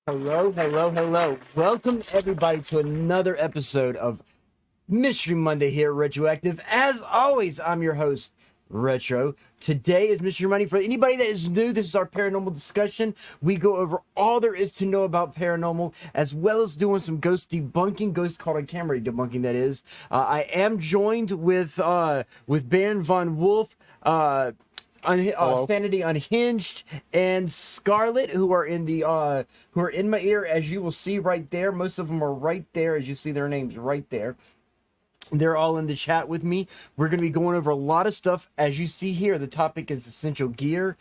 Hello, hello, hello. Welcome everybody to another episode of Mystery Monday here at RetroActive. As always, I'm your host, Retro. Today is Mystery Monday. For anybody that is new, this is our paranormal discussion. We go over all there is to know about paranormal, as well as doing some ghost debunking, ghost caught on camera debunking, that is. I am joined with Baron VonWolf, Sanity Unhinged, and Scarlet, who are in my ear, as you will see right there. Most of them are right there, as you see their names right there. They're all in the chat with me. We're going to be going over a lot of stuff. As you see here, the topic is essential gear.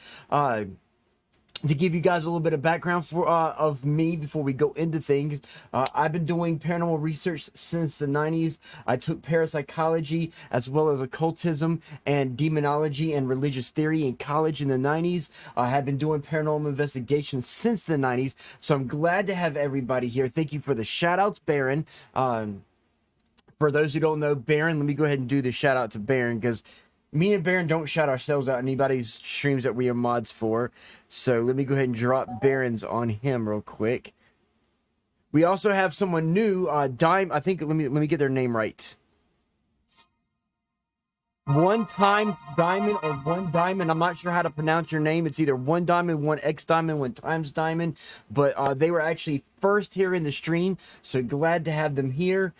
To give you guys a little bit of background of me before we go into things, I've been doing paranormal research since the 90s. I took parapsychology as well as occultism and demonology and religious theory in college in the 90s. I have been doing paranormal investigations since the 90s, so I'm glad to have everybody here. Thank you for the shout outs, Baron. For those who don't know Baron, let me go ahead and do the shout out to Baron, because me and Baron don't shout ourselves out in anybody's streams that we are mods for. So let me go ahead and drop Baron's on him real quick. We also have someone new, Dime. I think let me get their name right. One Time Diamond or One Diamond. I'm not sure how to pronounce your name. It's either One Diamond, One X Diamond, One Times Diamond. But they were actually first here in the stream, so glad to have them here.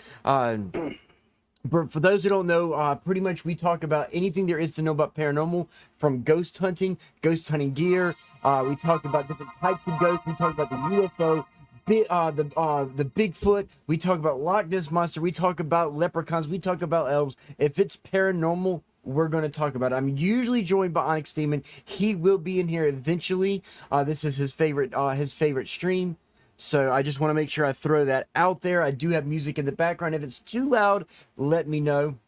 But for those who don't know, pretty much we talk about anything there is to know about paranormal, from ghost hunting gear. We talk about different types of ghosts. We talk about the UFO, the Bigfoot. We talk about Loch Ness Monster. We talk about leprechauns. We talk about elves. If it's paranormal, we're going to talk about it. I'm usually joined by Onyxx Demon. He will be in here eventually. This is his favorite stream. So I just want to make sure I throw that out there. I do have music in the background. If it's too loud, let me know,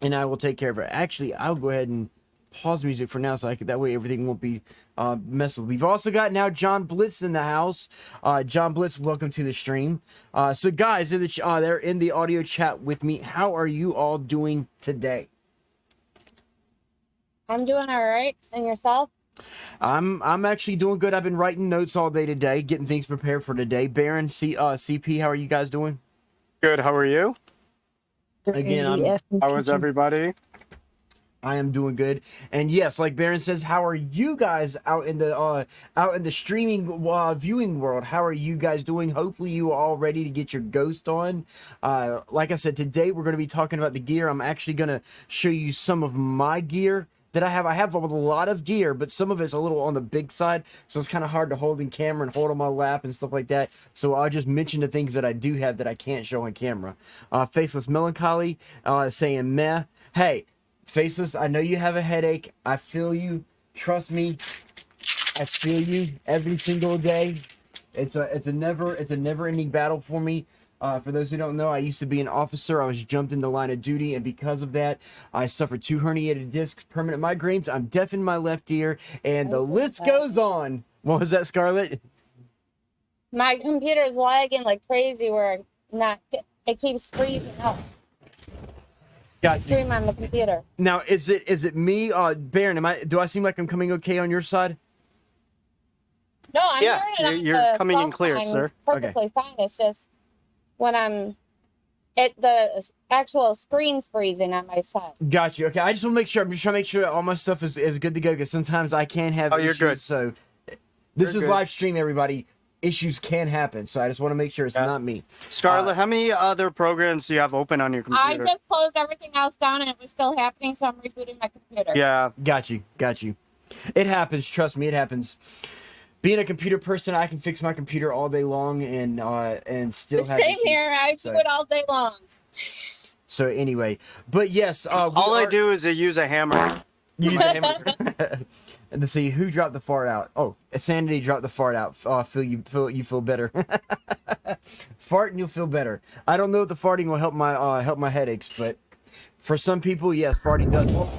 and I will take care of it. Actually, I'll go ahead and pause music for now, so that way everything won't be messed with. We've also got now John Blitz in the house. John Blitz, welcome to the stream. So guys, they're in the audio chat with me. How are you all doing today? I'm doing all right. And yourself? I'm actually doing good. I've been writing notes all day today, getting things prepared for today. Baron, CP, how are you guys doing? Good. How are you? Again, How is everybody? I am doing good. And yes, like Baron says, how are you guys out in the streaming viewing world? How are you guys doing? Hopefully you are all ready to get your ghost on. Like I said, today we're going to be talking about the gear. I'm actually going to show you some of my gear that I have. I have a lot of gear, but some of it's a little on the big side, so it's kind of hard to hold in camera and hold on my lap and stuff like that. So I'll just mention the things that I do have that I can't show on camera. Faceless Melancholy saying meh. Hey, Faceless, I know you have a headache. I feel you. Trust me, I feel you every single day. It's a never-ending battle for me. For those who don't know, I used to be an officer. I was jumped in the line of duty, and because of that, I suffered 2 herniated discs, permanent migraines. I'm deaf in my left ear, and the list goes on. What was that, Scarlet? My computer's lagging like crazy where it keeps freezing up. Gotcha. Stream on the computer. Now, is it me, Baron? Do I seem like I'm coming okay on your side? No, I'm Yeah, hearing it on you're the coming in phone clear, line sir. perfectly fine. It's just when the actual screen's freezing on my side. Got you. Okay, I just want to make sure. I'm just trying to make sure that all my stuff is good to go, because sometimes I can have issues. You're good. So this You're is good. live stream, everybody. Issues can happen, so I just want to make sure it's not me. Scarlet, how many other programs do you have open on your computer? I just closed everything else down and it was still happening, so I'm rebooting my computer. Yeah. Got you. It happens. Trust me, it happens. Being a computer person, I can fix my computer all day long and still have Same issues. here. I do it all day long. So anyway, but yes, I do is use a hammer. Use a hammer. And to see who dropped the fart out. Oh, Sanity dropped the fart out. You feel better. Fart and you'll feel better. I don't know if the farting will help my headaches, but for some people, yes, farting does. Oh.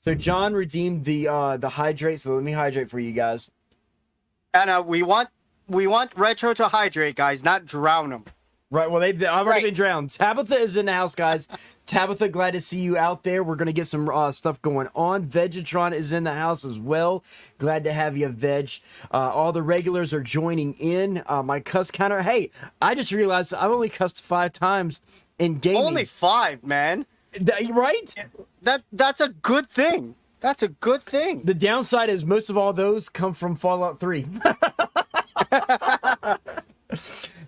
So John redeemed the hydrate. So let me hydrate for you guys. And we want Retro to hydrate, guys, not drown him. Right. Well, I've already been drowned. Tabitha is in the house, guys. Tabitha, glad to see you out there. We're going to get some stuff going on. Vegetron is in the house as well. Glad to have you, Veg. All the regulars are joining in. My cuss counter. Hey, I just realized I've only cussed 5 times in gaming. Only 5, man. Right? That's a good thing. That's a good thing. The downside is most of all those come from Fallout 3.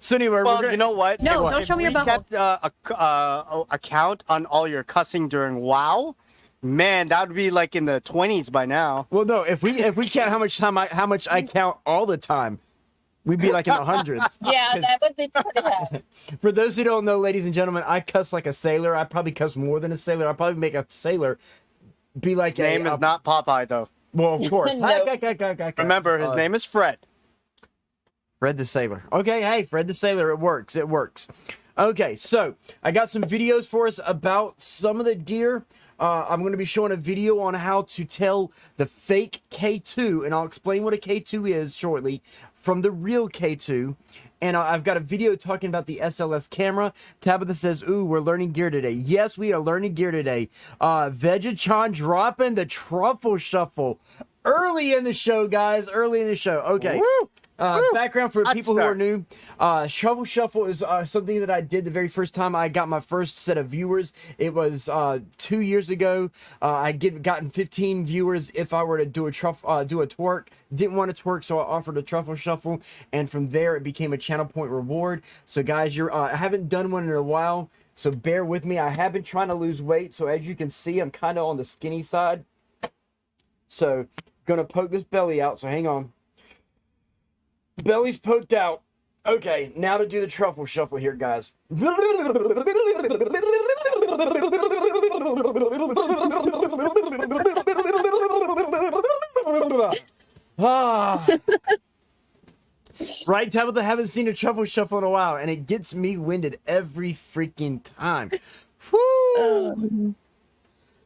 So anyway, well, you know what? No, don't show me your butthole. Kept a count on all your cussing during WoW, man, that would be like in the 20s by now. Well, no, if we count how much I count all the time, we'd be like in the hundreds. Yeah, that would be pretty bad. For those who don't know, ladies and gentlemen, I cuss like a sailor. I probably cuss more than a sailor. I probably make a sailor be like his name is not Popeye though. Well, of course. Nope. Remember, his name is Fred. Fred the Sailor. Okay, hey, Fred the Sailor, it works. It works. Okay, so I got some videos for us about some of the gear. I'm going to be showing a video on how to tell the fake K2, and I'll explain what a K2 is shortly, from the real K2. And I've got a video talking about the SLS camera. Tabitha says, ooh, we're learning gear today. Yes, we are learning gear today. Vegetron dropping the Truffle Shuffle. Early in the show, guys. Early in the show. Okay. Woo! Background for people who are new. Truffle Shuffle is something that I did the very first time I got my first set of viewers. It was 2 years ago. I gotten 15 viewers if I were to do a twerk. Didn't want to twerk, so I offered a Truffle Shuffle, and from there it became a channel point reward. So guys, I haven't done one in a while, so bear with me. I have been trying to lose weight, so as you can see, I'm kind of on the skinny side. So gonna poke this belly out. So hang on. Belly's poked out. Okay, now to do the Truffle Shuffle here, guys. Right, Tabitha? Haven't seen a Truffle Shuffle in a while, and it gets me winded every freaking time. Woo!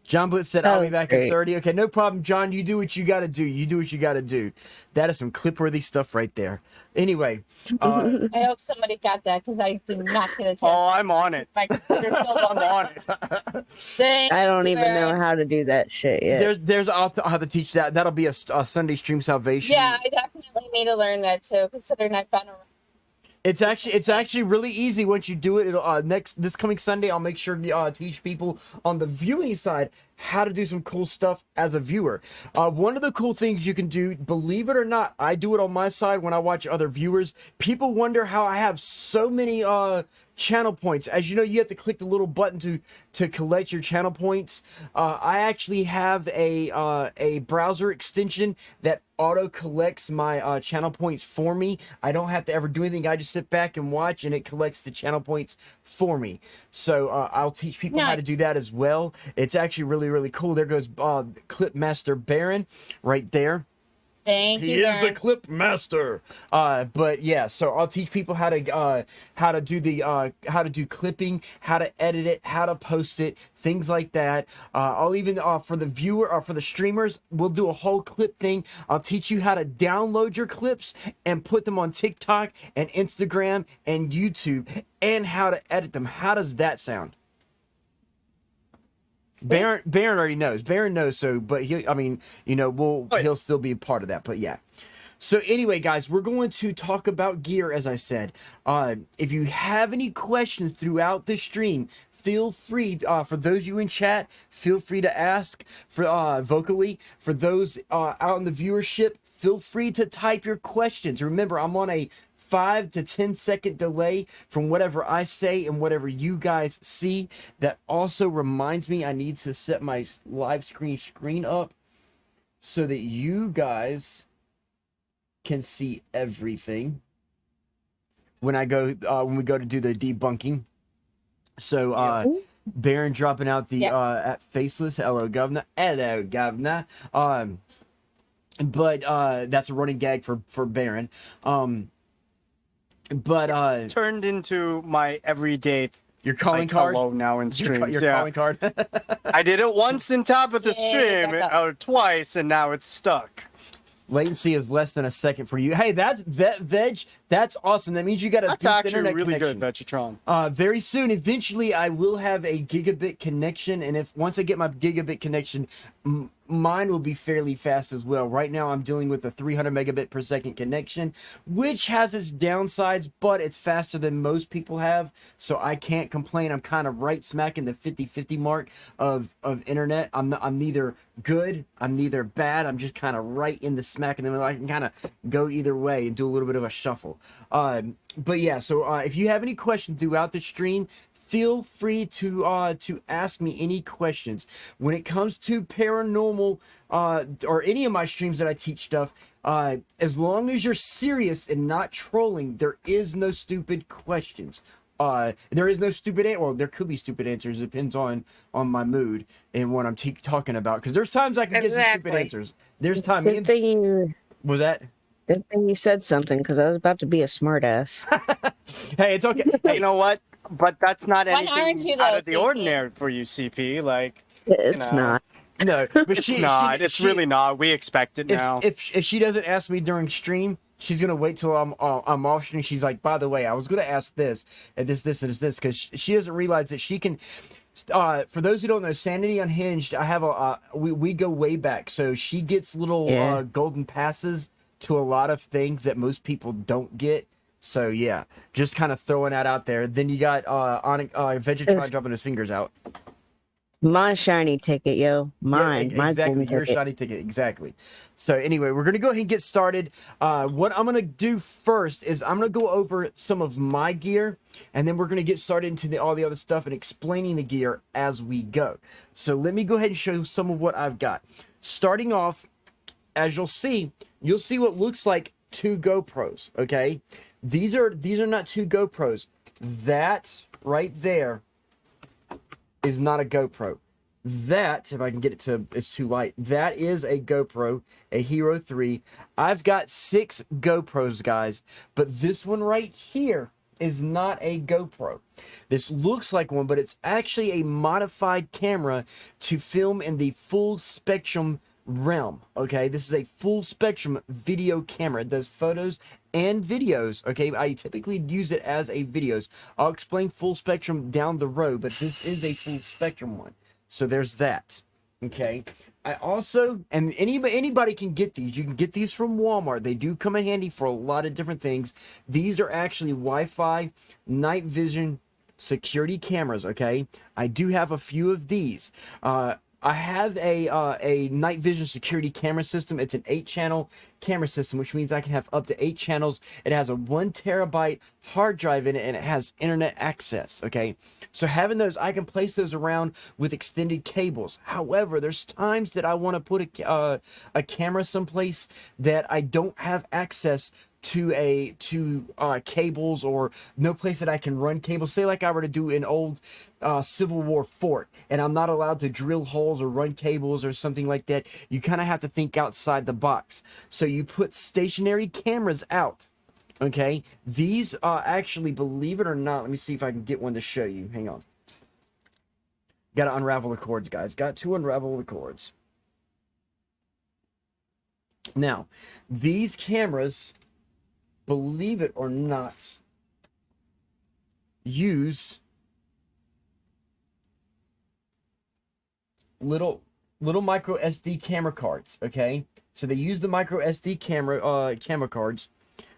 John Blitz said, I'll be back at 30. Okay, no problem, John. You do what you got to do. You do what you got to do. That is some clip-worthy stuff right there. Anyway. I hope somebody got that, because I did not get a chance. Oh, I'm on it. My computer's still I'm on it. I don't even know how to do that shit yet. I'll have to teach that. That'll be a Sunday stream salvation. Yeah, I definitely need to learn that, too, considering I've been around. It's actually really easy once you do it. It'll, this coming Sunday, I'll make sure to teach people on the viewing side how to do some cool stuff as a viewer. One of the cool things you can do, believe it or not, I do it on my side when I watch other viewers. People wonder how I have so many channel points. As you know, you have to click the little button to collect your channel points. I actually have a browser extension that auto collects my channel points for me. I don't have to ever do anything. I just sit back and watch, and it collects the channel points for me. So I'll teach people how to do that as well. It's actually really, really cool. There goes Clip Master Baron right there. Thank you, He is the clip master. But yeah, so I'll teach people how to do clipping, how to edit it, how to post it, things like that. I'll even for the viewer or for the streamers, we'll do a whole clip thing. I'll teach you how to download your clips and put them on TikTok and Instagram and YouTube, and how to edit them. How does that sound? Baron already knows. Baron knows, so, but he'll still be a part of that, but yeah. So anyway, guys, we're going to talk about gear, as I said. If you have any questions throughout the stream, feel free, for those of you in chat, feel free to ask for vocally. For those out in the viewership, feel free to type your questions. Remember, I'm on a 5 to 10 second delay from whatever I say and whatever you guys see. That also reminds me I need to set my live screen up so that you guys can see everything when we go to do the debunking. So Baron dropping out the at Faceless. Hello governor. But that's a running gag for Baron. But it's turned into my everyday your calling card. Hello now in streams. Your calling card. I did it once in top of the stream, or twice, and now it's stuck. Latency is less than a second for you. Hey, that's Veg. That's awesome. That means you got a That's decent actually internet really connection. good, Vegetron. Very soon, eventually, I will have a gigabit connection, and if once I get my gigabit connection, mine will be fairly fast as well. Right now, I'm dealing with a 300 megabit per second connection, which has its downsides, but it's faster than most people have, so I can't complain. I'm kind of right smack in the 50-50 mark of internet. I'm neither good, I'm neither bad. I'm just kind of right in the smack in the middle. I can kind of go either way and do a little bit of a shuffle. But yeah, so if you have any questions throughout the stream, feel free to ask me any questions. When it comes to paranormal or any of my streams that I teach stuff, as long as you're serious and not trolling, there is no stupid questions. There is no stupid well, there could be stupid answers. It depends on my mood and what I'm talking about. Because there's times I can get some stupid answers. There's time. Good thing you Was that? Good thing you said something, because I was about to be a smartass. Hey, it's okay. Hey, You know what? But that's not Why aren't anything you, though, out of the CP? ordinary for you, CP. Like, It's know. not. no, but it's not. It's really not. We expect it now. If she doesn't ask me during stream, she's gonna wait till I'm off stream. She's like, by the way, I was gonna ask this and this and this because she doesn't realize that she can. For those who don't know, Sanity Unhinged, I have we go way back, so she gets little golden passes to a lot of things that most people don't get. So yeah, just kind of throwing that out there. Then you got Vegetron dropping his fingers out. My shiny ticket, yo. Mine. Yeah, my exactly. golden Your ticket. shiny ticket. Exactly. So anyway, we're gonna go ahead and get started. What I'm gonna do first is I'm gonna go over some of my gear, and then we're gonna get started into all the other stuff and explaining the gear as we go. So let me go ahead and show you some of what I've got. Starting off, as you'll see what looks like 2 GoPros. Okay, these are not 2 GoPros. That right there is not a GoPro. That, if I can get it to, it's too light. That is a GoPro, a Hero 3. I've got 6 GoPros, guys, but this one right here is not a GoPro. This looks like one, but it's actually a modified camera to film in the full spectrum realm. Okay, this is a full spectrum video camera. It does photos and videos. Okay, I typically use it as a videos. I'll explain full spectrum down the road, but this is a full spectrum one. So there's that. Okay, I also, and anybody can get these. You can get these from Walmart. They do come in handy for a lot of different things. These are actually Wi-Fi night vision security cameras. Okay, I do have a few of these. I have a night vision security camera system. It's an 8-channel camera system, which means I can have up to 8 channels. It has a 1 terabyte hard drive in it, and it has internet access. Okay, so having those, I can place those around with extended cables. However, there's times that I want to put a camera someplace that I don't have access to cables, or no place that I can run cables. Say like I were to do an old Civil War fort, and I'm not allowed to drill holes or run cables or something like that. You kind of have to think outside the box. So you put stationary cameras out. Okay, these actually, believe it or not, let me see if I can get one to show you. Hang on. Got to unravel the cords, guys. Got to unravel the cords. Now, these cameras, believe it or not, use little micro SD camera cards. Okay, so they use the micro SD camera cards.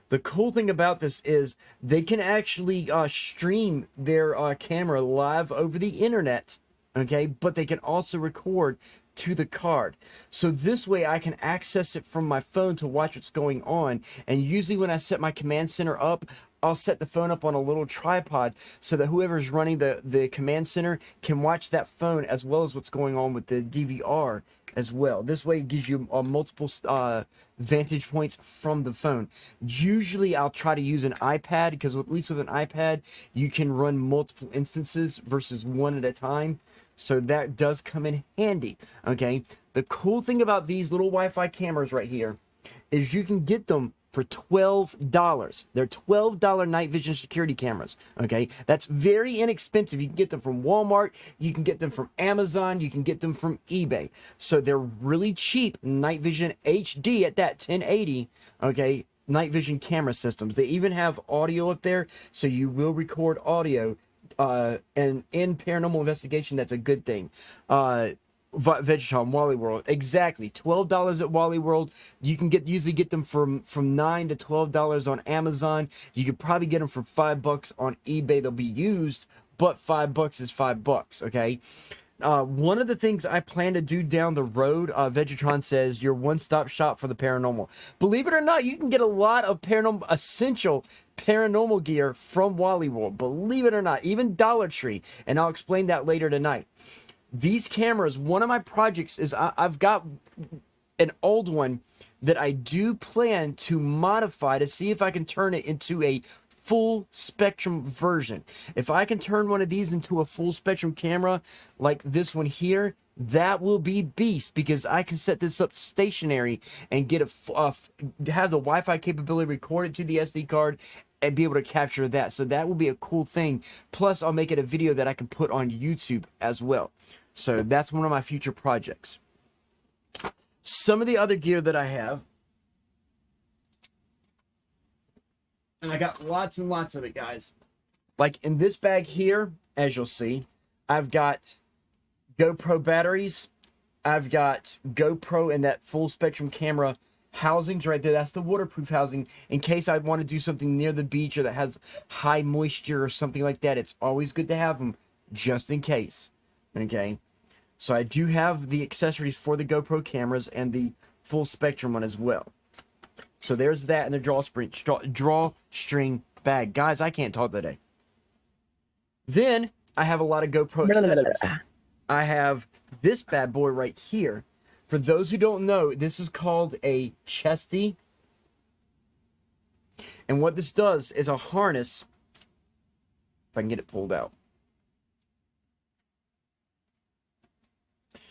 The cool thing about this is they can actually stream their camera live over the internet. Okay, but they can also record to the card. So this way I can access it from my phone to watch what's going on. And usually when I set my command center up, I'll set the phone up on a little tripod so that whoever's running the command center can watch that phone as well as what's going on with the DVR as well. This way it gives you multiple vantage points from the phone. Usually I'll try to use an iPad, because at least with an iPad you can run multiple instances versus one at a time. So that does come in handy. Okay, the cool thing about these little Wi-Fi cameras right here is you can get them for $12. They're $12 night vision security cameras. Okay, that's very inexpensive. You can get them from Walmart, you can get them from Amazon, you can get them from eBay. So they're really cheap night vision HD at that 1080. Okay, night vision camera systems. They even have audio up there, so you will record audio. And in paranormal investigation, that's a good thing. Vegetron, Wally World, exactly. $12 at Wally World. You can usually get them from $9 to $12 on Amazon. You could probably get them for $5 on eBay. They'll be used, but $5 is $5. Okay. One of the things I plan to do down the road, Vegetron says, your one-stop shop for the paranormal. Believe it or not, you can get a lot of essential paranormal gear from Wally World. Believe it or not, even Dollar Tree, and I'll explain that later tonight. These cameras, one of my projects is I've got an old one that I do plan to modify to see if I can turn it into a full spectrum version. If I can turn one of these into a full spectrum camera like this one here, that will be beast, because I can set this up stationary and get have the Wi-Fi capability recorded to the SD card and be able to capture that. So that will be a cool thing. Plus, I'll make it a video that I can put on YouTube as well. So that's one of my future projects. Some of the other gear that I have, and I got lots and lots of it, guys. Like in this bag here, as you'll see, I've got GoPro batteries. I've got GoPro and that full spectrum camera housings right there. That's the waterproof housing in case I want to do something near the beach or that has high moisture or something like that. It's always good to have them just in case. Okay. So I do have the accessories for the GoPro cameras and the full spectrum one as well. So there's that in the drawstring bag. Guys, I can't talk today. Then I have a lot of GoPro accessories. I have this bad boy right here. For those who don't know, this is called a chesty. And what this does is a harness. If I can get it pulled out.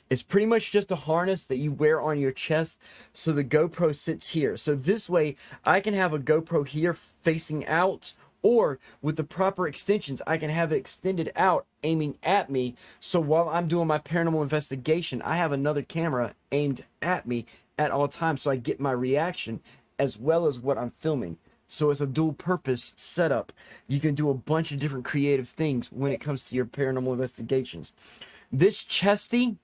It's pretty much just a harness that you wear on your chest, so the GoPro sits here. So this way, I can have a GoPro here facing out, or with the proper extensions, I can have it extended out, aiming at me. So while I'm doing my paranormal investigation, I have another camera aimed at me at all times, so I get my reaction as well as what I'm filming. So it's a dual purpose setup. You can do a bunch of different creative things when it comes to your paranormal investigations. This chesty,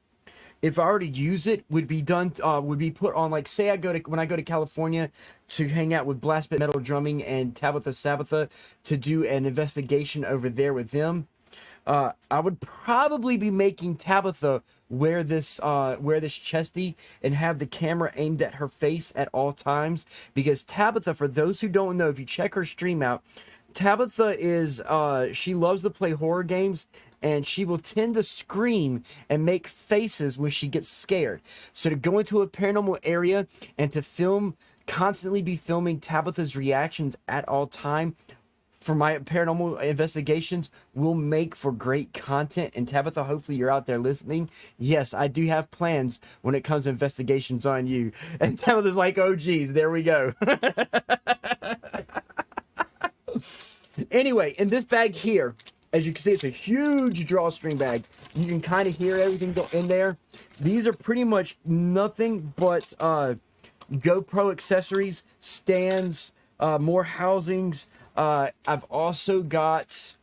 if I were to use it, would be put on, like, say when I go to California to hang out with Blast Bit Metal Drumming and Tabitha Sabbatha to do an investigation over there with them. I would probably be making Tabitha wear this chesty and have the camera aimed at her face at all times, because Tabitha, for those who don't know, if you check her stream out, Tabitha is she loves to play horror games, and she will tend to scream and make faces when she gets scared. So to go into a paranormal area and to constantly be filming Tabitha's reactions at all time for my paranormal investigations will make for great content. And Tabitha, hopefully you're out there listening. Yes, I do have plans when it comes to investigations on you. And Tabitha's like, oh geez, there we go. Anyway, in this bag here, as you can see, it's a huge drawstring bag. You can kind of hear everything go in there. These are pretty much nothing but GoPro accessories, stands, more housings. I've also got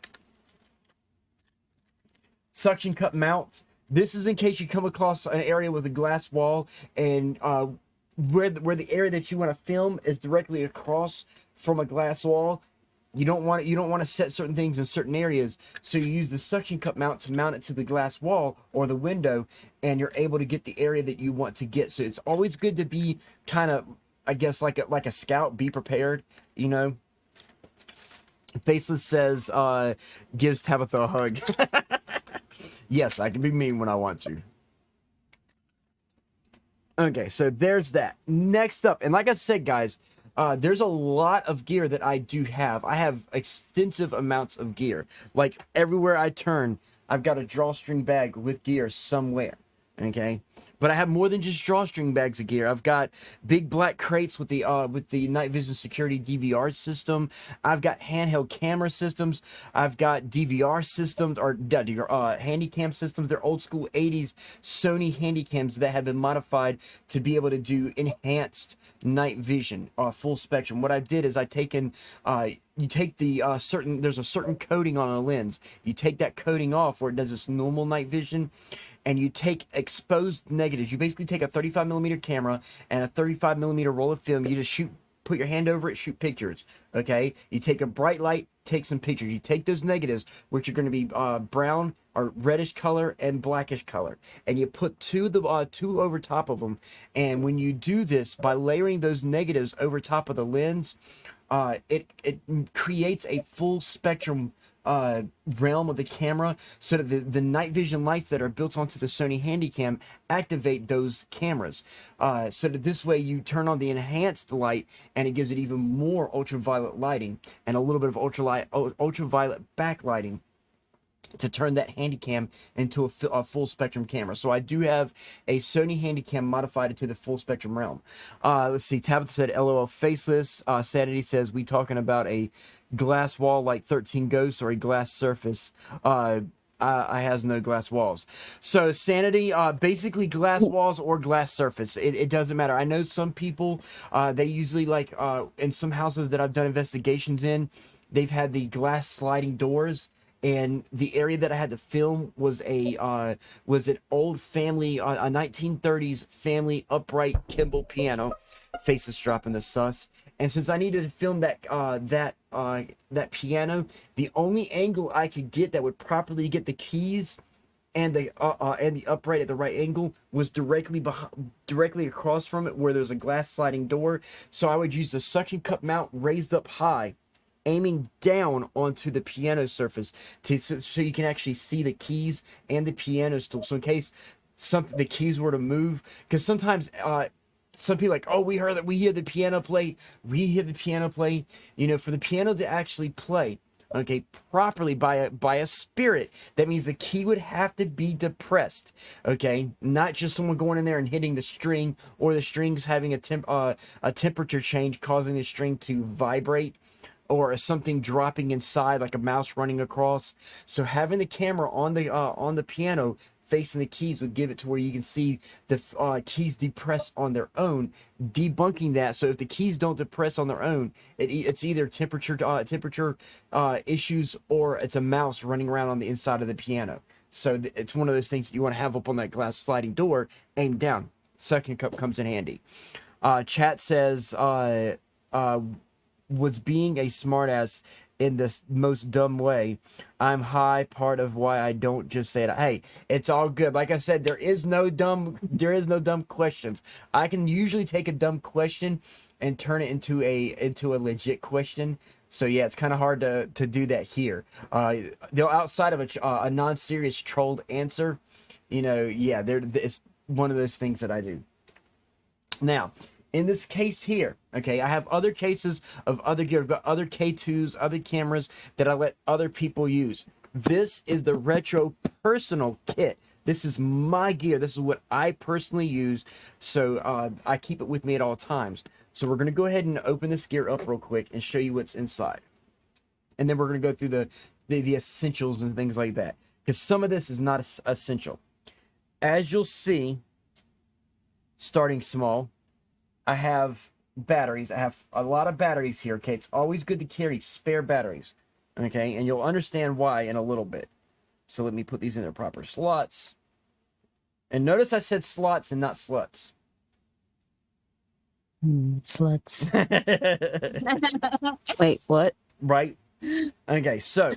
suction cup mounts. This is in case you come across an area with a glass wall and where the area that you want to film is directly across from a glass wall. You don't want to set certain things in certain areas, so you use the suction cup mount to mount it to the glass wall or the window, and you're able to get the area that you want to get. So it's always good to be kind of, I guess, like a scout, be prepared, you know. Faceless says, gives Tabitha a hug. Yes, I can be mean when I want to. Okay, so there's that. Next up, and like I said, guys, there's a lot of gear that I do have. I have extensive amounts of gear. Like, everywhere I turn, I've got a drawstring bag with gear somewhere. Okay, but I have more than just drawstring bags of gear. I've got big black crates with the night vision security DVR system. I've got handheld camera systems. I've got DVR systems or handycam systems. They're old school 80s Sony handycams that have been modified to be able to do enhanced night vision, full spectrum. What I did is I taken you take the there's a certain coating on a lens. You take that coating off where it does this normal night vision, and you take exposed negatives. You basically take a 35mm camera and a 35mm roll of film. You just put your hand over it, shoot pictures. Okay, you take a bright light, take some pictures. You take those negatives, which are going to be brown or reddish color and blackish color, and you put two over top of them. And when you do this by layering those negatives over top of the lens, it creates a full spectrum realm of the camera, so that the night vision lights that are built onto the Sony Handycam activate those cameras, so that this way you turn on the enhanced light and it gives it even more ultraviolet lighting and a little bit of ultraviolet backlighting to turn that Handycam into a full spectrum camera. So I do have a Sony Handycam modified to the full spectrum realm. Let's see, Tabitha said LOL faceless. Sanity says, we talking about a glass wall like 13 Ghosts or a glass surface? I has no glass walls. So Sanity, basically glass walls or glass surface. It doesn't matter. I know some people, they usually like, in some houses that I've done investigations in, they've had the glass sliding doors. And the area that I had to film was an old family, a 1930s family upright Kimball piano. Faces dropping the sus. And since I needed to film that piano, the only angle I could get that would properly get the keys and the upright at the right angle was directly across from it, where there's a glass sliding door. So I would use the suction cup mount raised up high, aiming down onto the piano surface so you can actually see the keys and the piano stool. So in case the keys were to move, because sometimes some people are like, oh, we hear the piano play. You know, for the piano to actually play, okay, properly by a spirit, that means the key would have to be depressed, okay, not just someone going in there and hitting the string, or the strings having a temperature change causing the string to vibrate, or something dropping inside like a mouse running across. So having the camera on the piano facing the keys would give it to where you can see the keys depress on their own, debunking that. So if the keys don't depress on their own, it's either temperature issues, or it's a mouse running around on the inside of the piano. So it's one of those things that you want to have up on that glass sliding door, aimed down. Suction cup comes in handy. Chat says, was being a smartass in the most dumb way. I'm high, part of why I don't just say it. Hey, it's all good. Like I said, there is no dumb questions. I can usually take a dumb question and turn it into a legit question. So yeah, it's kind of hard to do that here. Outside of a non-serious trolled answer, you know, yeah, it's one of those things that I do. Now, in this case here, okay, I have other cases of other gear. I've got other K2s, other cameras that I let other people use. This is the Retro Personal Kit. This is my gear. This is what I personally use. So I keep it with me at all times. So we're going to go ahead and open this gear up real quick and show you what's inside. And then we're going to go through the essentials and things like that, because some of this is not essential. As you'll see, starting small, I have batteries. I have a lot of batteries here, okay? It's always good to carry spare batteries, okay? And you'll understand why in a little bit. So let me put these in their proper slots. And notice I said slots and not sluts. Sluts. Wait, what? Right? Okay, so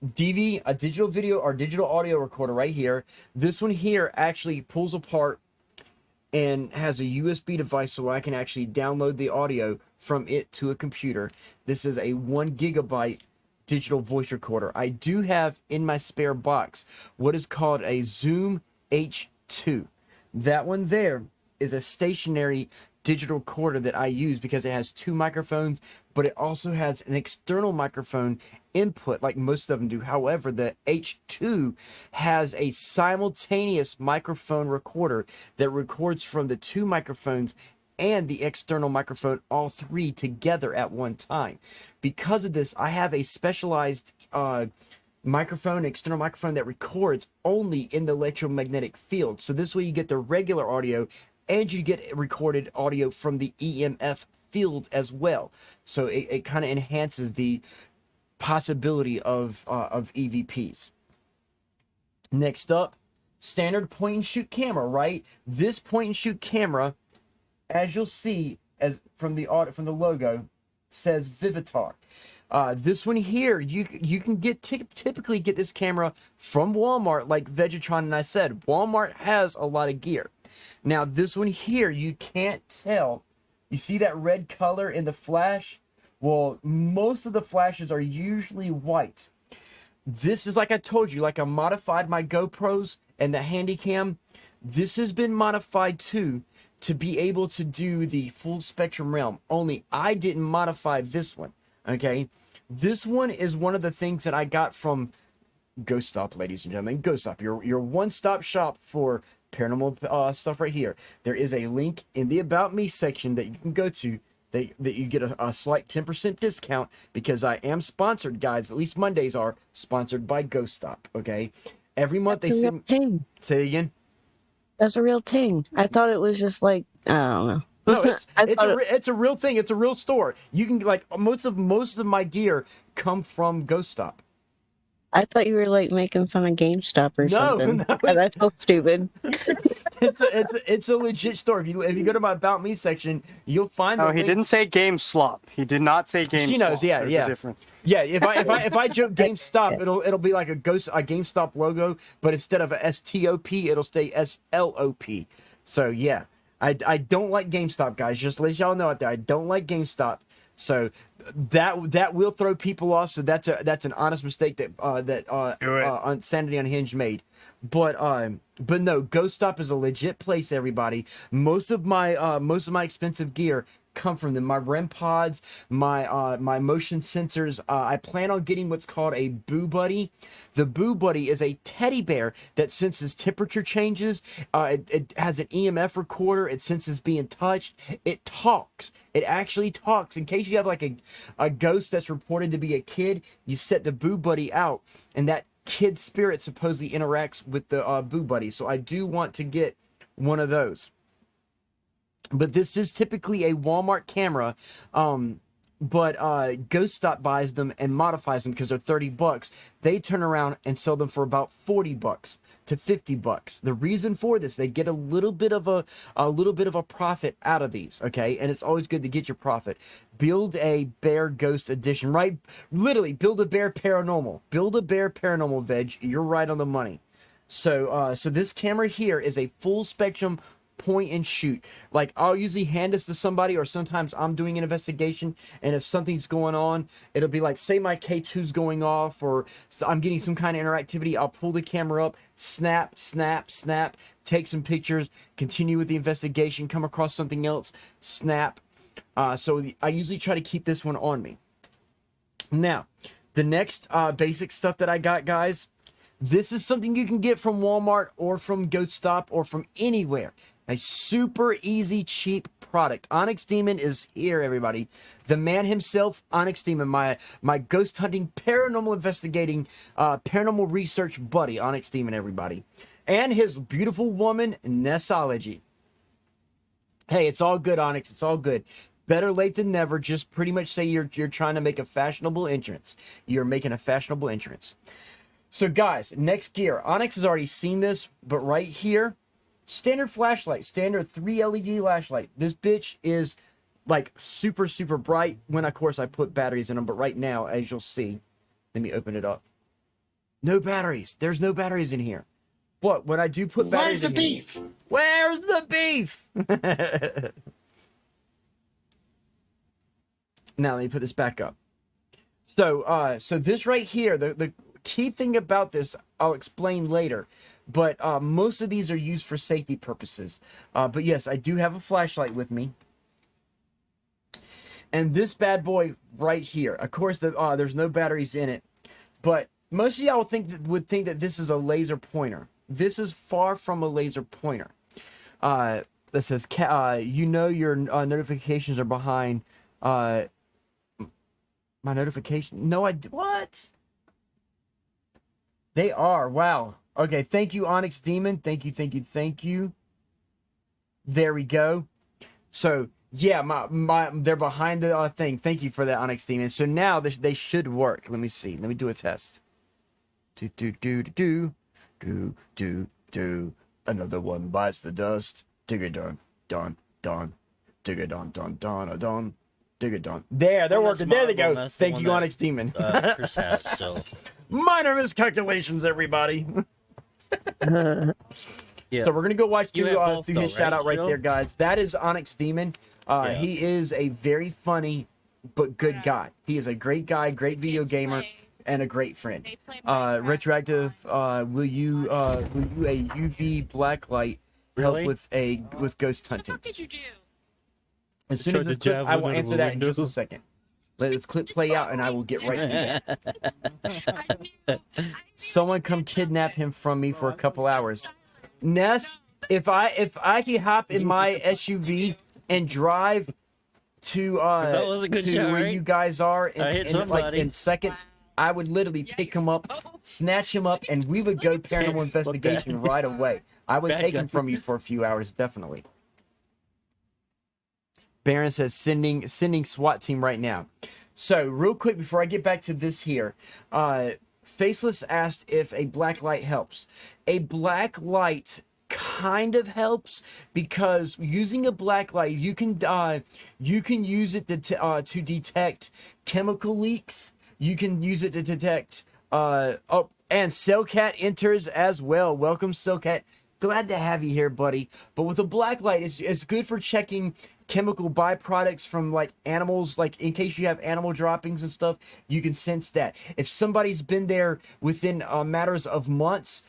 a digital video or digital audio recorder right here. This one here actually pulls apart and has a USB device, so I can actually download the audio from it to a computer. This is a 1 gigabyte digital voice recorder. I do have in my spare box what is called a Zoom H2. That one there is a stationary digital recorder that I use because it has 2 microphones, but it also has an external microphone input like most of them do. However, the H2 has a simultaneous microphone recorder that records from the 2 microphones and the external microphone, all 3 together at one time. Because of this, I have a specialized microphone, external microphone that records only in the electromagnetic field. So this way you get the regular audio and you get recorded audio from the EMF field as well. So it kind of enhances the possibility of EVPs. Next up, standard point and shoot camera, right? This point and shoot camera, as you'll see as from the logo, says Vivitar. This one here, you can typically get this camera from Walmart, like Vegetron and I said. Walmart has a lot of gear. Now this one here, you can't tell. You see that red color in the flash? Well, most of the flashes are usually white. This is, like I told you, like I modified my GoPros and the Handycam. This has been modified too to be able to do the full spectrum realm. Only I didn't modify this one. Okay, this one is one of the things that I got from Ghost Stop, ladies and gentlemen. Ghost Stop, your one-stop shop for paranormal stuff right here. There is a link in the About Me section that you can go to that you get a slight 10% discount because I am sponsored, guys. At least Mondays are sponsored by Ghost Stop. Okay, every month That's they a real thing. Say it again. That's a real thing. I thought it was just like, I don't know. No, it's a real thing. It's a real store. You can, like, most of my gear come from Ghost Stop. I thought you were like making fun of GameStop or something. No, That's so stupid. it's a legit store. If you go to my About Me section, you'll find. Oh, he didn't say GameSlop. He did not say GameSlop. She knows. Yeah, There's yeah. a difference. Yeah, if I joke GameStop, it'll be like a GameStop logo, but instead of a STOP, it'll stay SLOP. So yeah, I don't like GameStop, guys. Just to let y'all know out there, I don't like GameStop. So that will throw people off. So that's an honest mistake that Sanity Unhinged made. But no, Ghost Stop is a legit place, everybody. Most of my expensive gear come from them. My REM pods, my motion sensors. I plan on getting what's called a Boo Buddy. The Boo Buddy is a teddy bear that senses temperature changes. It has an EMF recorder. It senses being touched. It talks. It actually talks. In case you have like a ghost that's reported to be a kid, you set the Boo Buddy out, and that kid spirit supposedly interacts with the Boo Buddy. So I do want to get one of those. But this is typically a Walmart camera, but Ghost Stop buys them and modifies them because they're $30. They turn around and sell them for about $40 to $50. The reason for this, they get a little bit of a profit out of these, okay? And it's always good to get your profit. Build a Bear Ghost edition, right? Literally, build a Bear Paranormal. Build a Bear Paranormal, Veg. You're right on the money. So this camera here is a full spectrum point and shoot. Like, I'll usually hand this to somebody, or sometimes I'm doing an investigation, and if something's going on, it'll be like, say my K2's going off, or I'm getting some kind of interactivity. I'll pull the camera up, snap, take some pictures, continue with the investigation, come across something else, snap. So I usually try to keep this one on me. Now, the next basic stuff that I got, guys, this is something you can get from Walmart or from Ghost Stop or from anywhere. A super easy, cheap product. Onyxx Demon is here, everybody. The man himself, Onyxx Demon, my ghost hunting, paranormal investigating, paranormal research buddy, Onyxx Demon, everybody. And his beautiful woman, Nessology. Hey, it's all good, Onyx. It's all good. Better late than never. Just pretty much say you're trying to make a fashionable entrance. You're making a fashionable entrance. So, guys, next gear. Onyx has already seen this, but right here, standard flashlight, standard 3 LED flashlight. This bitch is like super, super bright when, of course, I put batteries in them. But right now, as you'll see, let me open it up. No batteries. There's no batteries in here. But when I do put batteries in here, where's the beef? Now, let me put this back up. So, so this right here, the key thing about this, I'll explain later. But most of these are used for safety purposes. But yes, I do have a flashlight with me. and this bad boy right here. Of course, there's no batteries in it, but most of y'all would think that this is a laser pointer. This is far from a laser pointer. That says, you know your notifications are behind. My notification? No, what? They are. Wow. Okay, thank you, Onyxx Demon. Thank you. There we go. So, yeah, they're behind the thing. Thank you for that, Onyxx Demon. So now they should work. Let me see. Let me do a test. Do. Another one bites the dust. Digga don. Digga don. Digga don. There, they're working. There they go. Thank you, Onyxx Demon. Chris has, so. Minor miscalculations, everybody. Yeah. So we're gonna go watch You have both, through his though, shout out right, right Joe? there, guys. That is Onyxx Demon. He is a very funny but good guy. He is a great guy, great video gamer, and a great friend. RetroActive, will you a UV blacklight help Really? with ghost hunting? What did you do? As soon as this clip, I will answer that in just a second. Let this clip play out, and I will get right to that. Someone come kidnap him from me for a couple hours. Ness, if I could hop in my SUV and drive to That was a good to shot, where right? you guys are I hit in like somebody. in seconds, I would literally pick him up, snatch him up, and we would go paranormal investigation right away. I would Bad take guy. him from you for a few hours, definitely. Baron says sending SWAT team right now. So real quick before I get back to this here, Faceless asked if a black light helps. A black light kind of helps because using a black light, you can use it to detect chemical leaks. You can use it to detect and Cellcat enters as well. Welcome, Cellcat. Glad to have you here, buddy. But with a black light, it's good for checking chemical byproducts from like animals, like in case you have animal droppings and stuff, you can sense that. If somebody's been there within matters of months,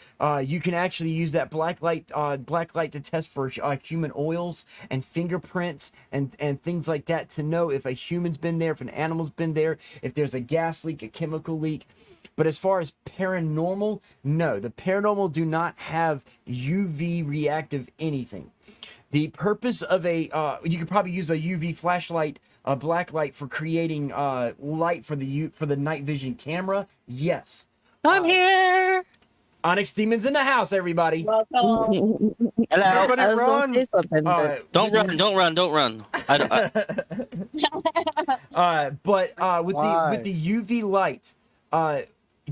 you can actually use that black light to test for human oils and fingerprints and things like that to know if a human's been there, if an animal's been there, if there's a gas leak, a chemical leak. But as far as paranormal, no, the paranormal do not have UV reactive anything. The purpose of you could probably use a UV flashlight, a black light for creating light for the night vision camera. Yes. I'm here. Onyxx Demon's in the house, everybody. Welcome. Hello. Everybody I was run. gonna say something, but Don't run. With the UV light,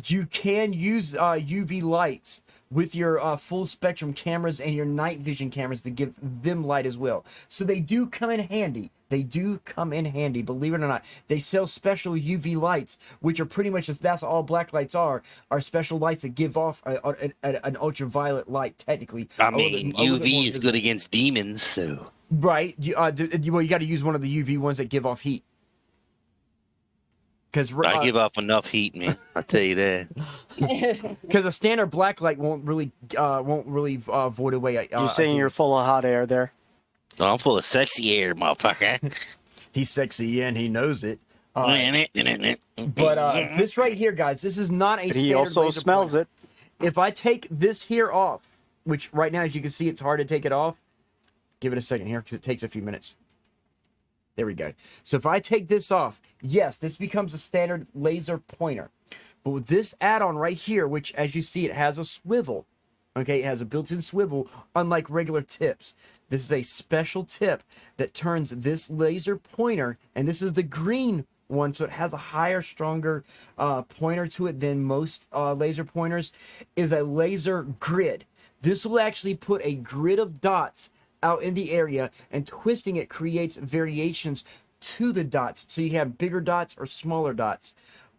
you can use UV lights with your full spectrum cameras and your night vision cameras to give them light as well. So they do come in handy. Believe it or not. They sell special UV lights, which are pretty much that's all black lights are special lights that give off an ultraviolet light, technically. I mean, UV is good against demons, so. Right. You got to use one of the UV ones that give off heat. Because I give off enough heat, man. I'll tell you that. Because a standard black light won't really void away. You're saying you're full of hot air there. Oh, I'm full of sexy air, motherfucker. He's sexy and he knows it. But But this right here, guys, this is not a. But he standard also laser smells pointer. it. If I take this here off, which right now, as you can see, it's hard to take it off. Give it a second here because it takes a few minutes. There we go. So if I take this off, yes, this becomes a standard laser pointer. But with this add-on right here, which as you see, it has a swivel. Okay, it has a built-in swivel, unlike regular tips. This is a special tip that turns this laser pointer, and this is the green one, so it has a higher, stronger pointer to it than most laser pointers, is a laser grid. This will actually put a grid of dots out in the area, and twisting it creates variations to the dots, so you have bigger dots or smaller dots.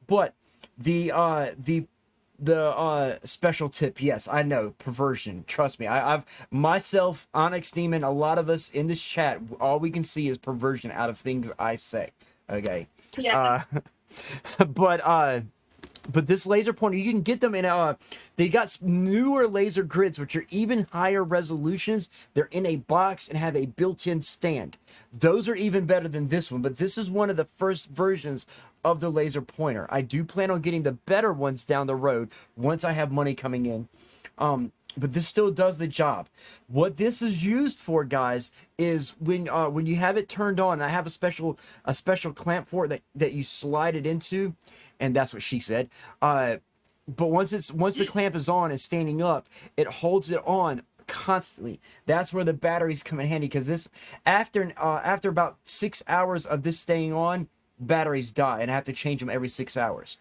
But the special tip, yes, I know, perversion, trust me, I've myself, Onyxx Demon, a lot of us in this chat, all we can see is perversion out of things I say. Okay. Yeah. But But this laser pointer, you can get them in they got newer laser grids, which are even higher resolutions. They're in a box and have a built-in stand. Those are even better than this one, but this is one of the first versions of the laser pointer. I do plan on getting the better ones down the road once I have money coming in. But this still does the job. What this is used for, guys, is when you have it turned on. I have a special clamp for it that you slide it into, and that's what she said. But once the clamp is on and standing up, it holds it on constantly. That's where the batteries come in handy, because this after about 6 hours of this staying on, batteries die, and I have to change them every 6 hours.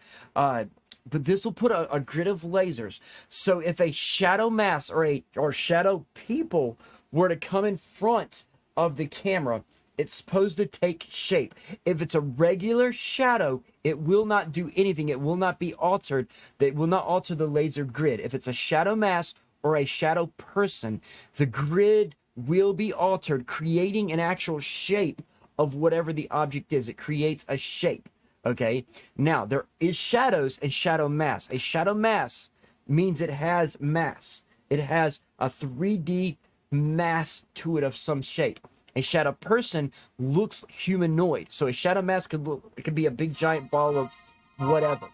But this will put a grid of lasers. So if a shadow mass or shadow people were to come in front of the camera, it's supposed to take shape. If it's a regular shadow, it will not do anything. It will not be altered. It will not alter the laser grid. If it's a shadow mass or a shadow person, the grid will be altered, creating an actual shape of whatever the object is. It creates a shape. Okay, now there is shadows and shadow mass. A shadow mass means it has mass. It has a 3D mass to it of some shape. A shadow person looks humanoid. So a shadow mass could be a big giant ball of whatever.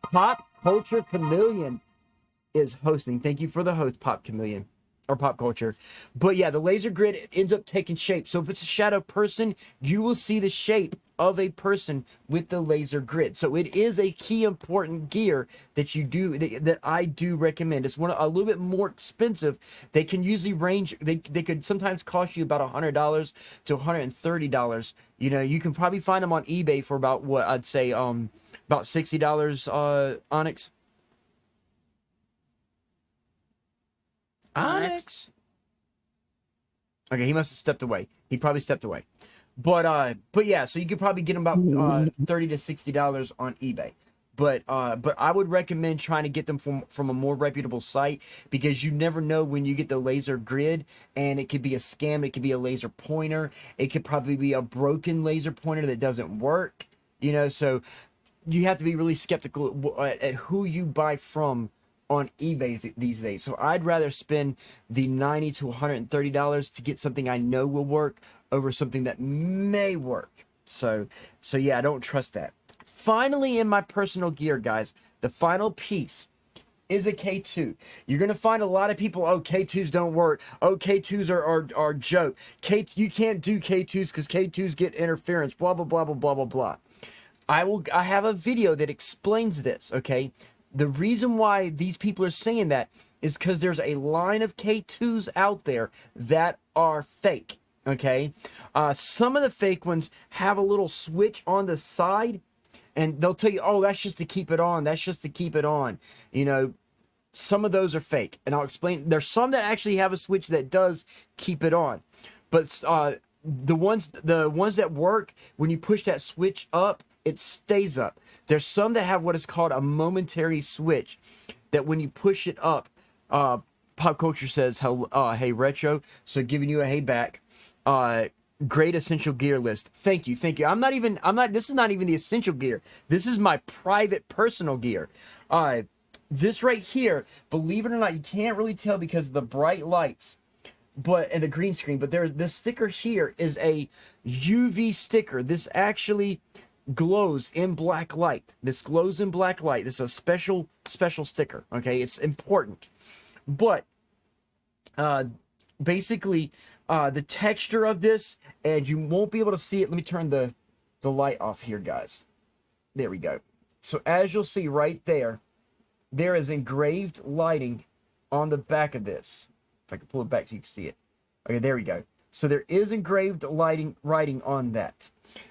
Pop Culture Chameleon is hosting. Thank you for the host, Pop Chameleon. Or Pop Culture. But yeah, the laser grid ends up taking shape. So if it's a shadow person, you will see the shape of a person with the laser grid. So it is a key important gear that I do recommend. It's a little bit more expensive. They can usually range, they could sometimes cost you about $100 to $130. You know, you can probably find them on eBay for about what I'd say about $60, Onyx. Onyx. Okay, he must have stepped away. He probably stepped away. But yeah, so you could probably get them about $30 to $60 on eBay. But I would recommend trying to get them from a more reputable site, because you never know when you get the laser grid, and it could be a scam, it could be a laser pointer, it could probably be a broken laser pointer that doesn't work, you know, so you have to be really skeptical at who you buy from on eBay these days. So I'd rather spend the $90 to $130 to get something I know will work over something that may work. So yeah, I don't trust that. Finally, in my personal gear, guys, the final piece is a K2. You're gonna find a lot of people, oh, K2s don't work. Oh, K2s are joke. You can't do K2s because K2s get interference. Blah blah blah blah blah blah blah. I have a video that explains this. Okay. The reason why these people are saying that is because there's a line of K2s out there that are fake, okay? Some of the fake ones have a little switch on the side, and they'll tell you, oh, that's just to keep it on. That's just to keep it on. You know, some of those are fake, and I'll explain. There's some that actually have a switch that does keep it on, but the ones that work, when you push that switch up, it stays up. There's some that have what is called a momentary switch, that when you push it up, Pop Culture says, hey, Retro, so giving you a hey back, great essential gear list. Thank you. This is not even the essential gear. This is my private personal gear. This right here, believe it or not, you can't really tell because of the bright lights, and the green screen, but this sticker here is a UV sticker. This actually glows in black light. This glows in black light. This is a special sticker. Okay, it's important. But basically, the texture of this, and you won't be able to see it. Let me turn the light off here, guys. There we go. So as you'll see right there, there is engraved lighting on the back of this. If I can pull it back so you can see it. Okay, there we go. So there is engraved writing on that.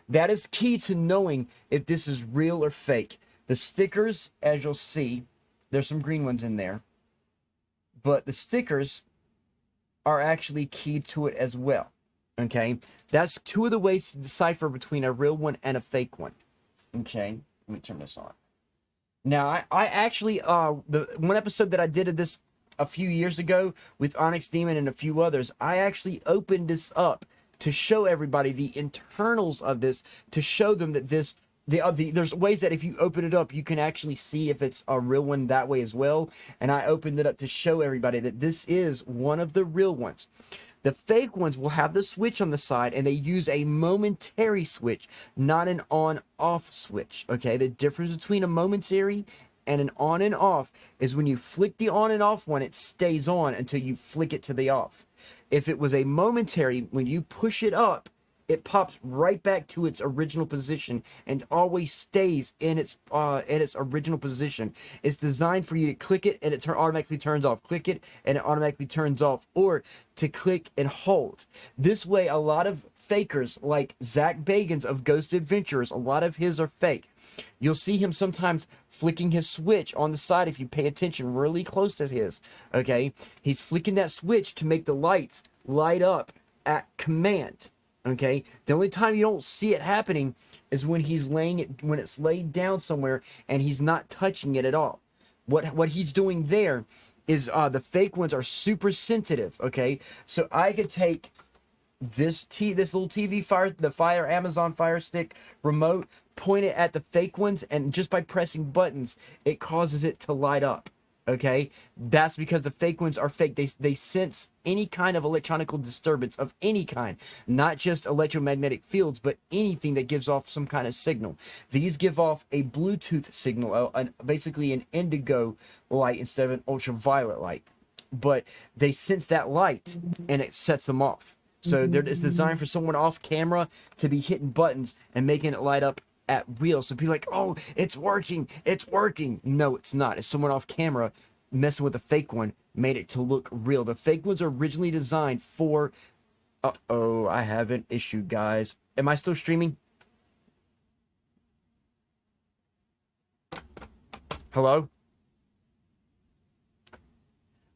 That is key to knowing if this is real or fake. The stickers, as you'll see, there's some green ones in there, but the stickers are actually key to it as well. Okay, that's two of the ways to decipher between a real one and a fake one. Okay, let me turn this on. Now, I actually, the one episode that I did of this a few years ago with Onyxx Demon and a few others, I actually opened this up to show everybody the internals of this, to show them that this there's ways that if you open it up, you can actually see if it's a real one that way as well. And I opened it up to show everybody that this is one of the real ones. The fake ones will have the switch on the side, and they use a momentary switch, not an on-off switch. Okay, the difference between a momentary and an on and off is when you flick the on and off one, it stays on until you flick it to the off. If it was a momentary, when you push it up, it pops right back to its original position and always stays in its original position. It's designed for you to click it and it automatically turns off. Click it and it automatically turns off, or to click and hold. This way, a lot of fakers like Zach Bagans of Ghost Adventurers, a lot of his are fake. You'll see him sometimes flicking his switch on the side if you pay attention really close to his. Okay, he's flicking that switch to make the lights light up at command. Okay, the only time you don't see it happening is when he's laying it, when it's laid down somewhere and he's not touching it at all. What he's doing there is the fake ones are super sensitive. Okay, so I could take this little TV the Amazon Fire Stick remote, point it at the fake ones, and just by pressing buttons, it causes it to light up. Okay, that's because the fake ones are fake. They sense any kind of electronical disturbance of any kind, not just electromagnetic fields, but anything that gives off some kind of signal. These give off a Bluetooth signal, basically an indigo light instead of an ultraviolet light. But they sense that light and it sets them off. So it's designed for someone off camera to be hitting buttons and making it light up at real. So be like, oh, it's working. No, it's not. It's someone off camera messing with a fake one, made it to look real. The fake ones are originally designed for... Uh-oh, I have an issue, guys. Am I still streaming? Hello?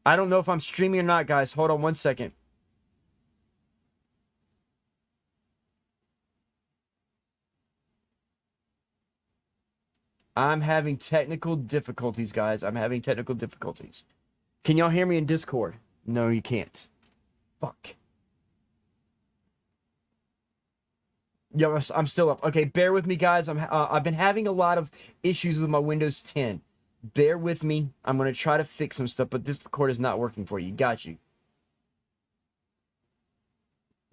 I don't know if I'm streaming or not, guys. Hold on one second. I'm having technical difficulties, guys. I'm having technical difficulties. Can y'all hear me in Discord? No, you can't. Fuck. Yo, I'm still up. Okay, bear with me, guys. I've been having a lot of issues with my Windows 10. Bear with me. I'm going to try to fix some stuff, but Discord is not working for you. Got you.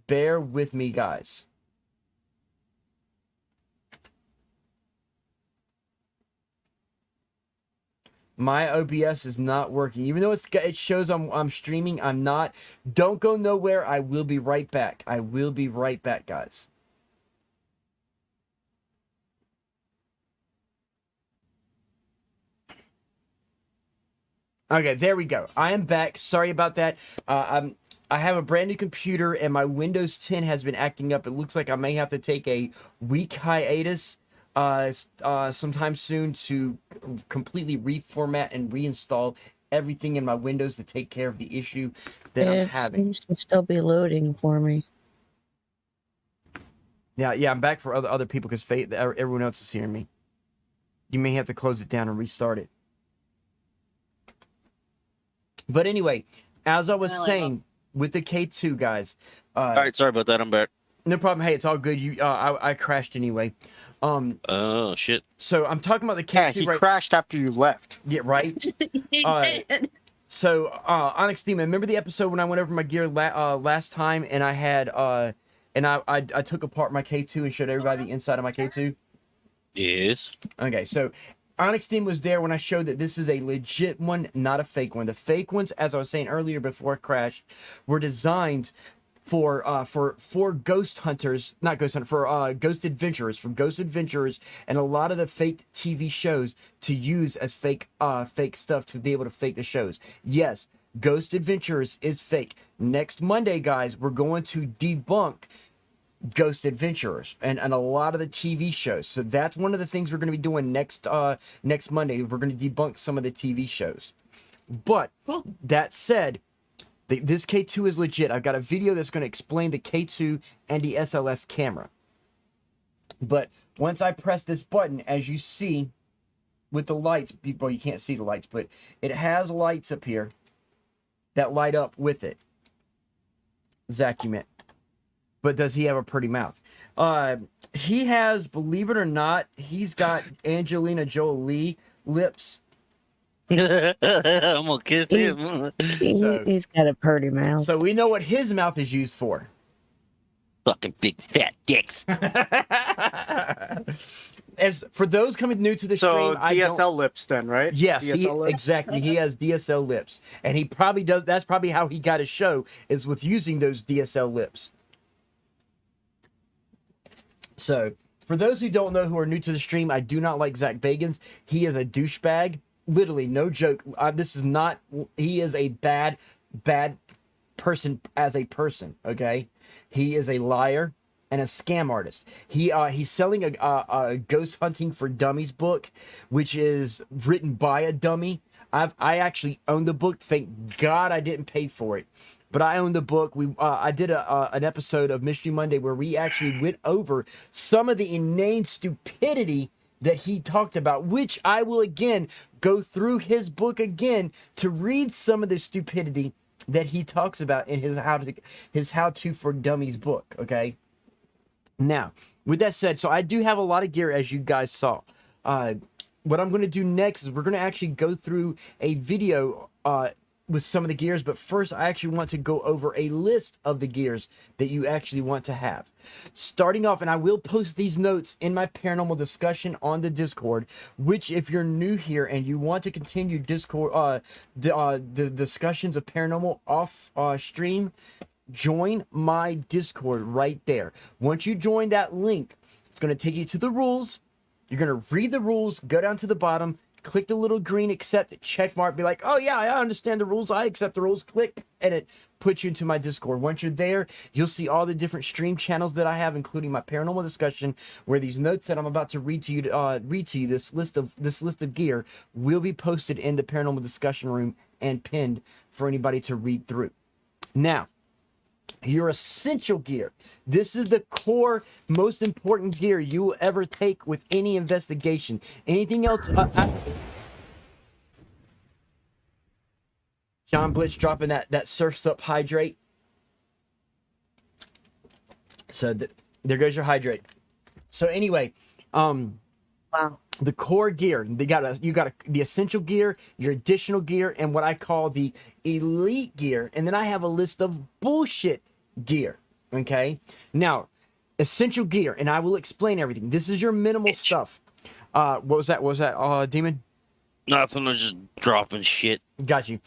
Bear with me, guys. My OBS is not working. Even though it shows I'm streaming, I'm not. Don't go nowhere. I will be right back. I will be right back, guys. Okay, there we go. I am back. Sorry about that. I have a brand new computer and my Windows 10 has been acting up. It looks like I may have to take a week hiatus sometime soon to completely reformat and reinstall everything in my Windows to take care of the issue that I'm having. It seems to still be loading for me. Yeah, I'm back for other people because everyone else is hearing me. You may have to close it down and restart it. But anyway, as I was saying, with the K2, guys. All right, sorry about that. I'm back. No problem. Hey, it's all good. I crashed anyway. Oh shit. So I'm talking about the K2. Yeah, he crashed after you left. Yeah, right. So Onyxx Demon, remember the episode when I went over my gear last time, and I had I took apart my K2 and showed everybody the inside of my K2. Yes. Okay, so Onyxx Demon was there when I showed that this is a legit one, not a fake one. The fake ones, as I was saying earlier before it crashed, were designed for ghost hunters, not ghost hunters, for ghost adventurers, from ghost adventurers, and a lot of the fake TV shows to use as fake stuff to be able to fake the shows. Yes, Ghost Adventurers is fake. Next Monday, guys, we're going to debunk Ghost Adventurers and a lot of the TV shows. So that's one of the things we're going to be doing next Monday. We're going to debunk some of the TV shows. But that said, this K2 is legit. I've got a video that's going to explain the K2 and the SLS camera. But once I press this button, as you see with the lights, well, you can't see the lights, but it has lights up here that light up with it. Zach, you meant. But does he have a pretty mouth? He has, believe it or not, he's got Angelina Jolie lips. I'm gonna kiss him. So- He's got a pretty mouth. So we know what his mouth is used for. Fucking big fat dicks. As for those coming new to the So stream, I DSL don't... lips then, right? Yes, DSL lips? exactly. He has DSL lips, and he probably does. That's probably how he got his show, is with using those DSL lips. So, for those who don't know, who are new to the stream, I do not like Zach Bagans. He is a douchebag. Literally, no joke. This is not. He is a bad person as a person. Okay, he is a liar and a scam artist. He's selling a ghost hunting for dummies book, which is written by a dummy. I actually own the book. Thank God I didn't pay for it, but I own the book. I did an episode of Mystery Monday where we actually went over some of the inane stupidity that he talked about, which I will again go through his book again to read some of the stupidity that he talks about in his how to for dummies book. Okay. Now, with that said, so I do have a lot of gear, as you guys saw. What I'm going to do next is we're going to actually go through a video with some of the gears, but first I actually want to go over a list of the gears that you actually want to have. Starting off, and I will post these notes in my paranormal discussion on the Discord, which if you're new here and you want to continue Discord, the discussions of paranormal off stream, join my Discord right there. Once you join that link, it's going to take you to the rules. You're going to read the rules, go down to the bottom, click the little green accept check mark, be like, oh yeah, I understand the rules, I accept the rules, click, and it puts you into my Discord. Once you're there, you'll see all the different stream channels that I have, including my paranormal discussion, where these notes that I'm about to read to you, this list of gear will be posted in the paranormal discussion room and pinned for anybody to read through. Now, your essential gear. This is the core, most important gear you will ever take with any investigation. Anything else? John Blitz dropping that Surf's Up hydrate. So there goes your hydrate. So anyway, Wow. the core gear, you got the essential gear, your additional gear, and what I call the elite gear. And then I have a list of bullshit gear. Okay. Now, essential gear, and I will explain everything. This is your minimal stuff. What was that? What was that? Demon? Nothing. I'm just dropping shit. Got you.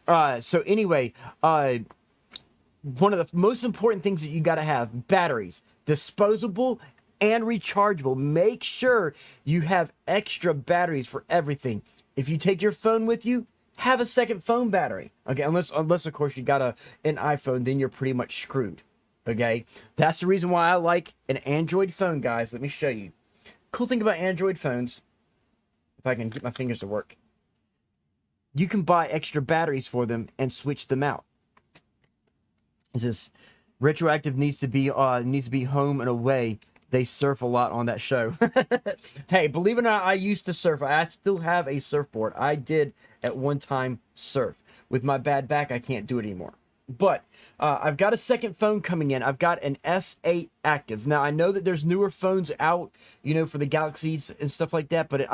So anyway, one of the most important things that you got to have: batteries, disposable and rechargeable. Make sure you have extra batteries for everything. If you take your phone with you, have a second phone battery. Okay, unless of course you got an iPhone, then you're pretty much screwed. Okay, that's the reason why I like an Android phone, guys. Let me show you. Cool thing about Android phones, if I can get my fingers to work, you can buy extra batteries for them and switch them out. It's just RetroActive needs to be home and away. They surf a lot on that show. Hey, believe it or not, I used to surf. I still have a surfboard. I did at one time surf. With my bad back, I can't do it anymore. But I've got a second phone coming in. I've got an S8 Active. Now, I know that there's newer phones out, for the Galaxies and stuff like that, but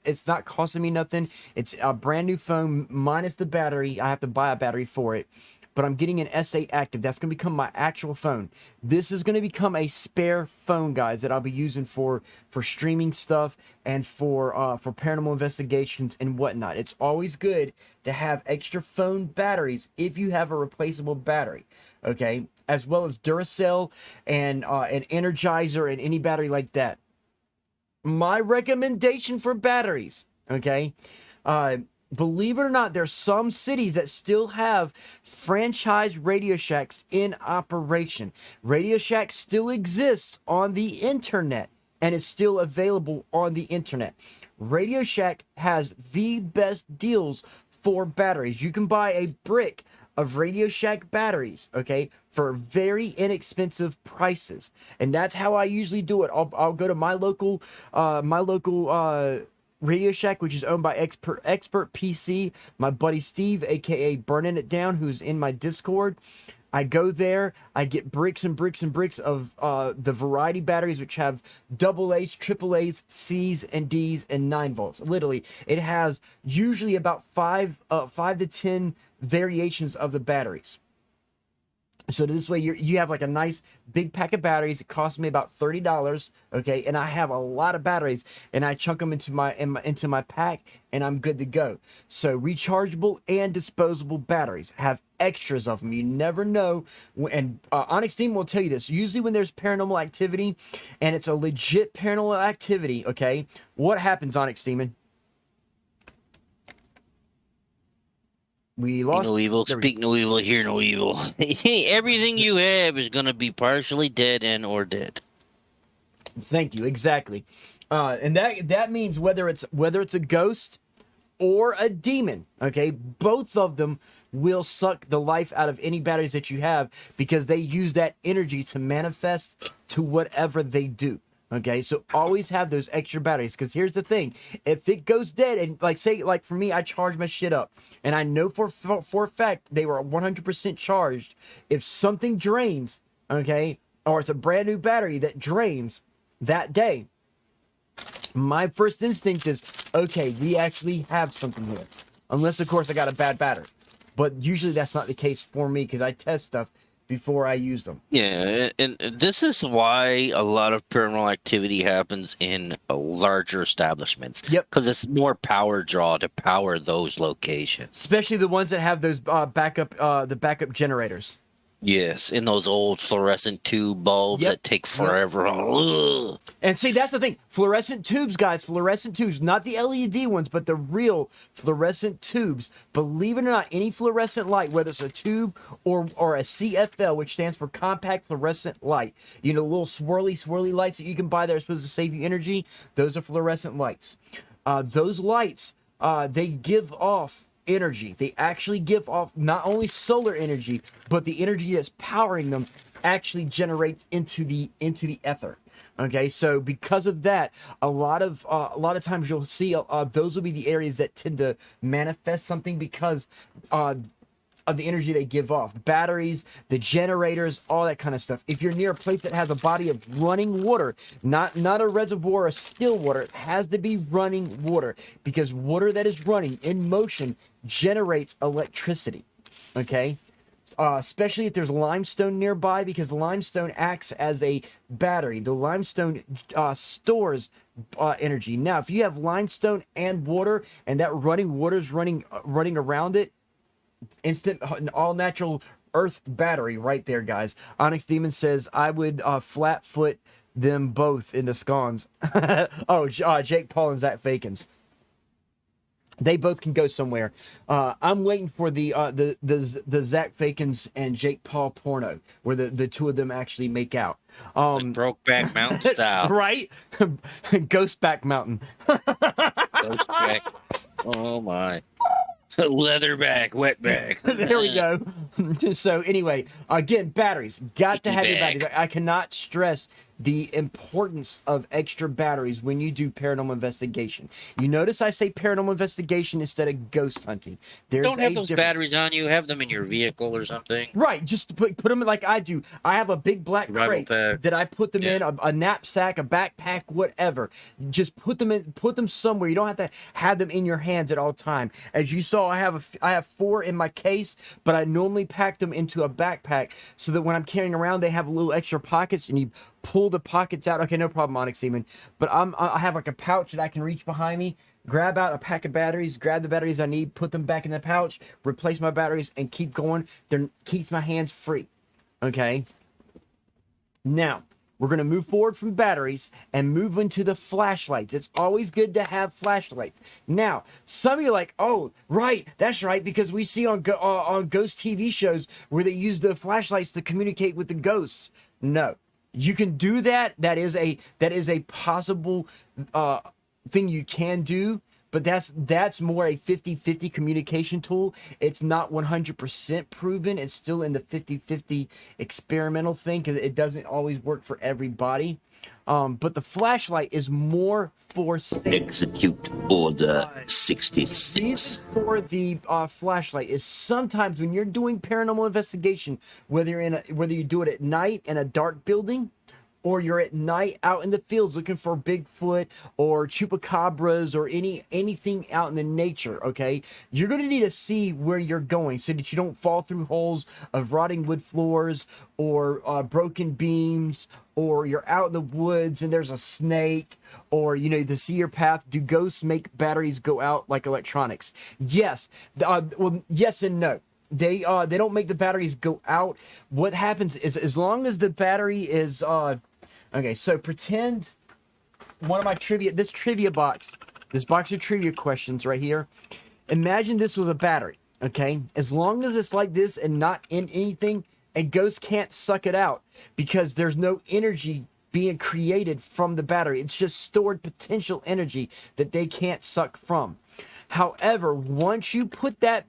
it's not costing me nothing. It's a brand new phone minus the battery. I have to buy a battery for it. But I'm getting an S8 Active. That's going to become my actual phone. This is going to become a spare phone, guys, that I'll be using for streaming stuff and for paranormal investigations and whatnot. It's always good to have extra phone batteries if you have a replaceable battery, okay? As well as Duracell and an Energizer and any battery like that. My recommendation for batteries, okay? Believe it or not, there's some cities that still have franchise Radio Shacks in operation. Radio Shack still exists on the internet and is still available on the internet. Radio Shack has the best deals for batteries. You can buy a brick of Radio Shack batteries, okay, for very inexpensive prices. And that's how I usually do it. I'll go to my local Radio Shack, which is owned by Expert PC, my buddy Steve, aka Burning It Down, who's in my Discord. I go there, I get bricks and bricks and bricks of the variety batteries, which have double A's, triple A's, C's, and D's, and 9 volts. Literally, it has usually about 5 to 10 variations of the batteries. So this way you have like a nice big pack of batteries. It costs me about $30, okay? And I have a lot of batteries, and I chunk them into my pack, and I'm good to go. So rechargeable and disposable batteries. Have extras of them. You never know. And Onyxx Demon will tell you this. Usually when there's paranormal activity, and it's a legit paranormal activity, okay? What happens, Onyxx Demon? We lost. No evil, speak no evil, hear no evil. Everything you have is going to be partially dead and or dead. Thank you. Exactly. And that means whether it's a ghost or a demon, okay, both of them will suck the life out of any batteries that you have, because they use that energy to manifest to whatever they do. Okay, so always have those extra batteries, because here's the thing: if it goes dead, and like for me, I charge my shit up, and I know for a fact they were 100% charged. If something drains, okay, or it's a brand new battery that drains that day, my first instinct is, okay, we actually have something here. Unless, of course, I got a bad battery, but usually that's not the case for me, because I test stuff before I use them. Yeah, and this is why a lot of paranormal activity happens in larger establishments. Yep. Because it's more power draw to power those locations. Especially the ones that have those backup generators. Yes, in those old fluorescent tube bulbs that take forever. Ugh. And see, that's the thing. Fluorescent tubes, guys. Fluorescent tubes. Not the LED ones, but the real fluorescent tubes. Believe it or not, any fluorescent light, whether it's a tube or a CFL, which stands for compact fluorescent light. You know, little swirly lights that you can buy that are supposed to save you energy. Those are fluorescent lights. Those lights, they give off energy. They actually give off not only solar energy, but the energy that's powering them actually generates into the ether. Okay, so because of that, a lot of times you'll see those will be the areas that tend to manifest something, because of the energy they give off. Batteries, the generators, all that kind of stuff. If you're near a place that has a body of running water, not a reservoir of still water, it has to be running water, because water that is running in motion generates electricity. Okay, especially if there's limestone nearby, because limestone acts as a battery. The limestone stores energy. Now, if you have limestone and water, and that running water's running around it, instant all natural earth battery right there, guys. Onyxx Demon says I would flat foot them both in the scones. Jake Paul and Zach Fakins. They both can go somewhere. I'm waiting for the Zach Fakins and Jake Paul porno, where the two of them actually make out. Like Brokeback Mountain style. Right? Ghostback Mountain. Ghostback. Oh my. Leatherback, wetback. There we go. So anyway, again, batteries. Got to have your batteries. I cannot stress the importance of extra batteries when you do paranormal investigation. You notice I say paranormal investigation instead of ghost hunting. Don't have those batteries on you. Have them in your vehicle or something. Right. Just put them in like I do. I have a big black crate that I put them in, a knapsack, a backpack, whatever. Just put them somewhere. You don't have to have them in your hands at all time. As you saw, I have 4 in my case, but I normally pack them into a backpack so that when I'm carrying around, they have little extra pockets, and you pull the pockets out. Okay, no problem, Onyxx Demon. But I have like a pouch that I can reach behind me, grab out a pack of batteries, grab the batteries I need, put them back in the pouch, replace my batteries, and keep going. That keeps my hands free. Okay. Now, we're going to move forward from batteries and move into the flashlights. It's always good to have flashlights. Now, some of you are like, oh, right, that's right, because we see on ghost TV shows where they use the flashlights to communicate with the ghosts. No. You can do that. That is a possible thing you can do, but that's more a 50-50 communication tool. It's not 100% proven. It's still in the 50-50 experimental thing because it doesn't always work for everybody. But the flashlight is more for safety. Execute Order 66. Reason for the flashlight is sometimes when you're doing paranormal investigation, whether you do it at night in a dark building, or you're at night out in the fields looking for Bigfoot or chupacabras or anything out in the nature, okay? You're going to need to see where you're going so that you don't fall through holes of rotting wood floors or broken beams, or you're out in the woods and there's a snake, or, you know, to see your path. Do ghosts make batteries go out like electronics? Yes. Well, yes and no. They don't make the batteries go out. What happens is, as long as the battery is okay, so pretend one of my this box of trivia questions right here. Imagine this was a battery, okay? As long as it's like this and not in anything, a ghost can't suck it out because there's no energy being created from the battery. It's just stored potential energy that they can't suck from. However, once you put that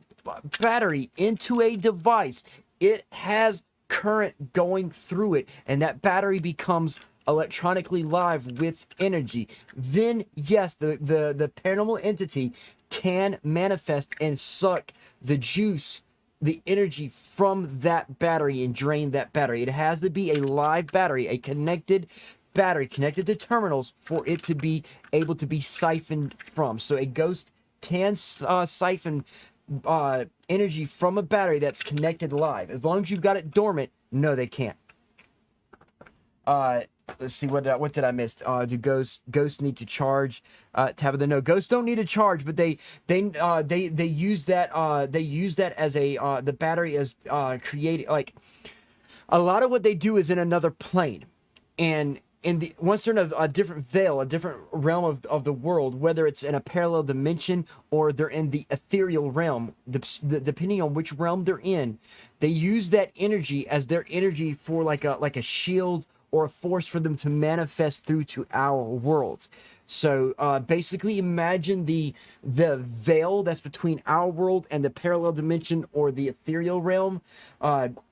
battery into a device, it has current going through it, and that battery becomes electronically live with energy. Then yes, the paranormal entity can manifest and suck the juice, the energy from that battery and drain that battery. It has to be a live battery, a connected battery connected to terminals for it to be able to be siphoned from. So a ghost can siphon energy from a battery that's connected live. As long as you've got it dormant, no, they can't. Let's see, what did I miss? Do ghosts need to charge? Tabitha, no, ghosts don't need to charge, but they use that as a the battery as creating, like, a lot of what they do is in another plane, and once they're in a different veil, a different realm of the world, whether it's in a parallel dimension or they're in the ethereal realm, depending on which realm they're in, they use that energy as their energy for like a shield or a force for them to manifest through to our worlds. So basically, imagine the veil that's between our world and the parallel dimension or the ethereal realm.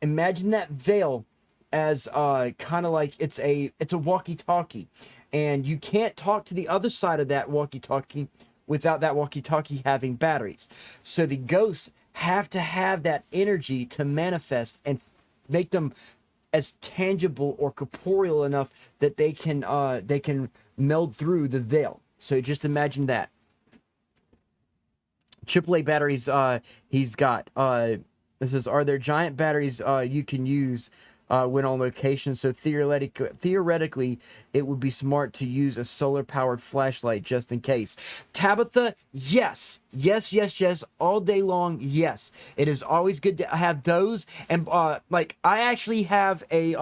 Imagine that veil as kind of like it's a walkie-talkie, and you can't talk to the other side of that walkie-talkie without that walkie-talkie having batteries. So the ghosts have to have that energy to manifest and make them as tangible or corporeal enough that they can meld through the veil. So just imagine that. AAA batteries he's got. This is, are there giant batteries you can use when on location? So theoretically, it would be smart to use a solar-powered flashlight just in case. Tabitha, yes, all day long, yes. It is always good to have those, and like, I actually have a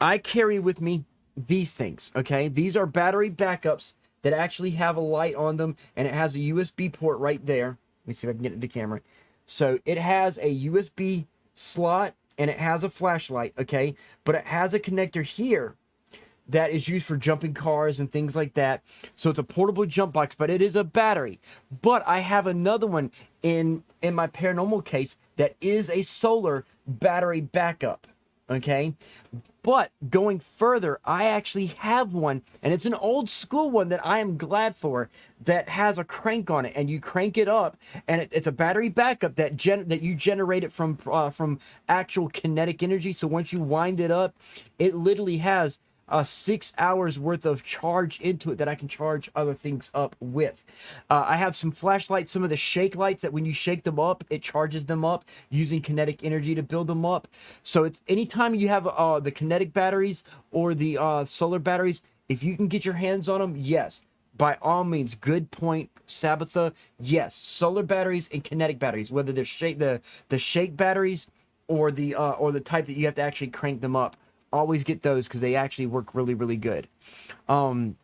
I carry with me these things. Okay, these are battery backups that actually have a light on them, and it has a USB port right there. Let me see if I can get it to camera. So it has a USB slot and it has a flashlight, okay? But it has a connector here that is used for jumping cars and things like that. So it's a portable jump box, but it is a battery. But I have another one in my paranormal case that is a solar battery backup, okay? But going further, I actually have one, and it's an old school one that I am glad for, that has a crank on it, and you crank it up, and it's a battery backup that you generate it from actual kinetic energy. So once you wind it up, it literally has 6 hours worth of charge into it that I can charge other things up with. I have some flashlights, some of the shake lights that when you shake them up, it charges them up using kinetic energy to build them up. So it's anytime you have the kinetic batteries or the solar batteries, if you can get your hands on them, yes, by all means. Good point, Sabbatha. Yes, solar batteries and kinetic batteries, whether they're the shake batteries or the type that you have to actually crank them up. Always get those because they actually work really, really good. John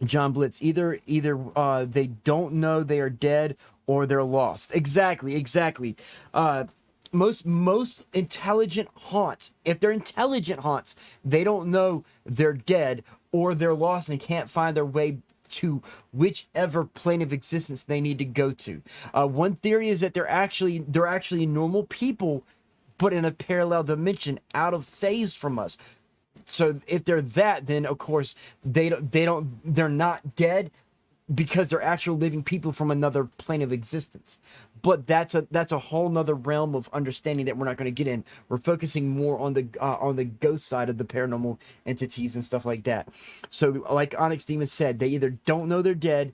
Blitz, either they don't know they are dead or they're lost. Exactly. Most intelligent haunts, if they're intelligent haunts, they don't know they're dead, or they're lost and can't find their way to whichever plane of existence they need to go to. One theory is that they're actually normal people, but in a parallel dimension, out of phase from us. So if they're that, then of course they're not dead, because they're actual living people from another plane of existence. But that's a whole nother realm of understanding that we're not going to get in. We're focusing more on the ghost side of the paranormal entities and stuff like that. So like Onyxx Demon said, they either don't know they're dead,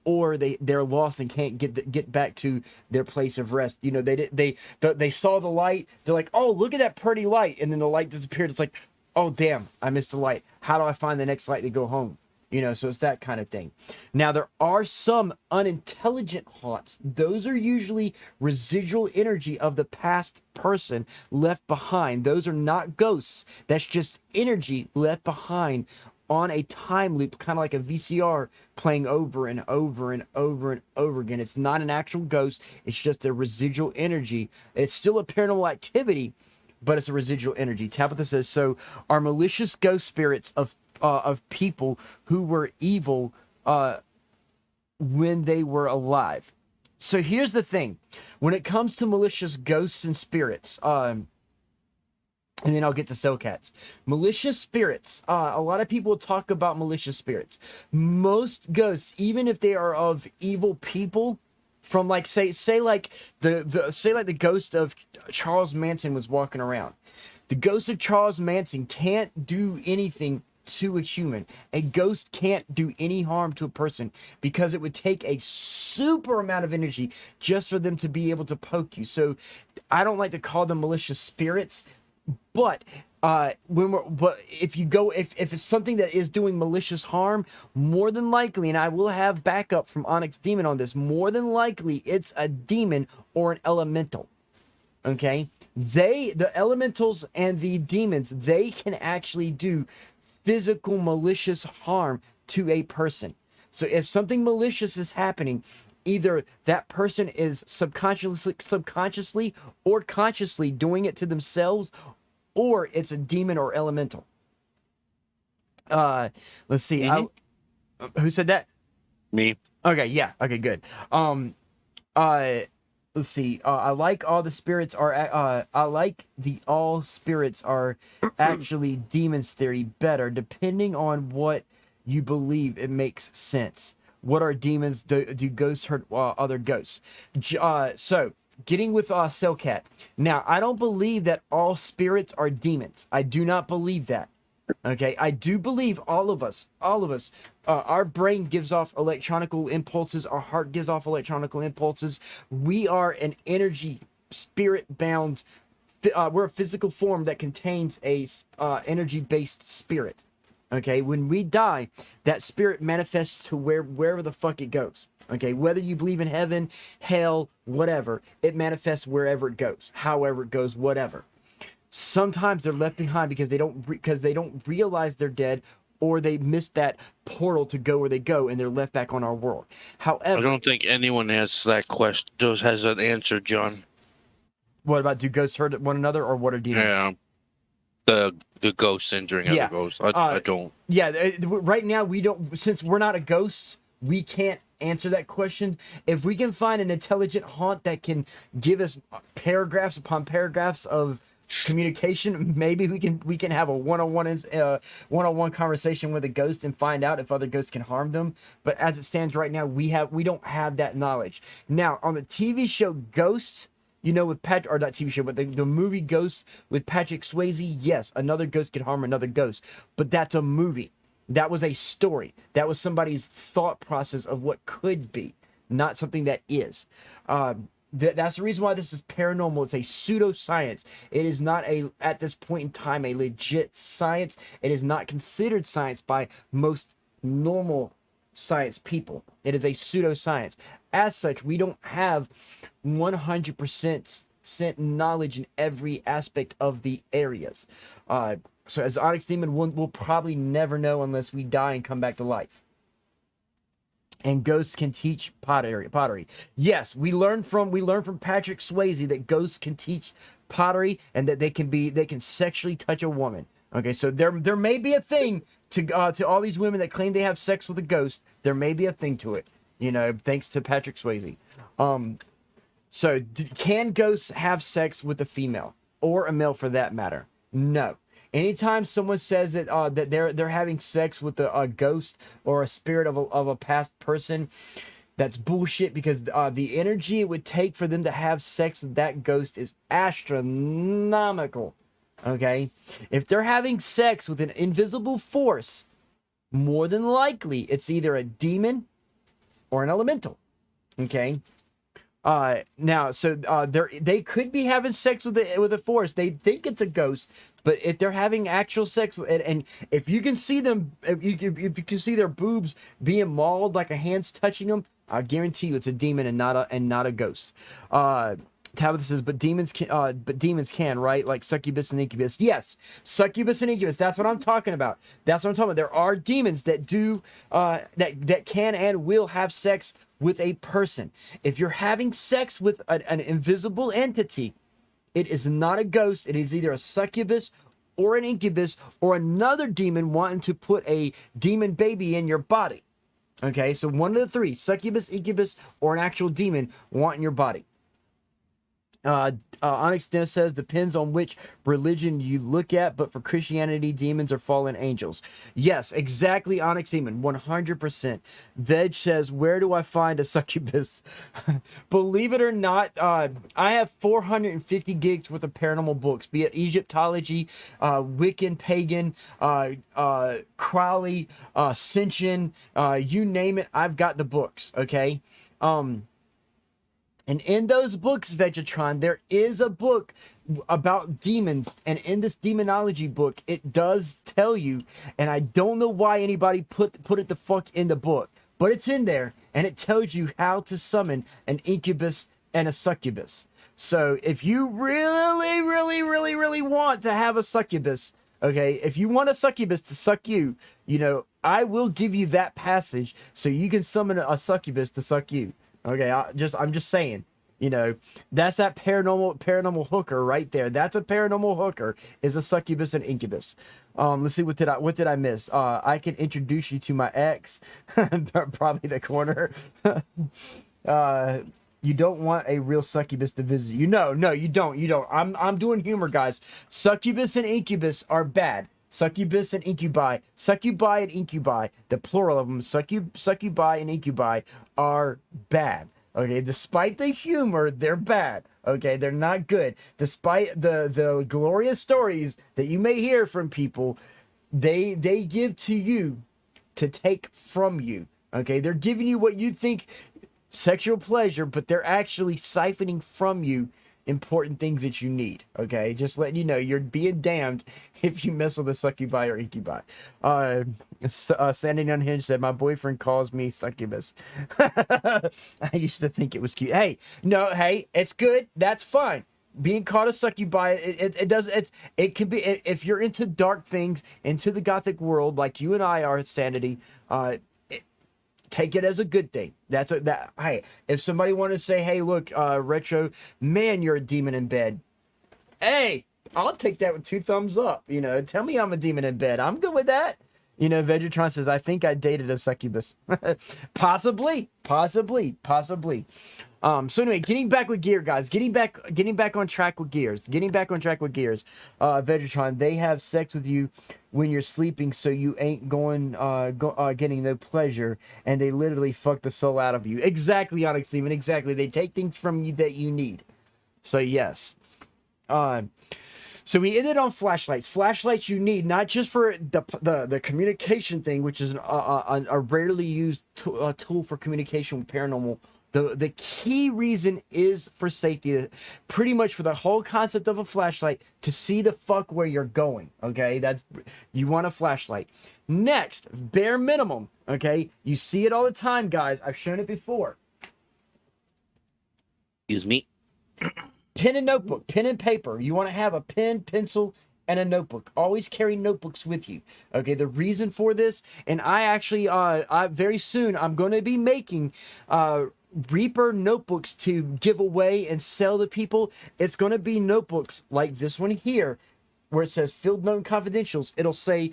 or they're lost and can't get back to their place of rest. You know, they saw the light. They're like, oh, look at that pretty light, and then the light disappeared. It's like, oh damn, I missed the light. How do I find the next light to go home? You know, so it's that kind of thing. Now, there are some unintelligent haunts. Those are usually residual energy of the past person left behind. Those are not ghosts. That's just energy left behind on a time loop, kind of like a VCR playing over and over and over and over again. It's not an actual ghost. It's just a residual energy. It's still a paranormal activity, but it's a residual energy. Tabitha says, so are malicious ghost spirits of people who were evil when they were alive. So here's the thing. When it comes to malicious ghosts and spirits, and then I'll get to Cellcats. Malicious spirits. A lot of people talk about malicious spirits. Most ghosts, even if they are of evil people, from like say like the ghost of Charles Manson was walking around. The ghost of Charles Manson can't do anything to a human. A ghost can't do any harm to a person, because it would take a super amount of energy just for them to be able to poke you. So I don't like to call them malicious spirits, but if it's something that is doing malicious harm, more than likely, and I will have backup from OnyxxDemon Demon on this, more than likely it's a demon or an elemental. Okay, the elementals and the demons, they can actually do physical malicious harm to a person. So if something malicious is happening, either that person is subconsciously or consciously doing it to themselves, or it's a demon or elemental. Let's see. Who said that? Me. Okay, yeah. Okay, good. Let's see. I like all the spirits are. I like the all spirits are actually demons theory better. Depending on what you believe, it makes sense. What are demons? Do ghosts hurt other ghosts? So getting with Cellcat. Now, I don't believe that all spirits are demons. I do not believe that. Okay, I do believe all of us, our brain gives off electronical impulses, our heart gives off electronical impulses. We are an energy, spirit-bound, we're a physical form that contains a energy-based spirit. Okay, when we die, that spirit manifests to wherever the fuck it goes. Okay, whether you believe in heaven, hell, whatever, it manifests wherever it goes, however it goes, whatever. Sometimes they're left behind because they don't realize they're dead, or they missed that portal to go where they go, and they're left back on our world. However, I don't think anyone has that question. Has an answer, John. What about, do ghosts hurt one another, or what are demons? Yeah, the ghosts injuring other ghosts. I don't. Yeah, right now we don't. Since we're not a ghost, we can't answer that question. If we can find an intelligent haunt that can give us paragraphs upon paragraphs of communication, maybe we can have a one-on-one conversation with a ghost and find out if other ghosts can harm them. But as it stands right now, we don't have that knowledge. Now, on the TV show Ghost, you know, with Patrick, or not TV show, but the movie Ghost with Patrick Swayze, yes, another ghost could harm another ghost, but that's a movie. That was a story. That was somebody's thought process of what could be, not something that is. That's the reason why this is paranormal. It's a pseudoscience. It is not at this point in time, a legit science. It is not considered science by most normal science people. It is a pseudoscience. As such, we don't have 100% knowledge in every aspect of the areas. So as Onyxx Demon, we'll probably never know unless we die and come back to life. And ghosts can teach pottery. Yes, we learn from Patrick Swayze that ghosts can teach pottery, and that they can sexually touch a woman. Okay, so there may be a thing to all these women that claim they have sex with a ghost. There may be a thing to it, you know, thanks to Patrick Swayze. So can ghosts have sex with a female or a male for that matter? No. Anytime someone says that that they're having sex with a ghost or a spirit of a past person, that's bullshit, because the energy it would take for them to have sex with that ghost is astronomical. Okay? If they're having sex with an invisible force, more than likely it's either a demon or an elemental. Okay? Now, so they could be having sex with a force. They think it's a ghost, but if they're having actual sex, and if you can see them, if you can see their boobs being mauled like a hand's touching them, I guarantee you it's a demon and not a ghost. Tabitha says, but demons can, right? Like succubus and incubus. Yes, succubus and incubus. That's what I'm talking about. That's what I'm talking about. There are demons that do that can and will have sex with a person. If you're having sex with an invisible entity, it is not a ghost. It is either a succubus or an incubus or another demon wanting to put a demon baby in your body. Okay, so one of the three: succubus, incubus, or an actual demon wanting your body. Onyxx Demon says, depends on which religion you look at, but for Christianity, demons are fallen angels. Yes, exactly, Onyxx Demon, 100%. Veg says, where do I find a succubus? Believe it or not, I have 450 gigs worth of paranormal books, be it Egyptology, Wiccan, Pagan, Crowley, Ascension, you name it, I've got the books, okay? And in those books, Vegetron, there is a book about demons. And in this demonology book, it does tell you, and I don't know why anybody put it the fuck in the book, but it's in there, and it tells you how to summon an incubus and a succubus. So if you really, really, really, really want to have a succubus, okay, if you want a succubus to suck you, you know, I will give you that passage so you can summon a succubus to suck you. Okay, I'm just saying, you know, that's that paranormal hooker right there. That's a paranormal hooker, is a succubus and incubus. Let's see, what did I miss? I can introduce you to my ex, probably the corner. You don't want a real succubus to visit you. No, you don't. I'm doing humor, guys. Succubus and incubus are bad. Succubus and incubi, the plural of them, succubi and incubi are bad. Okay, despite the humor, they're bad. Okay, they're not good. Despite the glorious stories that you may hear from people, they give to you to take from you. Okay, they're giving you what you think sexual pleasure, but they're actually siphoning from you important things that you need. Okay, just letting you know, you're being damned if you mess with a succubi or incubi. Sanity Unhinged said, my boyfriend calls me succubus. I used to think it was cute. Hey, it's good. That's fine. Being called a succubi, it can be, if you're into dark things, into the gothic world like you and I are, Sanity, take it as a good thing. Hey, if somebody wanted to say, hey, look, Retro, man, you're a demon in bed. Hey, I'll take that with 2 thumbs up. You know, tell me I'm a demon in bed. I'm good with that. You know, Vegetron says, I think I dated a succubus. Possibly. So anyway, getting back with gear, guys. Getting back on track with gears. Vegetron, they have sex with you when you're sleeping, so you ain't getting no pleasure, and they literally fuck the soul out of you. Exactly, Onyxx Demon. Exactly. They take things from you that you need. So yes. So we ended on flashlights. Flashlights you need not just for the communication thing, which is a rarely used tool for communication with paranormal. The key reason is for safety. Pretty much for the whole concept of a flashlight, to see the fuck where you're going. Okay, you want a flashlight. Next, bare minimum. Okay, you see it all the time, guys. I've shown it before. Excuse me. Pen and notebook, pen and paper. You want to have a pen, pencil, and a notebook. Always carry notebooks with you. Okay, the reason for this, and I actually, very soon, I'm going to be making Reaper notebooks to give away and sell to people. It's going to be notebooks like this one here, where it says field note and confidentials, it'll say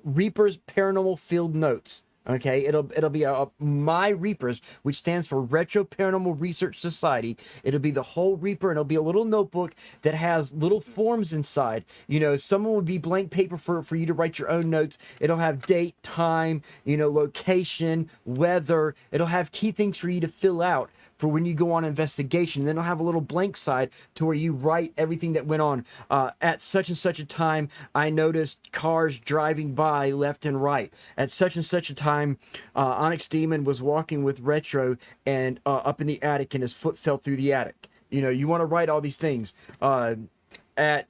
Reaper's Paranormal Field Notes. Okay, it'll be My Reapers, which stands for Retro Paranormal Research Society. It'll be the whole Reaper, and it'll be a little notebook that has little forms inside. You know, some would be blank paper for you to write your own notes. It'll have date, time, you know, location, weather. It'll have key things for you to fill out for when you go on investigation. And then it'll have a little blank side to where you write everything that went on. At such and such a time, I noticed cars driving by left and right. At such and such a time, Onyxx Demon was walking with Retro and up in the attic, and his foot fell through the attic. You know, you want to write all these things. At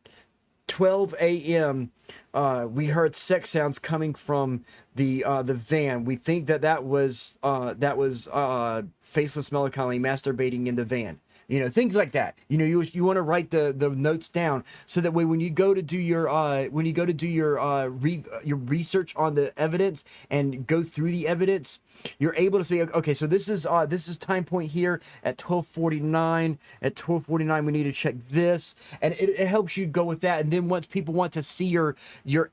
12 a.m., we heard sex sounds coming from the van. We think that was Faceless Melancholy masturbating in the van. You know, things like that. You know, you want to write the notes down so that way when you go to do your research on the evidence and go through the evidence, you're able to say, okay, so this is time point here at 12:49. At 12:49, we need to check this, and it helps you go with that. And then once people want to see your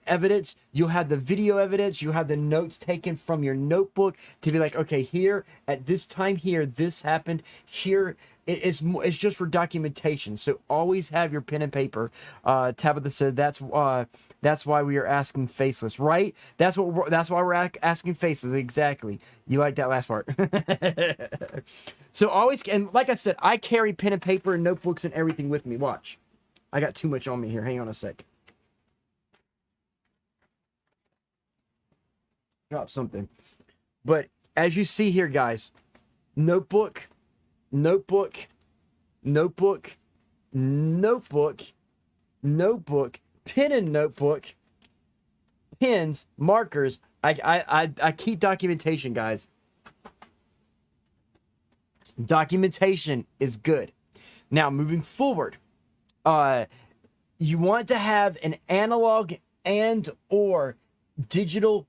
evidence, you'll have the video evidence, you have the notes taken from your notebook to be like, okay, here at this time here, this happened here. It's just for documentation. So always have your pen and paper. Tabitha said that's why we are asking Faceless, right? That's why we're asking Faceless. Exactly. You like that last part. So always, and like I said, I carry pen and paper and notebooks and everything with me. Watch, I got too much on me here. Hang on a sec. Drop something. But as you see here, guys, notebook, pen and notebook, pens, markers. I keep documentation, guys. Documentation is good. Now, moving forward, you want to have an analog and or digital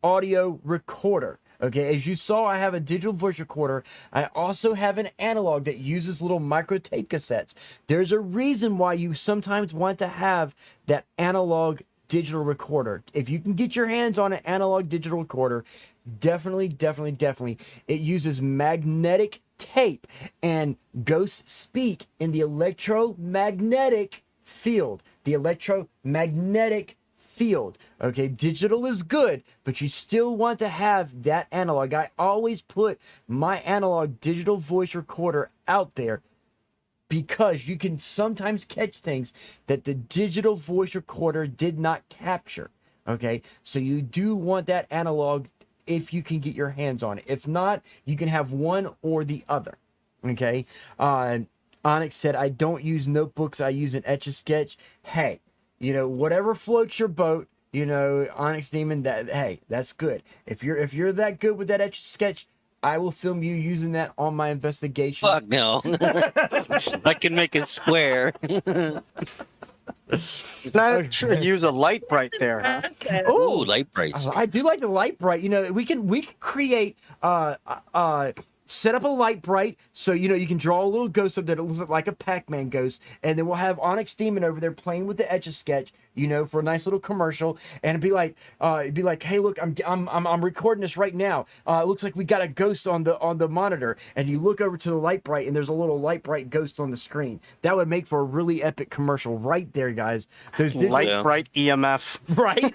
audio recorder. Okay, as you saw, I have a digital voice recorder. I also have an analog that uses little micro tape cassettes. There's a reason why you sometimes want to have that analog digital recorder. If you can get your hands on an analog digital recorder, definitely. It uses magnetic tape, and ghosts speak in the electromagnetic field. The electromagnetic field. Okay, digital is good, but you still want to have that analog. I always put my analog digital voice recorder out there because you can sometimes catch things that the digital voice recorder did not capture. Okay, so you do want that analog if you can get your hands on it. If not, you can have one or the other. Okay, Onyx said, I don't use notebooks, I use an Etch-a-Sketch. Hey, you know, whatever floats your boat, you know, Onyxx Demon, that's good. If you're that good with that Etch-a-Sketch, I will film you using that on my investigation. Fuck no. I can make it square. Not sure. Use a light bright there. Oh, light brights. I do like the light bright. You know, we can create set up a light bright so you know you can draw a little ghost up that it looks like a Pac-Man ghost, and then we'll have Onyxx Demon over there playing with the Etch-a-Sketch, you know, for a nice little commercial, and it'd be like, hey, look, I'm recording this right now. It looks like we got a ghost on the monitor, and you look over to the light bright, and there's a little light bright ghost on the screen. That would make for a really epic commercial right there, guys. Those light bright EMF, right?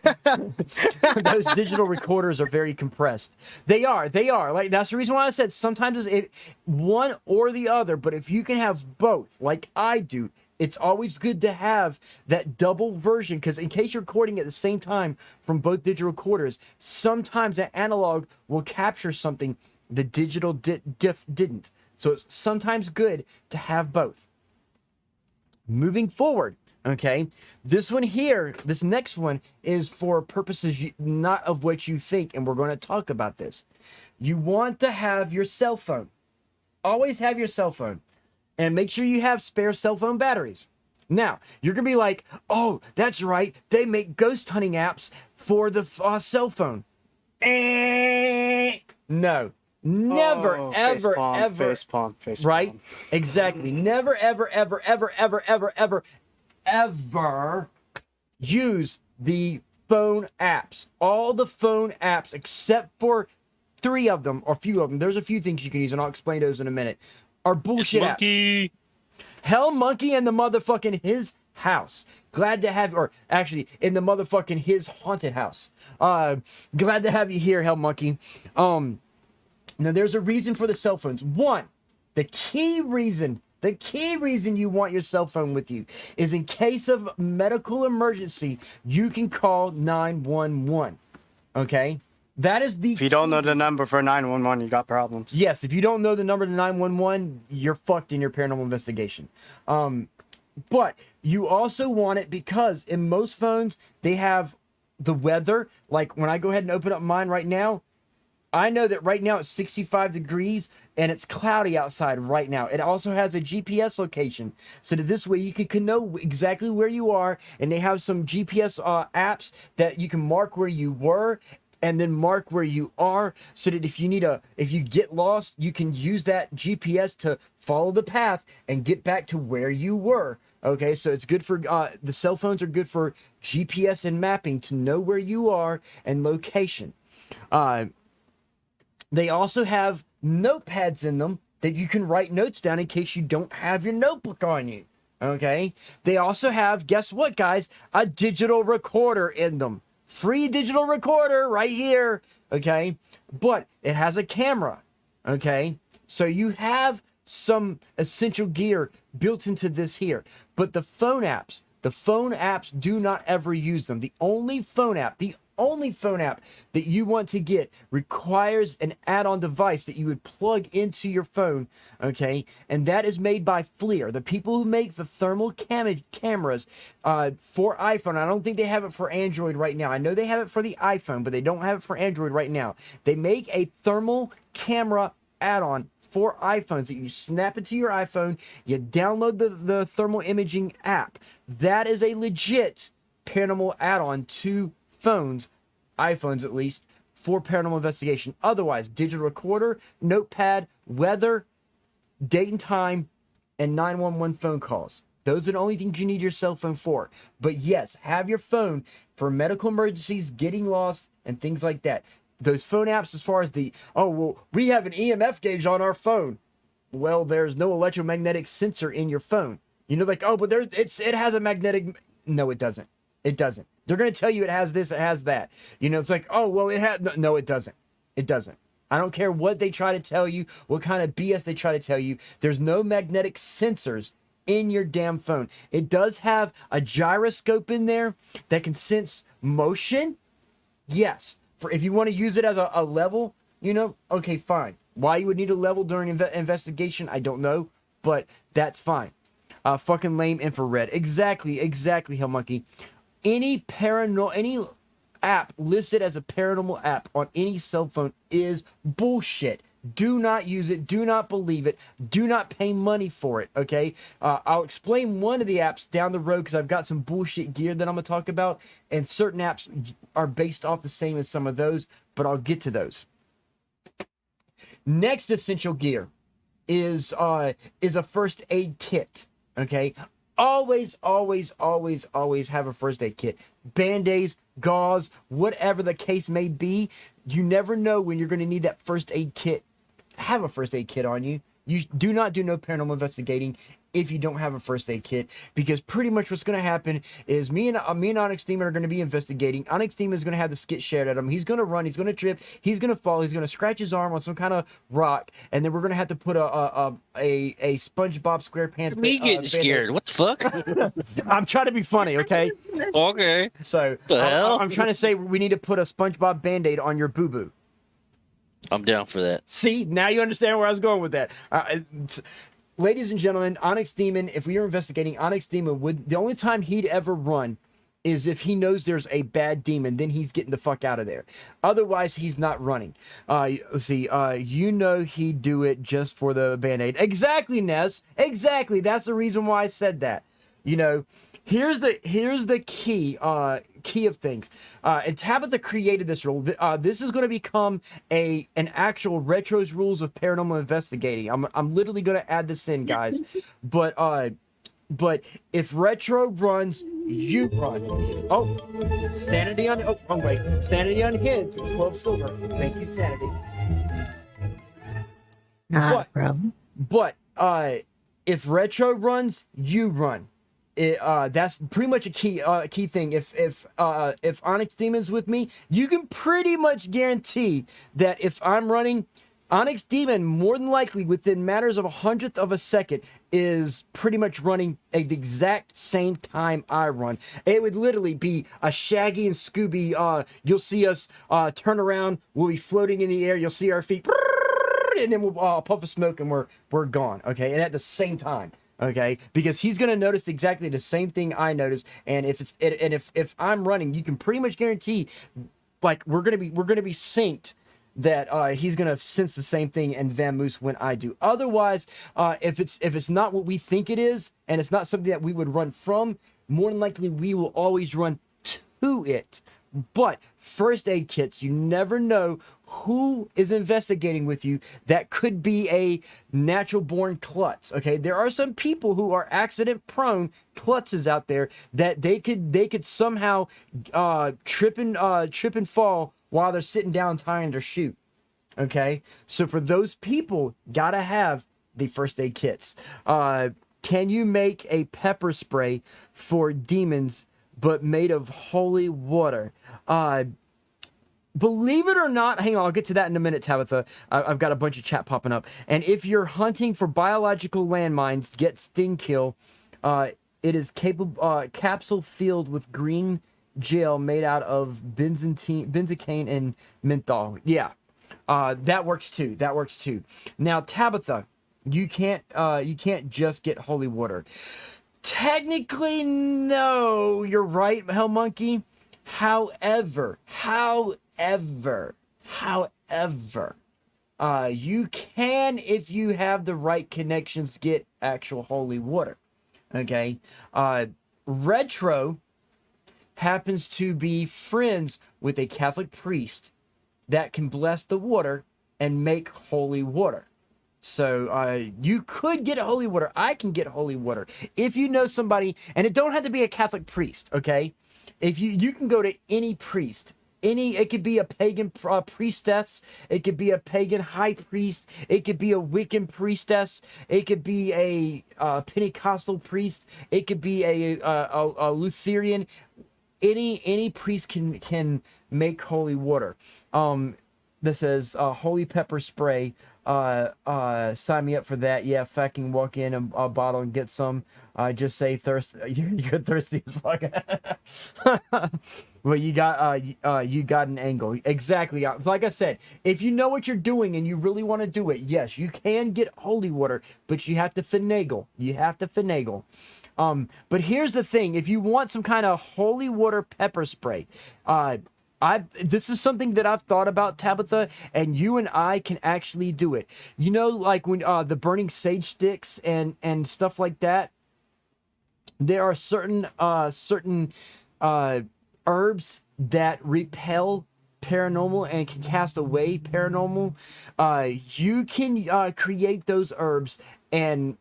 Those digital recorders are very compressed. They are. Like, that's the reason why I said sometimes it's one or the other, but if you can have both, like I do, it's always good to have that double version, because in case you're recording at the same time from both digital recorders, sometimes that analog will capture something the digital didn't. So it's sometimes good to have both. Moving forward, okay, this one here, this next one is for purposes not of what you think, and we're going to talk about this. You want to have your cell phone. Always have your cell phone. And make sure you have spare cell phone batteries. Now, you're going to be like, oh, that's right. They make ghost hunting apps for the cell phone. No. Never, ever. Face palm. Right? Exactly. Never, ever ever use the phone apps. All the phone apps except for 3 of them, or a few of them. There's a few things you can use, and I'll explain those in a minute. Are bullshit apps. Monkey. Hell Monkey and the motherfucking his house. Glad to have, or actually in the motherfucking his haunted house. Glad to have you here, Hell Monkey. Now there's a reason for the cell phones. One, the key reason you want your cell phone with you is in case of medical emergency, you can call 911. Okay? That is the. If you don't know the number for 911, you got problems. Yes, if you don't know the number to 911, you're fucked in your paranormal investigation. But you also want it because in most phones, they have the weather. Like when I go ahead and open up mine right now, I know that right now it's 65 degrees and it's cloudy outside right now. It also has a GPS location. So that this way you can know exactly where you are. And they have some GPS apps that you can mark where you were and then mark where you are, so that if you get lost, you can use that GPS to follow the path and get back to where you were. Okay, so it's good for the cell phones are good for GPS and mapping to know where you are and location. They also have notepads in them that you can write notes down in case you don't have your notebook on you. Okay, they also have, guess what, guys, a digital recorder in them. Free digital recorder right here, okay? But it has a camera, okay? So you have some essential gear built into this here. But the phone apps do not ever use them. The only phone app that you want to get requires an add-on device that you would plug into your phone, okay? And that is made by FLIR, the people who make the thermal cameras for iPhone. I don't think they have it for Android right now. I know they have it for the iPhone, but they don't have it for Android right now. They make a thermal camera add-on for iPhones that you snap into your iPhone, you download the thermal imaging app. That is a legit paranormal add-on to phones, iPhones at least, for paranormal investigation. Otherwise, digital recorder, notepad, weather, date and time, and 911 phone calls. Those are the only things you need your cell phone for. But yes, have your phone for medical emergencies, getting lost, and things like that. Those phone apps, as far as we have an EMF gauge on our phone. Well, there's no electromagnetic sensor in your phone. You know, like, but it has a magnetic. No, it doesn't. It doesn't. They're going to tell you it has this, it has that. You know, it's like, it has. No, it doesn't. It doesn't. I don't care what they try to tell you, what kind of BS they try to tell you. There's no magnetic sensors in your damn phone. It does have a gyroscope in there that can sense motion. Yes. For if you want to use it as a level, okay, fine. Why you would need a level during investigation, I don't know, but that's fine. Fucking lame infrared. Exactly, Hell Monkey. Any app listed as a paranormal app on any cell phone is bullshit. Do not use it. Do not believe it. Do not pay money for it, okay? I'll explain one of the apps down the road because I've got some bullshit gear that I'm going to talk about, and certain apps are based off the same as some of those, but I'll get to those. Next essential gear is a first aid kit, okay? Always have a first aid kit. Band-Aids, gauze, whatever the case may be. You never know when you're going to need that first aid kit. Have a first aid kit on you. You do not do no paranormal investigating if you don't have a first aid kit, because pretty much what's going to happen is me and Onyxx Demon are going to be investigating. Onyxx Demon is going to have the skit shared at him. He's going to run. He's going to trip. He's going to fall. He's going to scratch his arm on some kind of rock, and then we're going to have to put a SpongeBob SquarePants. Me getting scared. What the fuck? I'm trying to be funny, okay? Okay. So the hell? I'm trying to say we need to put a SpongeBob Band-Aid on your boo-boo. I'm down for that. See, now you understand where I was going with that. Ladies and gentlemen, Onyxx Demon, if we are investigating, Onyxx Demon the only time he'd ever run is if he knows there's a bad demon, then he's getting the fuck out of there. Otherwise, he's not running. Let's see, he'd do it just for the Band-Aid. Exactly, Ness. Exactly. That's the reason why I said that. Here's the key of things. And Tabitha created this rule. This is going to become an actual Retro's rules of paranormal investigating. I'm literally going to add this in, guys. But but if Retro runs, you run. Oh, Sanity on. Oh, wait. Sanity Unhinged. 12 silver. Thank you, Sanity. Not a problem. But if Retro runs, you run. That's pretty much a key thing. If Onyxx Demon's with me, you can pretty much guarantee that if I'm running, Onyxx Demon more than likely within matters of 100th of a second is pretty much running at the exact same time I run. It would literally be a Shaggy and Scooby. You'll see us turn around. We'll be floating in the air. You'll see our feet, and then we'll puff of smoke and we're gone. Okay, and at the same time. Okay, because he's gonna notice exactly the same thing I notice, and if I'm running, you can pretty much guarantee, like we're gonna be synced. That he's gonna sense the same thing and vamoose when I do. Otherwise, if it's not what we think it is, and it's not something that we would run from, more than likely we will always run to it. But first aid kits, you never know who is investigating with you. That could be a natural born klutz. Okay, there are some people who are accident prone klutzes out there that they could somehow trip and fall while they're sitting down tying their shoe. Okay, so for those people, gotta have the first aid kits. Can you make a pepper spray for demons but made of holy water? Believe it or not, hang on, I'll get to that in a minute, Tabitha. I've got a bunch of chat popping up. And if you're hunting for biological landmines, get Sting Kill. It is capsule filled with green gel made out of benzocaine and menthol. Yeah, that works too. That works too. Now, Tabitha, you can't just get holy water. Technically, no, you're right, Hell Monkey. However, you can, if you have the right connections, get actual holy water. Okay, Retro happens to be friends with a Catholic priest that can bless the water and make holy water. So you could get holy water. I can get holy water if you know somebody, and it don't have to be a Catholic priest. Okay, if you can go to any priest. It could be a pagan priestess. It could be a pagan high priest. It could be a Wiccan priestess. It could be a Pentecostal priest. It could be a Lutheran. Any priest can make holy water. This says holy pepper spray. Sign me up for that. Yeah, fucking walk in a bottle and get some. Just say thirst. You're thirsty as fuck. Well, you got an angle. Exactly. Like I said, if you know what you're doing and you really want to do it, yes, you can get holy water, but you have to finagle. But here's the thing: if you want some kind of holy water pepper spray, this is something that I've thought about, Tabitha, and you and I can actually do it. You know, like when the burning sage sticks and stuff like that. There are certain herbs that repel paranormal and can cast away paranormal. You can create those herbs, and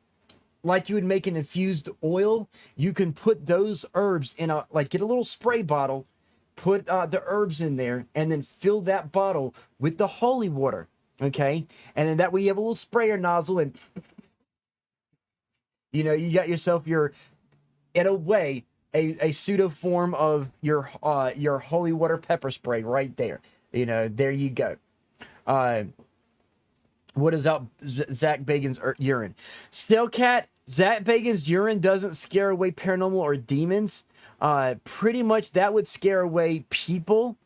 like you would make an infused oil, you can put those herbs in get a little spray bottle, put the herbs in there, and then fill that bottle with the holy water. Okay, and then that way you have a little sprayer nozzle, and you got yourself in a way, a pseudo form of your holy water pepper spray right there. There you go. What is out Zach Bagan's urine? Stalecat, Zach Bagan's urine doesn't scare away paranormal or demons. Pretty much that would scare away people.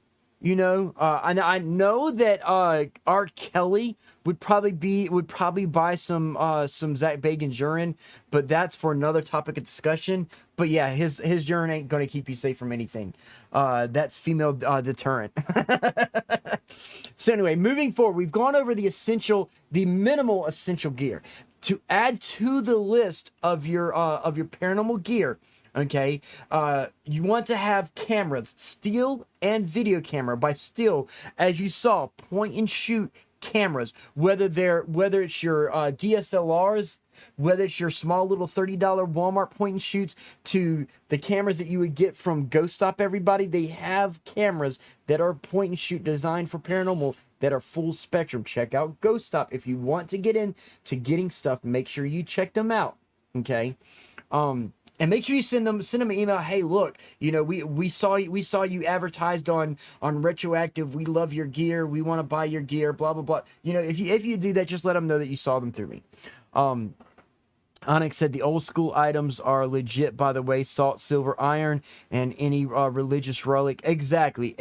And I know that R. Kelly would probably buy some Zach Bagan's urine, but that's for another topic of discussion. But yeah, his urine ain't gonna keep you safe from anything. That's female deterrent. So anyway, moving forward, we've gone over the minimal essential gear to add to the list of your paranormal gear. Okay, you want to have cameras, still and video camera. By still, as you saw, point and shoot cameras, whether it's your DSLRs, whether it's your small little $30 Walmart point and shoots to the cameras that you would get from Ghost Stop everybody. They have cameras that are point and shoot designed for paranormal that are full spectrum. Check out Ghost Stop if you want to get into getting stuff. Make sure you check them out. Okay. And make sure you send them an email. Hey, look, you know, we saw you advertised on RetroActive. We love your gear. We want to buy your gear. Blah blah blah. You know, if you do that, just let them know that you saw them through me. Onyx said the old school items are legit, by the way. Salt, silver, iron, and any religious relic. Exactly.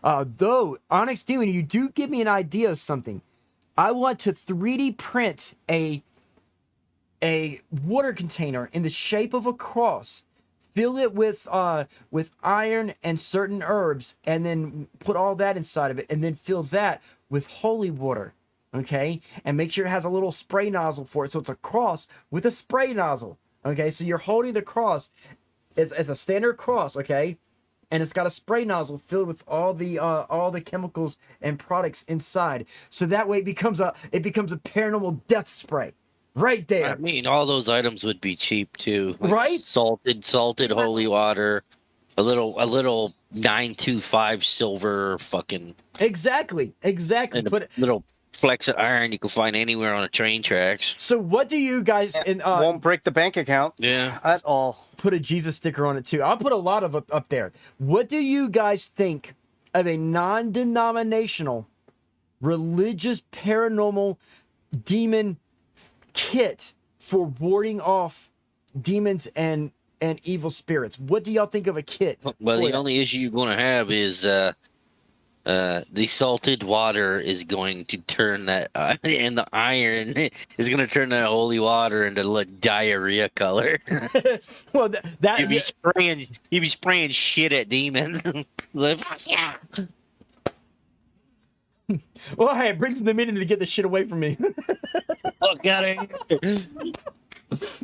Though Onyxx Demon, you do give me an idea of something. I want to 3D print a water container in the shape of a cross, fill it with iron and certain herbs, and then put all that inside of it, and then fill that with holy water, okay? And make sure it has a little spray nozzle for it, so it's a cross with a spray nozzle, okay? So you're holding the cross as a standard cross, okay? And it's got a spray nozzle filled with all the chemicals and products inside, so that way it becomes a paranormal death spray. Right there. I mean, all those items would be cheap too. Like right? Salted holy water, a little 925 silver fucking. Exactly. And a little flecks of iron you can find anywhere on the train tracks. So what do you guys won't break the bank account? Yeah. At all. Put a Jesus sticker on it too. I'll put a lot of up there. What do you guys think of a non-denominational religious paranormal demon kit for warding off demons and evil spirits? What do y'all think of a kit? Well, the only issue you're going to have is the salted water is going to turn that and the iron is going to turn that holy water into like diarrhea color. Well, that you'd be spraying shit at demons. Like, yeah. Well, hey, it brings them in to get the shit away from me. Fuck out of here.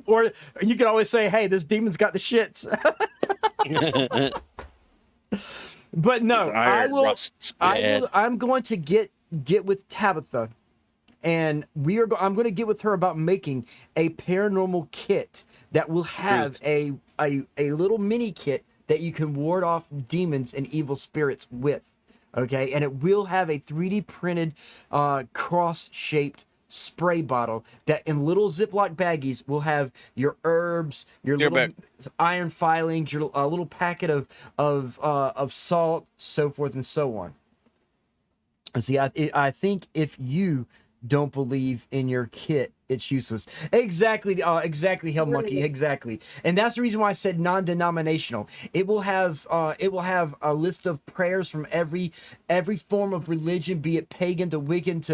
Or you can always say, hey, this demon's got the shits. But no, I'm going to get with Tabitha, and I'm going to get with her about making a paranormal kit that will have a little mini kit that you can ward off demons and evil spirits with. Okay, and it will have a 3D printed cross-shaped spray bottle that in little Ziploc baggies will have your herbs, your little iron filings, your little packet of salt, so forth and so on. And see, I think if you don't believe in your kit, it's useless. Exactly, Hell Monkey, exactly. And that's the reason why I said non-denominational. It will have a list of prayers from every form of religion, be it pagan to Wiccan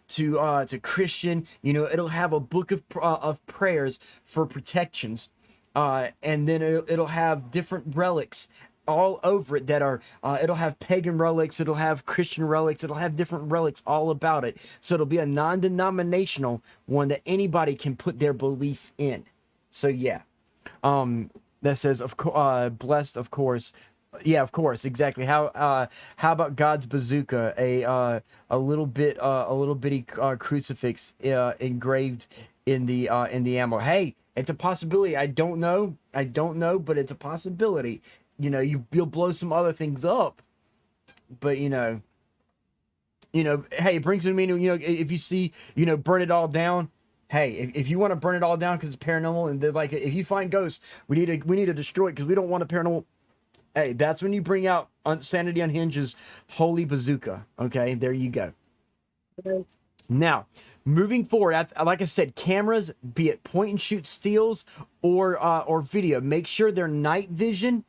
to Christian. You know, it'll have a book of prayers for protections, and then it'll have different relics all over it that are it'll have pagan relics, it'll have Christian relics, it'll have different relics all about it. So it'll be a non-denominational one that anybody can put their belief in. So yeah, that says blessed, of course. Yeah, of course, exactly. How about God's bazooka, a little bitty crucifix engraved in the ammo? Hey, it's a possibility. I don't know, but it's a possibility. You know, you'll blow some other things up, but you know, hey, it brings me to, if you see, burn it all down. Hey, if you want to burn it all down because it's paranormal, and they're like, if you find ghosts, we need to destroy it because we don't want a paranormal. Hey, that's when you bring out Sanity Unhinged's holy bazooka. Okay, there you go. Now, moving forward, like I said, cameras, be it point and shoot stills or video, make sure they're night vision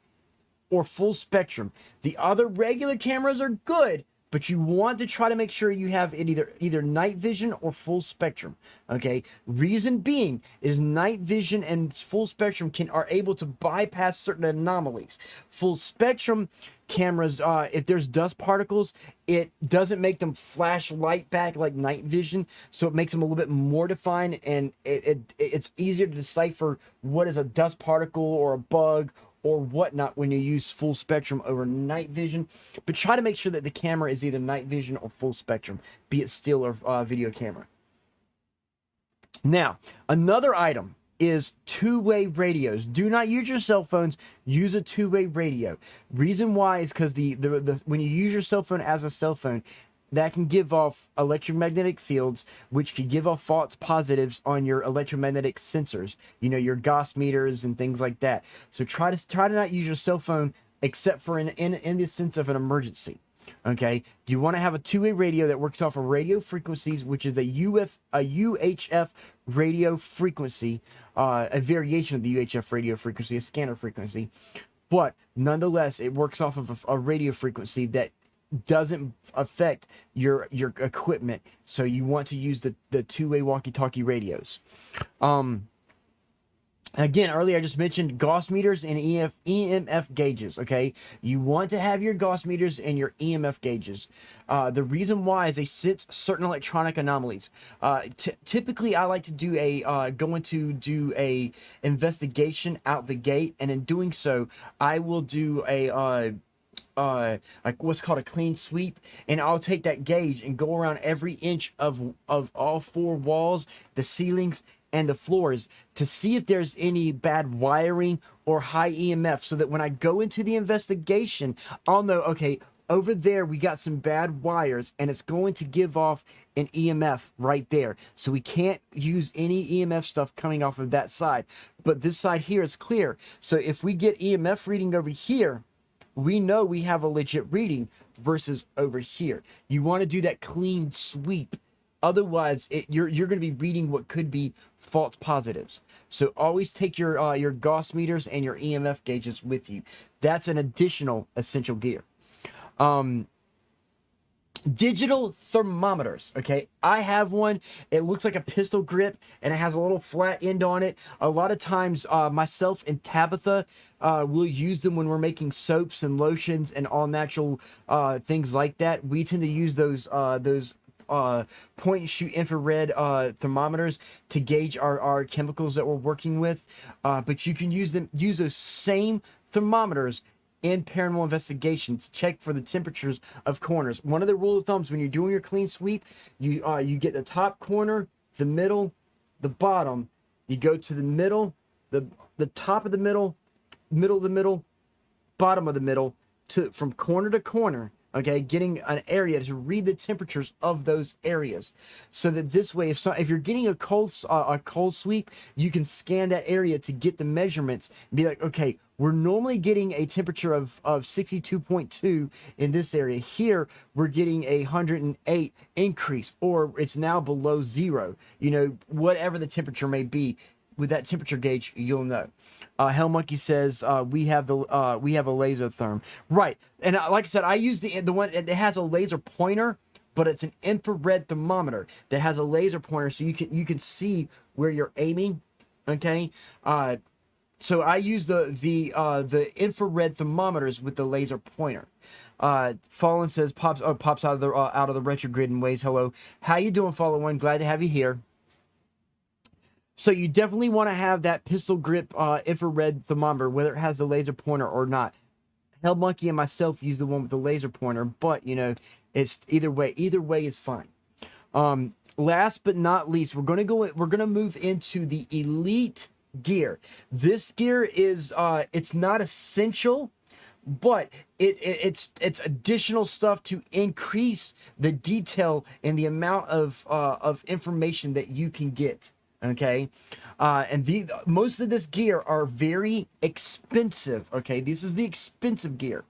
or full spectrum. The other regular cameras are good, but you want to try to make sure you have it either night vision or full spectrum. Okay, reason being is night vision and full spectrum are able to bypass certain anomalies. Full spectrum cameras, if there's dust particles, it doesn't make them flash light back like night vision, so it makes them a little bit more defined, and it's easier to decipher what is a dust particle or a bug or whatnot when you use full spectrum over night vision. But try to make sure that the camera is either night vision or full spectrum, be it still or video camera. Now, another item is two-way radios. Do not use your cell phones. Use a two-way radio. Reason why is because the when you use your cell phone as a cell phone, that can give off electromagnetic fields, which can give off false positives on your electromagnetic sensors. You know, your Gauss meters and things like that. So try to not use your cell phone except for in the sense of an emergency. Okay, you want to have a two-way radio that works off of radio frequencies, which is a UHF radio frequency, a variation of the UHF radio frequency, a scanner frequency, but nonetheless, it works off of a radio frequency that doesn't affect your equipment. So you want to use the two-way walkie-talkie radios. Again, earlier I just mentioned Gauss meters and EMF gauges, okay? You want to have your Gauss meters and your EMF gauges. The reason why is they sense certain electronic anomalies. Typically, I like to do a investigation out the gate, and in doing so, I will do a like what's called a clean sweep, and I'll take that gauge and go around every inch of all four walls, the ceilings, and the floors to see if there's any bad wiring or high EMF, so that when I go into the investigation, I'll know, okay, over there we got some bad wires and it's going to give off an EMF right there. So we can't use any EMF stuff coming off of that side. But this side here is clear. So if we get EMF reading over here, we know we have a legit reading versus over here. You want to do that clean sweep. Otherwise, you're going to be reading what could be false positives. So always take your Gauss meters and your EMF gauges with you. That's an additional essential gear. Digital thermometers. Okay, I have one. It looks like a pistol grip and it has a little flat end on it. A lot of times, myself and Tabitha will use them when we're making soaps and lotions and all natural things like that. We tend to use those point and shoot infrared thermometers to gauge our chemicals that we're working with, but you can use those same thermometers in paranormal investigations. Check for the temperatures of corners. One of the rule of thumbs when you're doing your clean sweep, you get the top corner, the middle, the bottom. You go to the middle, the top of the middle, middle of the middle, bottom of the middle, from corner to corner. Okay, getting an area to read the temperatures of those areas, so that this way, if you're getting a cold sweep, you can scan that area to get the measurements and be like, okay, we're normally getting a temperature of 62.2 in this area. Here, we're getting a 108 increase, or it's now below zero. You know, whatever the temperature may be. With that temperature gauge, you'll know. Hell Monkey says we have a laser therm, right? And like I said, I use the one that has a laser pointer, but it's an infrared thermometer that has a laser pointer, so you can see where you're aiming. Okay, so I use the infrared thermometers with the laser pointer. Fallen says pops out of the retro grid and waves. Hello, how you doing, Fallen One? Glad to have you here. So you definitely want to have that pistol grip infrared thermometer, whether it has the laser pointer or not. Hell Monkey and myself use the one with the laser pointer, but you know, it's either way is fine. Last but not least, we're gonna move into the elite gear. This gear is it's not essential, but it's additional stuff to increase the detail and the amount of information that you can get. Okay, and most of this gear are very expensive. Okay, this is the expensive gear.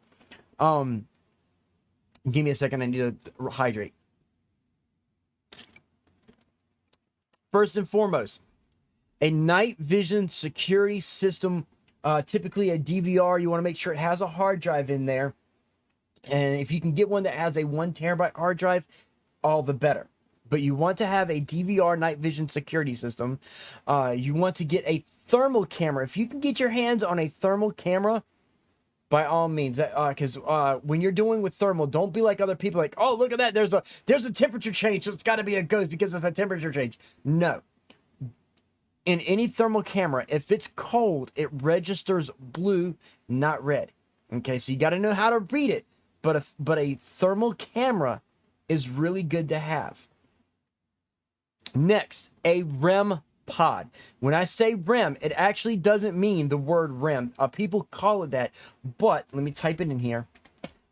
Give me a second. I need to hydrate. First and foremost, a night vision security system. Typically a DVR. You want to make sure it has a hard drive in there, and if you can get one that has a 1 terabyte hard drive, all the better. But you want to have a DVR night vision security system. You want to get a thermal camera. If you can get your hands on a thermal camera, by all means, because when you're doing with thermal, don't be like other people, like, oh, look at that, there's a temperature change, so it's got to be a ghost because it's a temperature change. No. In any thermal camera, if it's cold, it registers blue, not red. Okay, so you got to know how to read it. But a thermal camera is really good to have. Next, a REM pod. When I say REM, it actually doesn't mean the word REM. People call it that, but let me type it in here.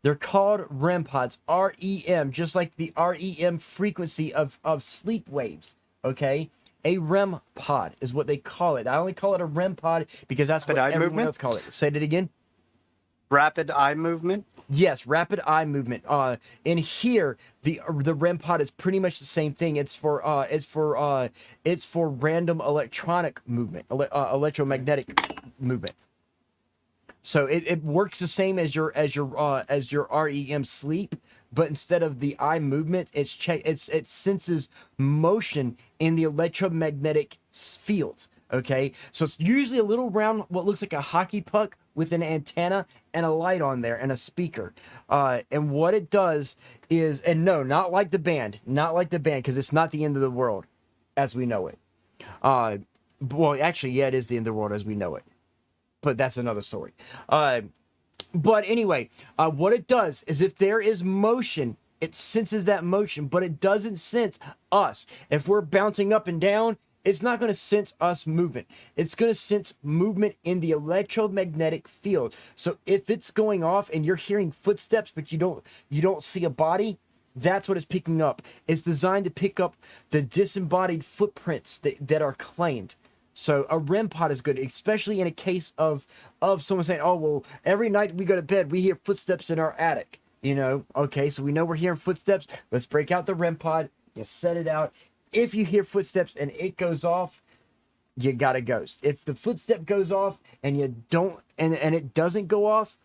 They're called REM pods, REM, just like the REM frequency of sleep waves, okay? A REM pod is what they call it. I only call it a REM pod because that's what everyone else calls it. Say it again. Rapid eye movement? Yes, rapid eye movement. In here, the REM pod is pretty much the same thing. It's for random electronic movement, electromagnetic movement. So it works the same as your REM sleep, but instead of the eye movement, it senses motion in the electromagnetic fields. Okay, so it's usually a little round, what looks like a hockey puck with an antenna and a light on there and a speaker. And what it does is, and no, not like the band, because it's not the end of the world as we know it. Well, actually, yeah, it is the end of the world as we know it, but that's another story. But anyway, what it does is if there is motion, it senses that motion, but it doesn't sense us. If we're bouncing up and down, it's not going to sense us movement. It's going to sense movement in the electromagnetic field. So if it's going off and you're hearing footsteps, but you don't see a body, that's what it's picking up. It's designed to pick up the disembodied footprints that are claimed. So a REM pod is good, especially in a case of someone saying, oh, well, every night we go to bed, we hear footsteps in our attic. You know, okay, so we know we're hearing footsteps. Let's break out the REM pod. You set it out. If you hear footsteps and it goes off, you got a ghost. If the footstep goes off and you don't, and it doesn't go off,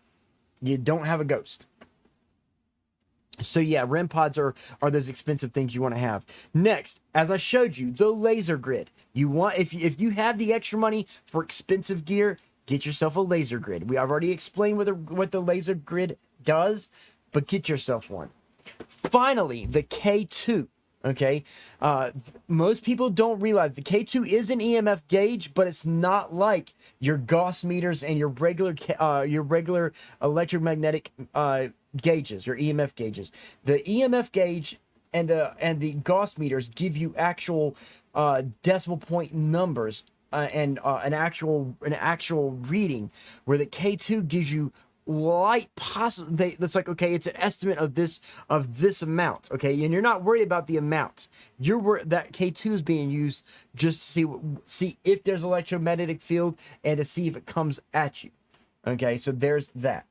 you don't have a ghost. So yeah, REM pods are those expensive things you want to have. Next, as I showed you, the laser grid. You want, if you have the extra money for expensive gear, get yourself a laser grid. I've already explained what the laser grid does, but get yourself one. Finally, the K2. Okay, most people don't realize the K2 is an EMF gauge, but it's not like your Gauss meters and your regular electromagnetic gauges, your EMF gauges. The EMF gauge and the Gauss meters give you actual decimal point numbers and an actual reading, where the K2 gives you light possible. That's like, okay, it's an estimate of this amount, okay, and you're not worried about the amount. That K2 is being used just to see if there's electromagnetic field and to see if it comes at you. Okay, so there's that.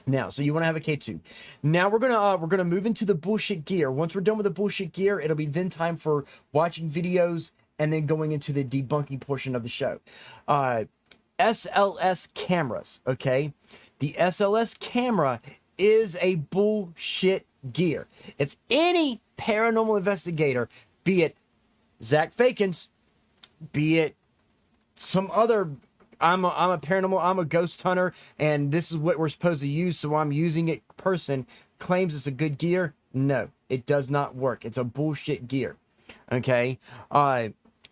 Now, so you want to have a K2. Now we're gonna move into the bullshit gear. Once we're done with the bullshit gear, it'll be then time for watching videos and then going into the debunking portion of the show. Sls cameras, okay? The Sls camera is a bullshit gear. If any paranormal investigator, be it Zach Fakins, be it some other, I'm a ghost hunter and this is what we're supposed to use, so I'm using it, person claims it's a good gear, no, it does not work. It's a bullshit gear, okay?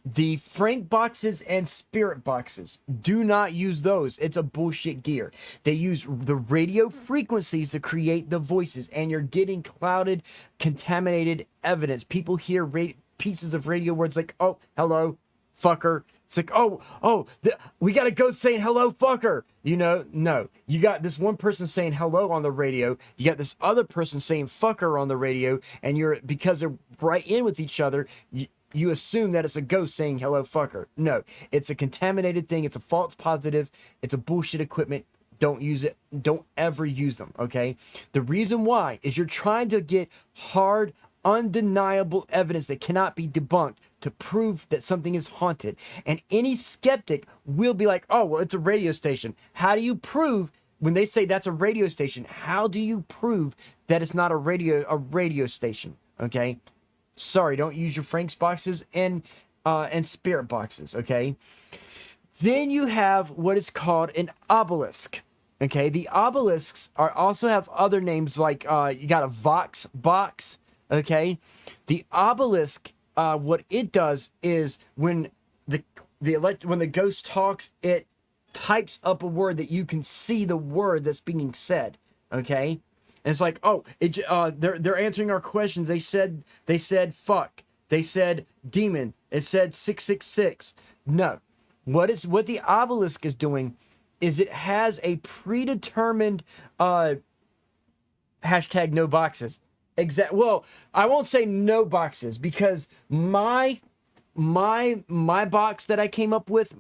The Frank boxes and Spirit boxes, do not use those. It's a bullshit gear. They use the radio frequencies to create the voices, and you're getting clouded, contaminated evidence. People hear pieces of radio words like, oh, hello, fucker. It's like, we got a ghost saying hello, fucker. You know, no. You got this one person saying hello on the radio. You got this other person saying fucker on the radio, and because they're right in with each other, you assume that it's a ghost saying hello, fucker. No, it's a contaminated thing. It's a false positive. It's a bullshit equipment. Don't use it. Don't ever use them, okay? The reason why is you're trying to get hard, undeniable evidence that cannot be debunked to prove that something is haunted. And any skeptic will be like, oh, well, it's a radio station. How do you prove, when they say that's a radio station, how do you prove that it's not a radio station, okay? Sorry, don't use your Frank's boxes and Spirit boxes, okay? Then you have what is called an obelisk, okay? The obelisks also have other names, like you got a Vox box, okay? The obelisk, what it does is when the ghost talks, it types up a word that you can see the word that's being said, okay? And it's like, oh, they're answering our questions. They said fuck. They said demon. It said 666. No. What the obelisk is doing is it has a predetermined hashtag no boxes. Well, I won't say no boxes because my box that I came up with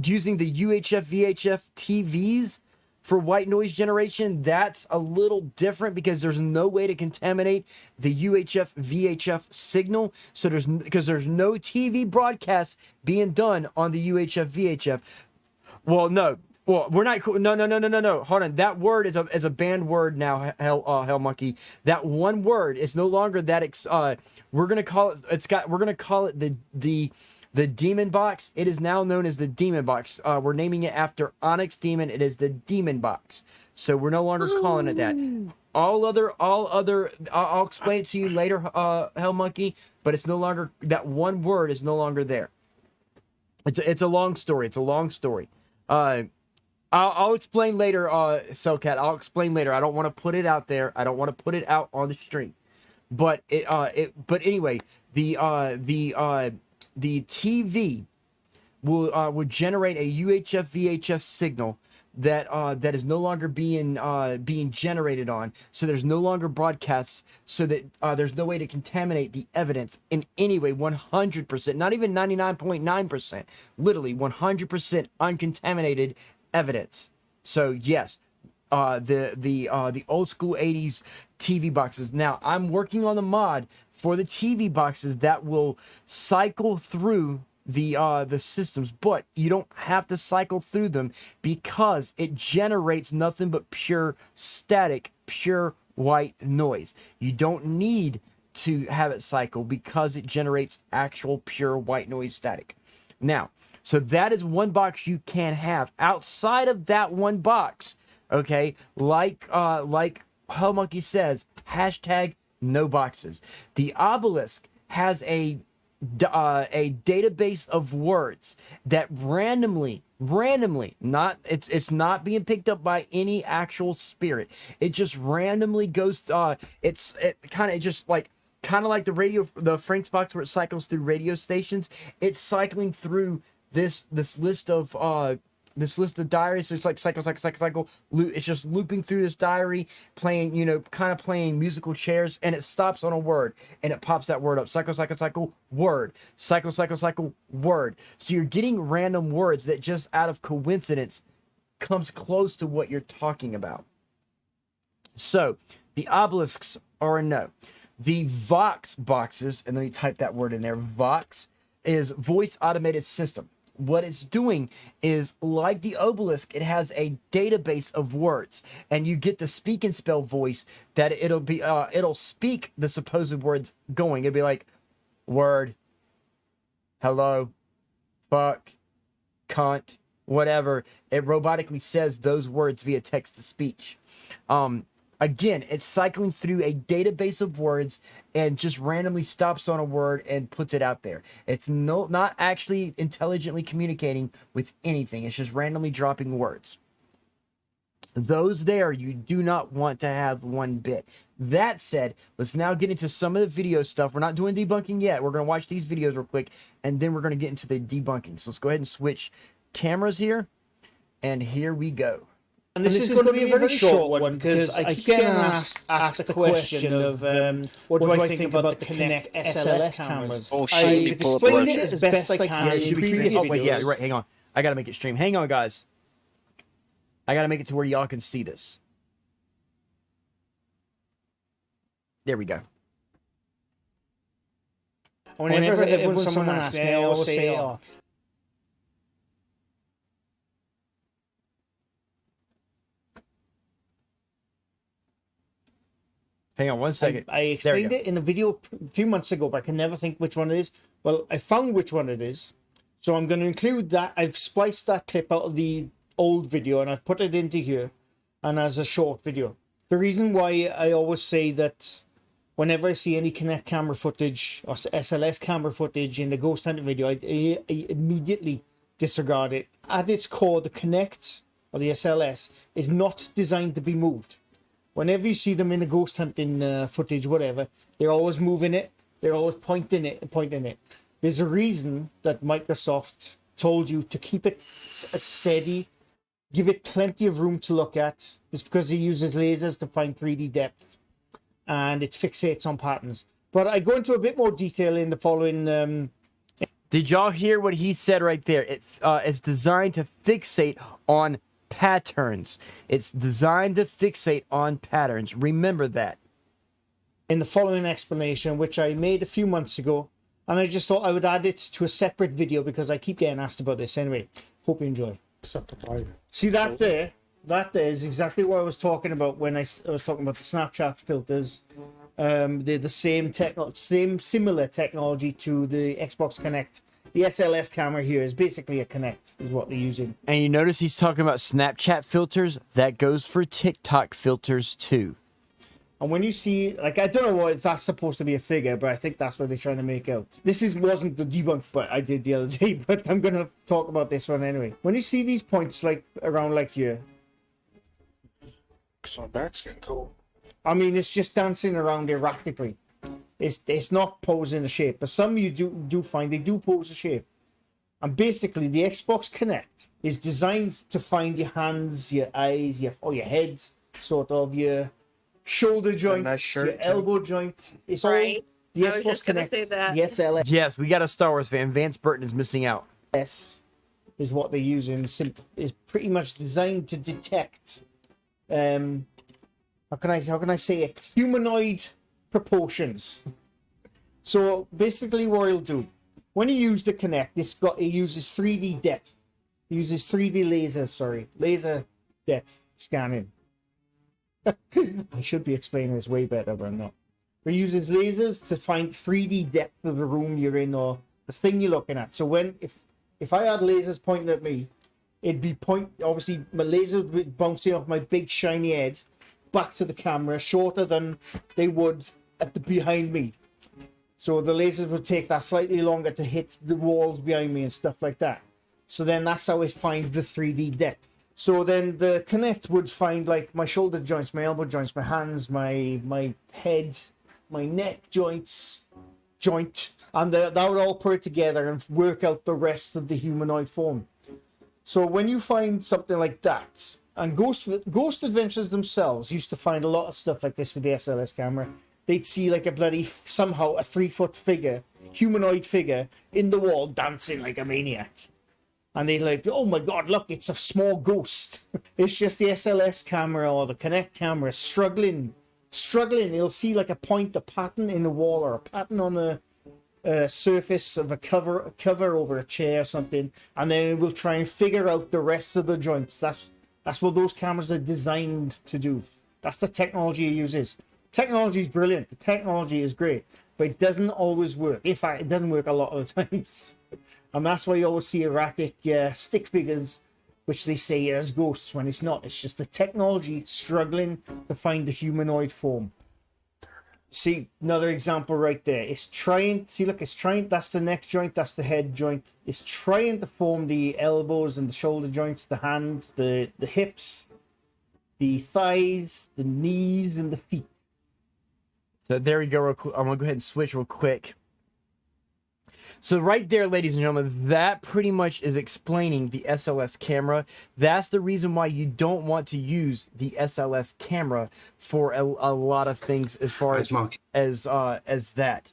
using the UHF VHF TVs for white noise generation, that's a little different because there's no way to contaminate the UHF VHF signal. So there's no TV broadcasts being done on the UHF VHF. Well, no. Well, we're not. No. Hold on. That word is a banned word now. Hell monkey. That one word is no longer that. We're gonna call it. We're gonna call it the demon box. It is now known as the demon box. We're naming it after Onyxx Demon. It is the demon box. So we're no longer calling it that. All other. I'll explain it to you later, hell monkey. But it's no longer, that one word is no longer there. It's a long story. It's a long story. I'll explain later, Cellcat. I'll explain later. I don't want to put it out there. I don't want to put it out on the stream. But but anyway, the TV will generate a UHF VHF signal that is no longer being generated on. So there's no longer broadcasts. So that there's no way to contaminate the evidence in any way. 100%, not even 99.9%. Literally 100% uncontaminated evidence. So yes, the old school 80s TV boxes. Now I'm working on the mod for the TV boxes that will cycle through the systems, but you don't have to cycle through them because it generates nothing but pure static, pure white noise. You don't need to have it cycle because it generates actual pure white noise static. Now, so that is one box you can have. Outside of that one box, okay, like Hell Monkey says, hashtag no boxes. The obelisk has a database of words that randomly, not it's not being picked up by any actual spirit. It just randomly goes. It kind of like the radio, the Frank's box where it cycles through radio stations. It's cycling through this list of diaries. So it's like cycle. It's just looping through this diary, playing, kind of playing musical chairs, and it stops on a word and it pops that word up. Cycle, word. Cycle, word. So you're getting random words that just out of coincidence comes close to what you're talking about. So the obelisks are a no. The Vox boxes, and let me type that word in there. Vox is voice automated system. What it's doing is, like the obelisk, it has a database of words, and you get the speak and spell voice that it'll speak the supposed words going. It'll be like word, hello, fuck, cunt, whatever. It robotically says those words via text to speech. Again, it's cycling through a database of words and just randomly stops on a word and puts it out there. It's not actually intelligently communicating with anything. It's just randomly dropping words. Those there, you do not want to have one bit. That said, let's now get into some of the video stuff. We're not doing debunking yet. We're going to watch these videos real quick, and then we're going to get into the debunking. So let's go ahead and switch cameras here, and here we go. And this is going to be a very short one because I keep getting asked the question of what do I think about the Connect SLS cameras. Oh shit, I've explained it as best I can in previous videos. Oh wait, yeah, you're right. Hang on. I got to make it stream. Hang on, guys. I got to make it to where y'all can see this. There we go. Whenever someone asks me, I always say, oh, Hang on one second. I explained it in a video a few months ago, but I can never think which one it is. Well, I found which one it is. So I'm going to include that. I've spliced that clip out of the old video and I've put it into here and as a short video. The reason why I always say that whenever I see any Connect camera footage or SLS camera footage in the ghost hunting video, I immediately disregard it. At its core, the Connect or the SLS is not designed to be moved. Whenever you see them in the ghost hunting footage, whatever, they're always moving it. They're always pointing it. There's a reason that Microsoft told you to keep it steady, give it plenty of room to look at. It's because it uses lasers to find 3D depth, and it fixates on patterns. But I go into a bit more detail in the following. Did y'all hear what he said right there? It's designed to fixate on patterns. It's designed to fixate on patterns. Remember that. In the following explanation, which I made a few months ago, and I just thought I would add it to a separate video because I keep getting asked about this. Anyway, hope you enjoy. See that there? That there is exactly what I was talking about when I was talking about the Snapchat filters. They're the similar technology to the Xbox Connect. The SLS camera here is basically a Connect, is what they're using. And you notice he's talking about Snapchat filters. That goes for TikTok filters too. And when you see, like, I don't know what if that's supposed to be a figure, but I think that's what they're trying to make out. This wasn't the debunk, but I did the other day, but I'm going to talk about this one anyway. When you see these points, like, around, like, here. Because my back's getting cold. I mean, it's just dancing around erratically. It's not posing a shape, but some you do find they do pose a shape. And basically, the Xbox Connect is designed to find your hands, your eyes, or your head, sort of, your shoulder joints, your elbow joints. It's Right. all the I was Xbox just gonna Connect. say that. The SLS Yes, we got a Star Wars fan. Vance Burton is missing out. is what they're using. Is pretty much designed to detect. How can I say it? Humanoid proportions. So basically, what it'll do when you use the Connect, it uses 3D depth. It uses 3D laser depth scanning. I should be explaining this way better, but I'm not. It uses lasers to find 3D depth of the room you're in or the thing you're looking at. So if I had lasers pointing at me, it'd be obviously my lasers would be bouncing off my big shiny head back to the camera, shorter than they would behind me. So the lasers would take that slightly longer to hit the walls behind me and stuff like that. So then that's how it finds the 3D depth. So then the Connect would find like my shoulder joints, my elbow joints, my hands, my head, my neck joint, and that would all put it together and work out the rest of the humanoid form. So when you find something like that, and Ghost Adventures themselves used to find a lot of stuff like this with the SLS camera. They'd see like somehow a 3-foot figure, humanoid figure, in the wall dancing like a maniac. And they're like, oh my god, look, it's a small ghost. It's just the SLS camera or the Connect camera struggling. You'll see like a pattern in the wall or a pattern on a surface of a cover over a chair or something. And then it will try and figure out the rest of the joints. That's what those cameras are designed to do. That's the technology it uses. Technology is brilliant. The technology is great, but it doesn't always work. In fact, it doesn't work a lot of the times. And that's why you always see erratic stick figures, which they say as ghosts when it's not. It's just the technology struggling to find the humanoid form. See, another example right there. It's trying, that's the neck joint, that's the head joint. It's trying to form the elbows and the shoulder joints, the hands, the hips, the thighs, the knees, and the feet. So there we go. Real quick. I'm gonna go ahead and switch real quick. So right there, ladies and gentlemen, that pretty much is explaining the SLS camera. That's the reason why you don't want to use the SLS camera for a lot of things as far as that.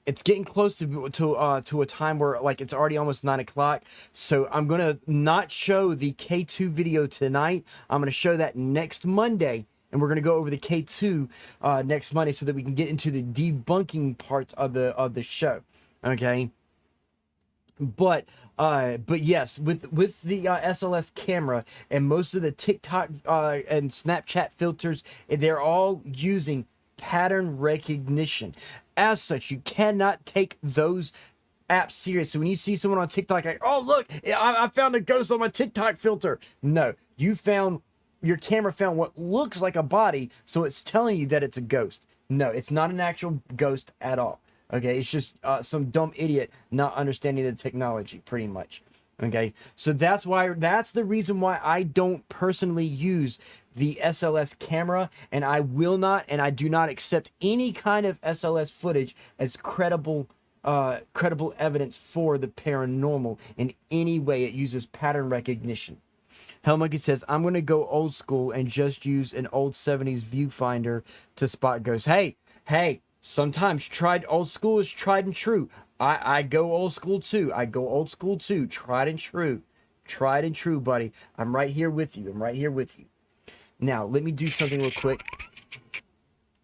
It's getting close to a time where like it's already almost 9 o'clock. So I'm gonna not show the K2 video tonight. I'm gonna show that next Monday. And we're going to go over the K2 next Monday so that we can get into the debunking parts of the show. Okay. But yes, with the SLS camera and most of the TikTok and Snapchat filters, they're all using pattern recognition. As such, you cannot take those apps serious. So when you see someone on TikTok like, oh look, I found a ghost on my TikTok filter. No, your camera found what looks like a body, so it's telling you that it's a ghost. No, it's not an actual ghost at all. Okay, it's just some dumb idiot not understanding the technology, pretty much. Okay, so that's the reason why I don't personally use the SLS camera, and I will not, and I do not accept any kind of SLS footage as credible evidence for the paranormal in any way. It uses pattern recognition. Hellmonkey says, I'm going to go old school and just use an old 70s viewfinder to spot ghosts. Hey, sometimes old school is tried and true. I go old school too. Tried and true, buddy. I'm right here with you. Now, let me do something real quick.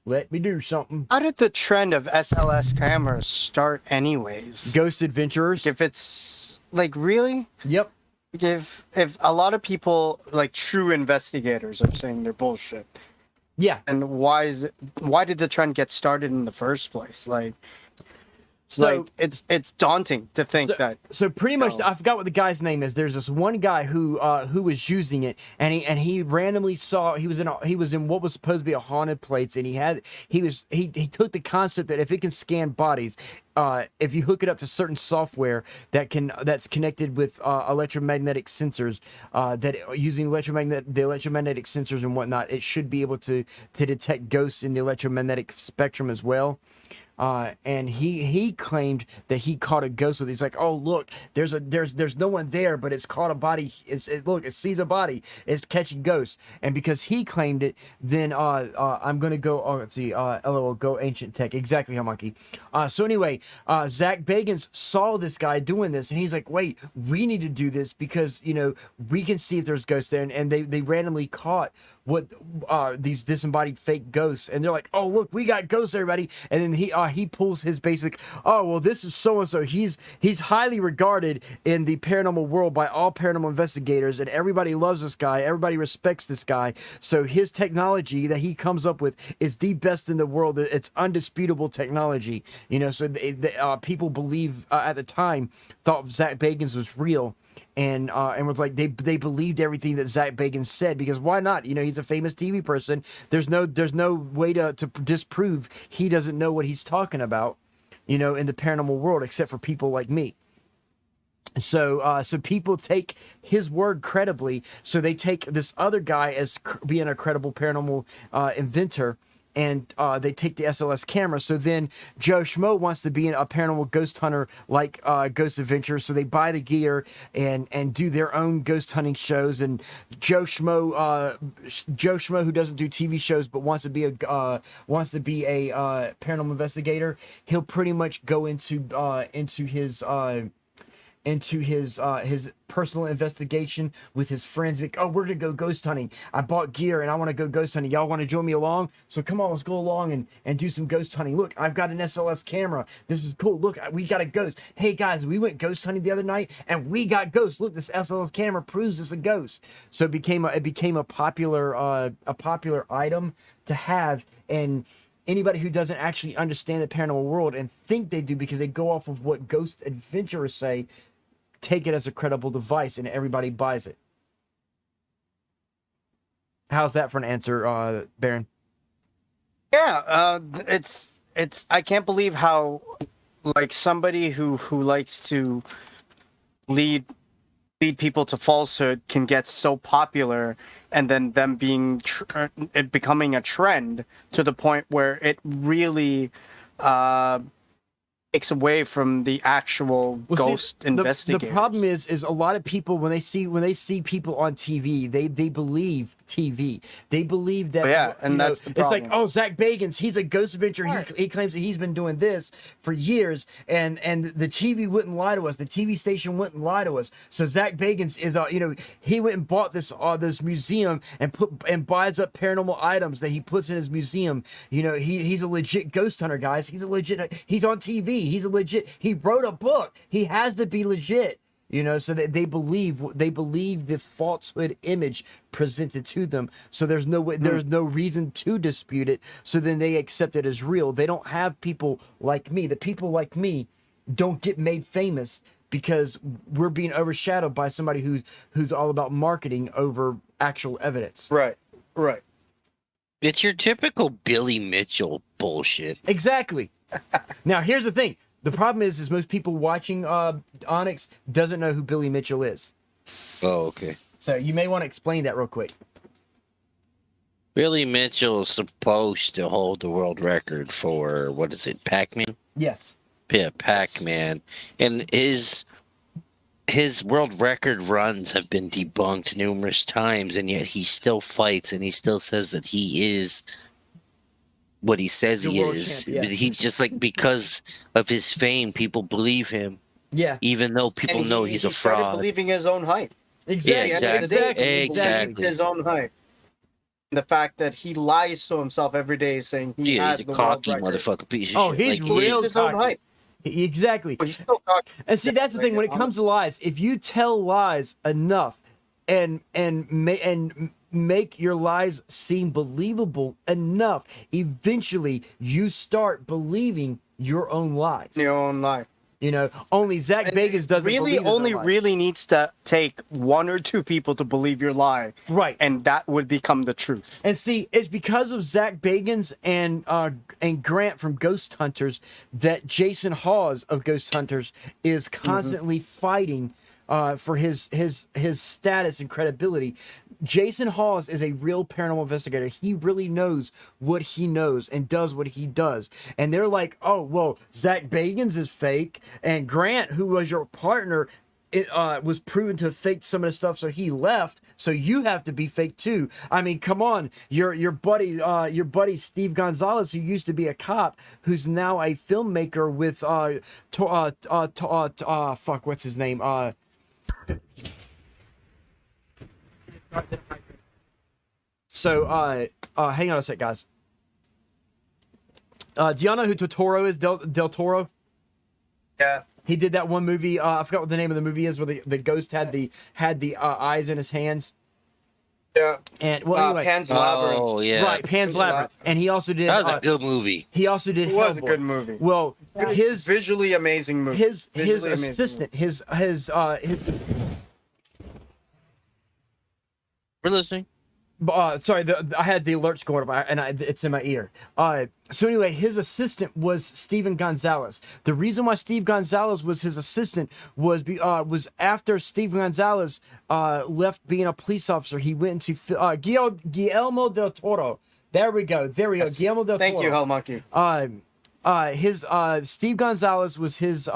How did the trend of SLS cameras start anyways? Ghost Adventurers. If it's like, really? Yep. If a lot of people, like true investigators, are saying they're bullshit, Yeah. and why did the trend get started in the first place? Like, So it's daunting to think that. So pretty much, I forgot what the guy's name is. There's this one guy who was using it, and he randomly saw he was in what was supposed to be a haunted place, and he took the concept that if it can scan bodies, if you hook it up to certain software that's connected with electromagnetic sensors, that using the electromagnetic sensors and whatnot, it should be able to detect ghosts in the electromagnetic spectrum as well. And he claimed that he caught a ghost with it. He's like, oh look, there's no one there, but it's caught a body. It sees a body. It's catching ghosts. And because he claimed it, then I'm gonna go. Oh, let's see. LOL, go ancient tech. Exactly, Hellmonkey. So anyway, Zach Bagans saw this guy doing this, and he's like, wait, we need to do this because we can see if there's ghosts there, and they randomly caught these disembodied fake ghosts, and they're like, oh look, we got ghosts, everybody. And then he pulls his basic, oh well, this is so and so, he's highly regarded in the paranormal world by all paranormal investigators, and everybody loves this guy, everybody respects this guy, so his technology that he comes up with is the best in the world. It's undisputable technology, so people believe at the time thought Zach Bagans was real. And was like they believed everything that Zach Bagans said, because why not? He's a famous TV person. There's no way to disprove he doesn't know what he's talking about, in the paranormal world, except for people like me. So people take his word credibly. So they take this other guy as being a credible paranormal inventor. And they take the SLS camera. So then Joe Schmo wants to be a paranormal ghost hunter like Ghost Adventure. So they buy the gear and do their own ghost hunting shows. And Joe Schmo, who doesn't do TV shows but wants to be a paranormal investigator, he'll pretty much go into his personal investigation with his friends. Like, oh, we're gonna go ghost hunting. I bought gear and I want to go ghost hunting. Y'all want to join me along? So come on, let's go along and do some ghost hunting. Look, I've got an SLS camera. This is cool. Look, we got a ghost. Hey guys, we went ghost hunting the other night and we got ghosts. Look, this SLS camera proves it's a ghost. So it became a popular item to have. And anybody who doesn't actually understand the paranormal world and think they do because they go off of what ghost adventurers say, take it as a credible device, and everybody buys it. How's that for an answer, Baron? Yeah, it's I can't believe how, like, somebody who likes to lead people to falsehood can get so popular, and then them being it becoming a trend to the point where it really takes away from the actual ghost investigators. The problem is a lot of people, when they see people on TV, they believe TV. They believe that. That's the problem. It's like, oh, Zach Bagans, he's a ghost adventurer. Right. He claims that he's been doing this for years, and the TV wouldn't lie to us. The TV station wouldn't lie to us. So Zach Bagans is he went and bought this museum and buys up paranormal items that he puts in his museum. He's a legit ghost hunter, guys. He's on TV. He wrote a book. He has to be legit. So that they believe the falsehood image presented to them. So there's no way, there's no reason to dispute it. So then they accept it as real. They don't have people like me. The people like me don't get made famous because we're being overshadowed by somebody who's all about marketing over actual evidence. Right. It's your typical Billy Mitchell bullshit. Exactly. Now here's the thing. The problem is most people watching Onyx doesn't know who Billy Mitchell is. Oh, okay. So you may want to explain that real quick. Billy Mitchell is supposed to hold the world record for, what is it, Pac-Man? Yes. Yeah, Pac-Man. And his world record runs have been debunked numerous times, and yet he still fights, and he still says that he is what he says he is. Champ, yeah. He's just like, because of his fame, people believe him. Yeah. Even though people know he's a started fraud. believing his own hype. Exactly. Yeah, At the end of the day, exactly. he believed his own hype. The fact that he lies to himself every day, saying he has He's a the cocky world record. motherfucker piece of Oh, shit. he's Like, real His own cocky. hype. Exactly. But he's still cocky. And see, that's the thing. When it comes to lies, if you tell lies enough, and make your lies seem believable enough, eventually you start believing your own lies. Your own life. You know, only Zach Bagans doesn't really believe his only own lies. really needs to take one or two people to believe your lie, Right. and that would become the truth. And see, it's because of Zach Bagans and Grant from Ghost Hunters that Jason Hawes of Ghost Hunters is constantly fighting for his status and credibility. Jason Hawes is a real paranormal investigator. He really knows what he knows and does what he does. And they're like, oh, well, Zach Bagans is fake, and Grant, who was your partner, was proven to have faked some of the stuff, so he left. So you have to be fake too. I mean, come on, your buddy Steve Gonzalez, who used to be a cop, who's now a filmmaker with fuck, what's his name? So hang on a sec, guys. Do y'all know who Totoro is? Del Toro. Yeah. He did that one movie. I forgot what the name of the movie is, where the ghost had the eyes in his hands. Yeah. And well, anyway, Pan's Labyrinth. Oh, yeah. right, Pan's Labyrinth, and he also did. That was a good movie. He also did. It was a Hellboy. good movie. Well, his Visually amazing movie. his Visually amazing assistant, his We're listening. sorry, I had the alerts going up, and it's in my ear. So anyway, his assistant was Steven Gonzalez. The reason why Steve Gonzalez was his assistant was after Steve Gonzalez left being a police officer, he went into Guillermo del Toro. There we go. Yes. Guillermo del Toro. Thank you, Hell Monkey. Steve Gonzalez was his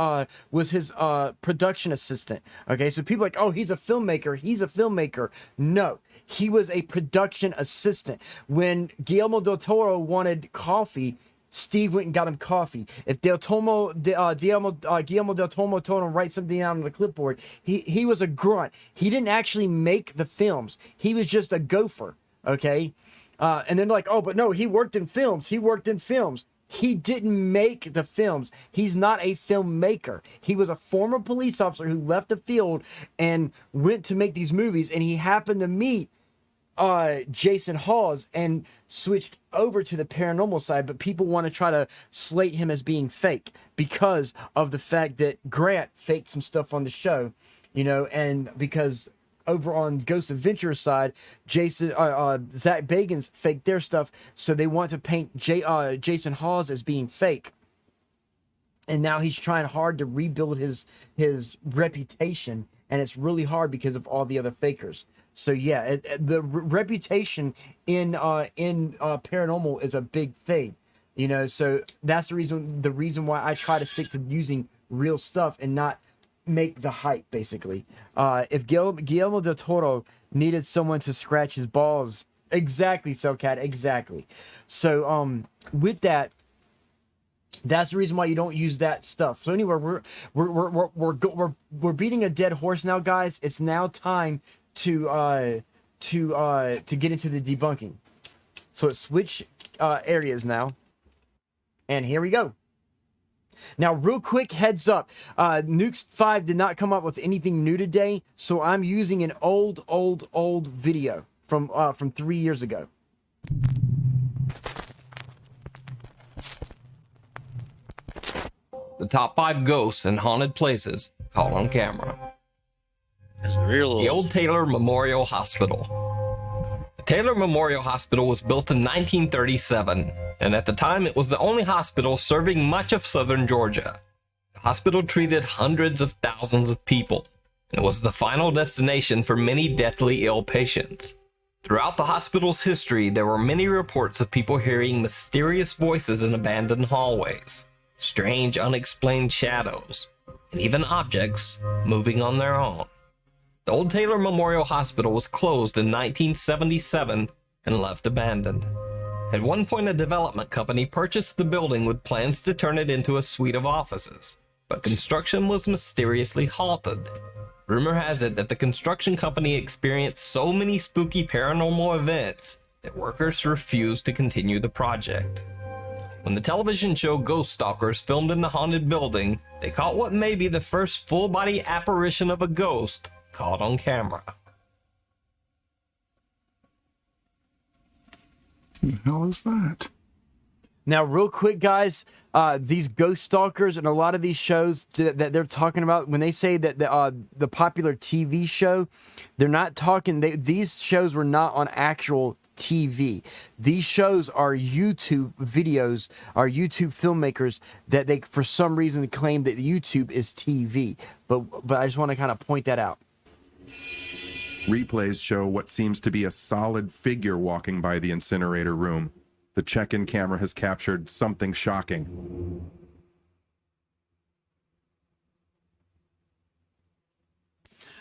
production assistant. Okay, so people are like, oh, he's a filmmaker. No, he was a production assistant. When Guillermo del Toro wanted coffee, Steve went and got him coffee. If Guillermo del Toro told him to write something down on the clipboard, he was a grunt. He didn't actually make the films. He was just a gopher. Okay, and then like, oh, but no, he worked in films. He didn't make the films. He's not a filmmaker. He was a former police officer who left the field and went to make these movies, and he happened to meet Jason Hawes and switched over to the paranormal side, but people want to try to slate him as being fake because of the fact that Grant faked some stuff on the show, you know, and because over on Ghost Adventure's side, Zach Bagans faked their stuff, so they want to paint Jason Hawes as being fake. And now he's trying hard to rebuild his reputation, and it's really hard because of all the other fakers. So yeah, the reputation in paranormal is a big thing, you know. So that's the reason why I try to stick to using real stuff and not make the hype, basically. If Guillermo del Toro needed someone to scratch his balls, exactly, Socat, exactly. So with that, that's the reason why you don't use that stuff. So anyway, we're beating a dead horse now, guys. It's now time to get into the debunking. So let's switch areas now, and here we go. Now, real quick heads up, Nukes 5 did not come up with anything new today, so I'm using an old video from 3 years ago. The top 5 ghosts in haunted places caught on camera. That's real. The Old Taylor Memorial Hospital. The Taylor Memorial Hospital was built in 1937, and at the time it was the only hospital serving much of southern Georgia. hospital treated hundreds of thousands of people, and was the final destination for many deathly ill patients. Throughout the hospital's history, there were many reports of people hearing mysterious voices in abandoned hallways, strange unexplained shadows, and even objects moving on their own. The old Taylor Memorial Hospital was closed in 1977 and left abandoned. At one point, a development company purchased the building with plans to turn it into a suite of offices, but construction was mysteriously halted. Rumor has it that the construction company experienced so many spooky paranormal events that workers refused to continue the project. When the television show Ghost Stalkers filmed in the haunted building, they caught what may be the first full-body apparition of a ghost caught on camera. What the hell is that? Now, real quick, guys, these ghost stalkers and a lot of these shows that they're talking about, when they say that the popular TV show, they're not talking. These shows were not on actual TV. These shows are YouTube videos, are YouTube filmmakers that they, for some reason, claim that YouTube is TV. But I just want to kind of point that out. Replays show what seems to be a solid figure walking by the incinerator room. The check-in camera has captured something shocking.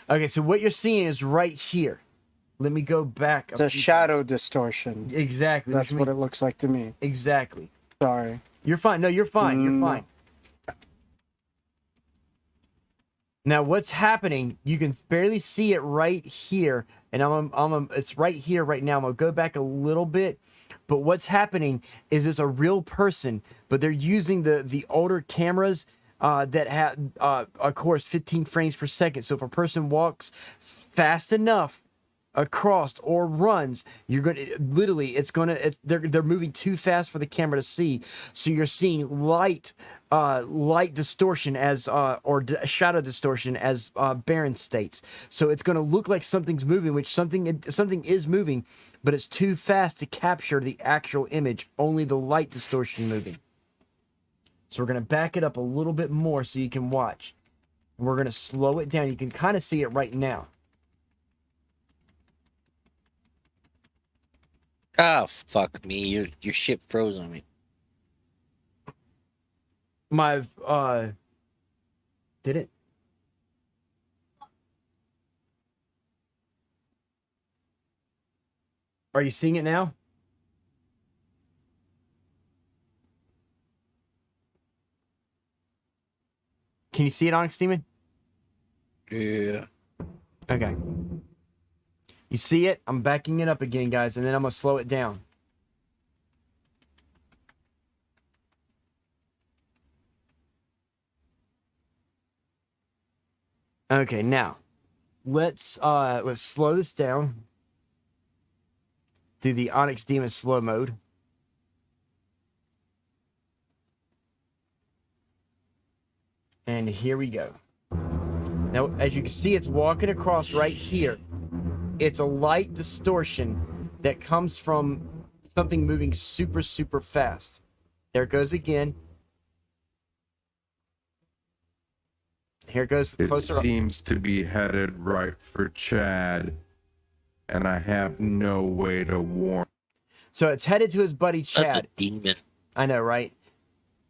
Okay, so what you're seeing is right here. Let me go back. The shadow distortion. Exactly. That's what it looks like to me. Exactly. Sorry. You're fine. No, you're fine. You're fine. Now, what's happening? You can barely see it right here, and it's right here right now. I'm gonna go back a little bit, but what's happening is it's a real person, but they're using the older cameras that have, of course, 15 frames per second. So if a person walks fast enough across or runs, you're gonna literally they're moving too fast for the camera to see. So you're seeing light distortion as shadow distortion, as Baron states. So it's going to look like something's moving, which something is moving, but it's too fast to capture the actual image, only the light distortion moving. So we're going to back it up a little bit more so you can watch. We're going to slow it down. You can kind of see it right now. Ah, fuck me. Your ship froze on me. My did it? Are you seeing it now? Can you see it, Onyxx Demon? Yeah. Okay. You see it? I'm backing it up again, guys, and then I'm gonna slow it down. Okay, now let's slow this down through the Onyxx Demon slow mode. And here we go. Now, as you can see, it's walking across right here. It's a light distortion that comes from something moving super, super fast. There it goes again. Here it goes closer. It seems to be headed right for Chad, and I have no way to warn. So it's headed to his buddy Chad. That's a demon. I know, right?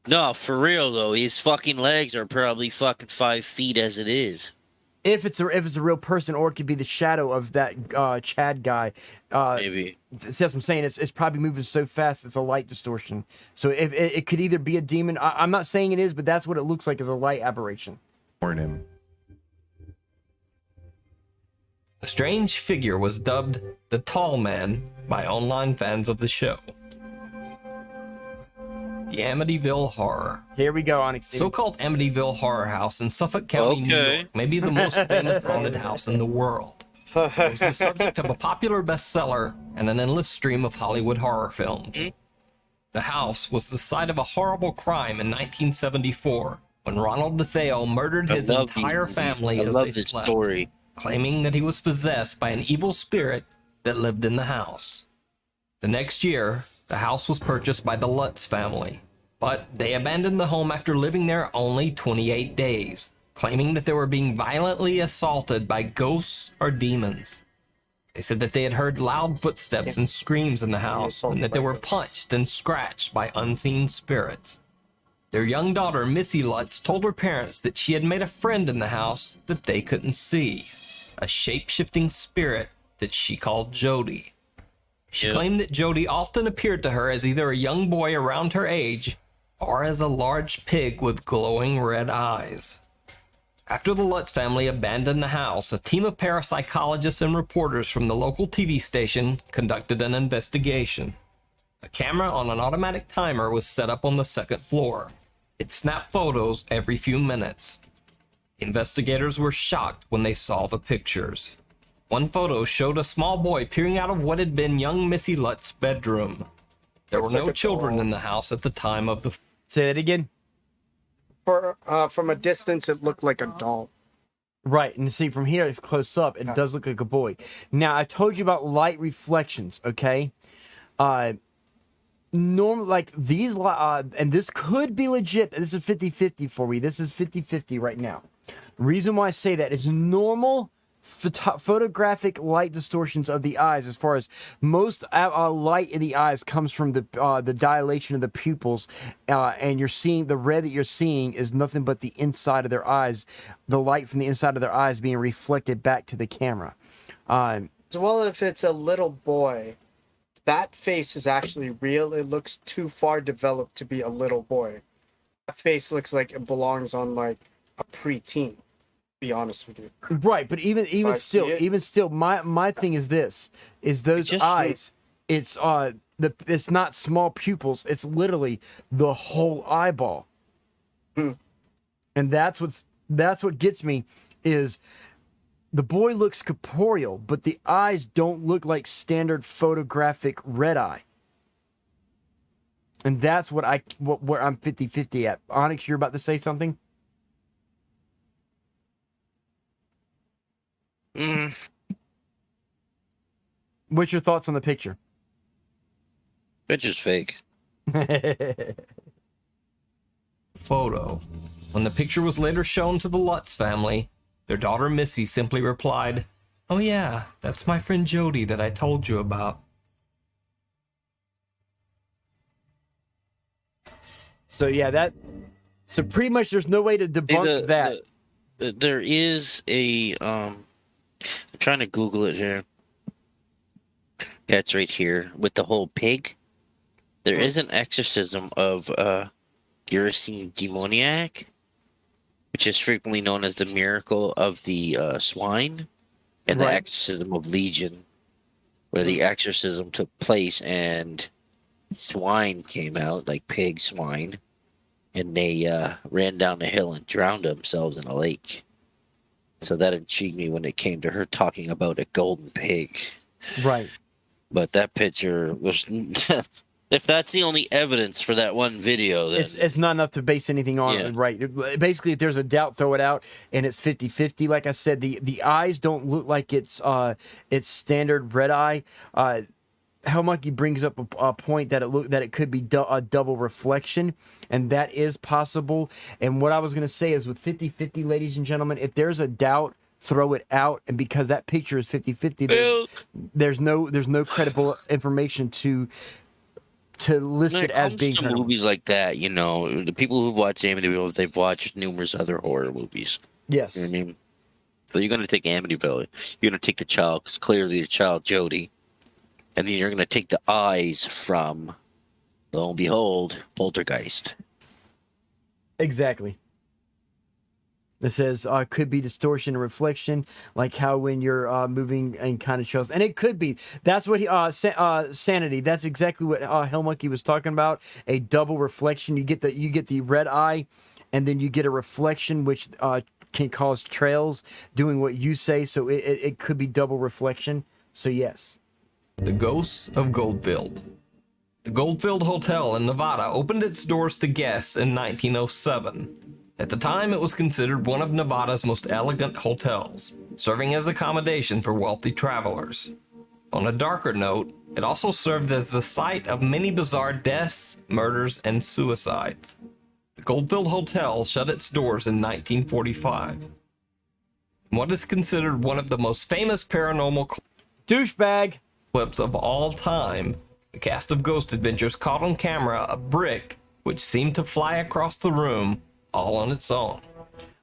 No, for real though, his fucking legs are probably fucking 5 feet as it is. If it's a real person, or it could be the shadow of that Chad guy. Maybe. That's what I'm saying. It's probably moving so fast it's a light distortion. So if it could either be a demon. I'm not saying it is, but that's what it looks like, is a light aberration. Him. The strange figure was dubbed the Tall Man by online fans of the show. The Amityville Horror. Here we go, Onyxx. So-called Amityville Horror House in Suffolk County, New York, may be the most famous haunted house in the world. It was the subject of a popular bestseller and an endless stream of Hollywood horror films. The house was the site of a horrible crime in 1974 when Ronald DeFeo murdered his entire family as they slept, claiming that he was possessed by an evil spirit that lived in the house. The next year, the house was purchased by the Lutz family, But they abandoned the home after living there only 28 days, claiming that they were being violently assaulted by ghosts or demons. They said that they had heard loud footsteps and screams in the house, and that they were punched and scratched by unseen spirits. Their young daughter, Missy Lutz, told her parents that she had made a friend in the house that they couldn't see, a shape-shifting spirit that she called Jody. She claimed that Jody often appeared to her as either a young boy around her age or as a large pig with glowing red eyes. After the Lutz family abandoned the house, a team of parapsychologists and reporters from the local TV station conducted an investigation. A camera on an automatic timer was set up on the second floor. It snapped photos every few minutes. Investigators were shocked when they saw the pictures. One photo showed a small boy peering out of what had been young Missy Lutz's bedroom. There were no children in the house at the time of the... Say that again. From a distance, it looked like a doll. Right, and see, from here, it's close up. It does look like a boy. Now, I told you about light reflections, okay? Normal, like these, and this could be legit. This is 50-50 for me. This is 50-50 right now. Reason why I say that is normal photographic light distortions of the eyes, as far as most light in the eyes comes from the dilation of the pupils, and you're seeing the red that you're seeing is nothing but the inside of their eyes, the light from the inside of their eyes being reflected back to the camera. Well, if it's a little boy, that face is actually real. It looks too far developed to be a little boy. That face looks like it belongs on like a preteen. Be honest with you. Right, but even still, my thing is this: is those eyes. It's it's not small pupils. It's literally the whole eyeball. And that's what gets me is the boy looks corporeal, but the eyes don't look like standard photographic red eye. And that's where I'm 50-50 at. Onyxx, you're about to say something? What's your thoughts on the picture? Picture's fake. Photo. When the picture was later shown to the Lutz family, their daughter Missy simply replied, "Oh yeah, that's my friend Jody that I told you about." So yeah, so pretty much there's no way to debunk that. There is a I'm trying to Google it here. Yeah, it's right here with the whole pig. There is an exorcism of Gerasene demoniac, which is frequently known as the miracle of the swine, and the exorcism of Legion, where the exorcism took place and swine came out, like pig swine, and they ran down the hill and drowned themselves in a lake. So that intrigued me when it came to her talking about a golden pig. Right. But that picture was... If that's the only evidence for that one video, then... It's not enough to base anything on it, right? Basically, if there's a doubt, throw it out, and it's 50-50. Like I said, the eyes don't look like it's standard red eye. Hell Monkey brings up a point that it could be a double reflection, and that is possible. And what I was going to say is with 50-50, ladies and gentlemen, if there's a doubt, throw it out. And because that picture is 50-50, there's no credible information to list it as being credible. Movies like that, you know, the people who've watched Amityville, they've watched numerous other horror movies. Yes. You know what I mean? So you're going to take Amityville, you're going to take the child, because clearly the child, Jody, and then you're going to take the eyes from, lo and behold, Poltergeist. Exactly. It says could be distortion and reflection, like how when you're moving and kind of shows, and it could be. That's what Sanity. That's exactly what Hell Monkey was talking about. A double reflection. You get the red eye, and then you get a reflection, which can cause trails. Doing what you say, so it could be double reflection. So yes. The Ghosts of Goldfield. The Goldfield Hotel in Nevada opened its doors to guests in 1907. At the time, it was considered one of Nevada's most elegant hotels, serving as accommodation for wealthy travelers. On a darker note, It also served as the site of many bizarre deaths, murders, and suicides. The Goldfield Hotel shut its doors in 1945. What is considered one of the most famous paranormal douchebag clips of all time, the cast of Ghost Adventures caught on camera a brick which seemed to fly across the room all on its own.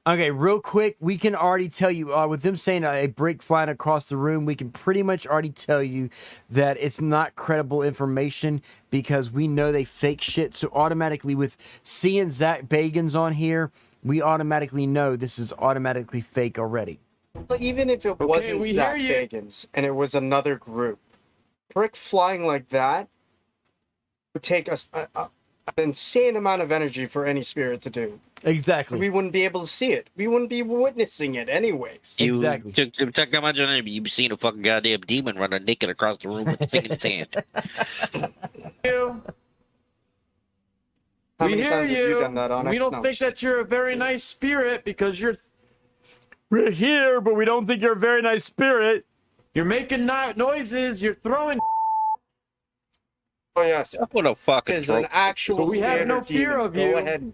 Okay, real quick, we can already tell you, with them saying a brick flying across the room, we can pretty much already tell you that it's not credible information because we know they fake shit. So automatically, with seeing Zach Bagans on here, we automatically know this is automatically fake already. But even if it wasn't Zach Bagans and it was another group, brick flying like that would take us an insane amount of energy for any spirit to do. Exactly. We wouldn't be able to see it. We wouldn't be witnessing it anyways. Exactly. Check how much energy you've seen a fucking goddamn demon running naked across the room with his finger in his hand. How many times have you done that, Onyxx? We don't think that you're a very nice spirit because we're here, but we don't think you're a very nice spirit. You're making noises. You're throwing. Oh yes. What a fucking is an actual. So we have no fear of you. Go ahead.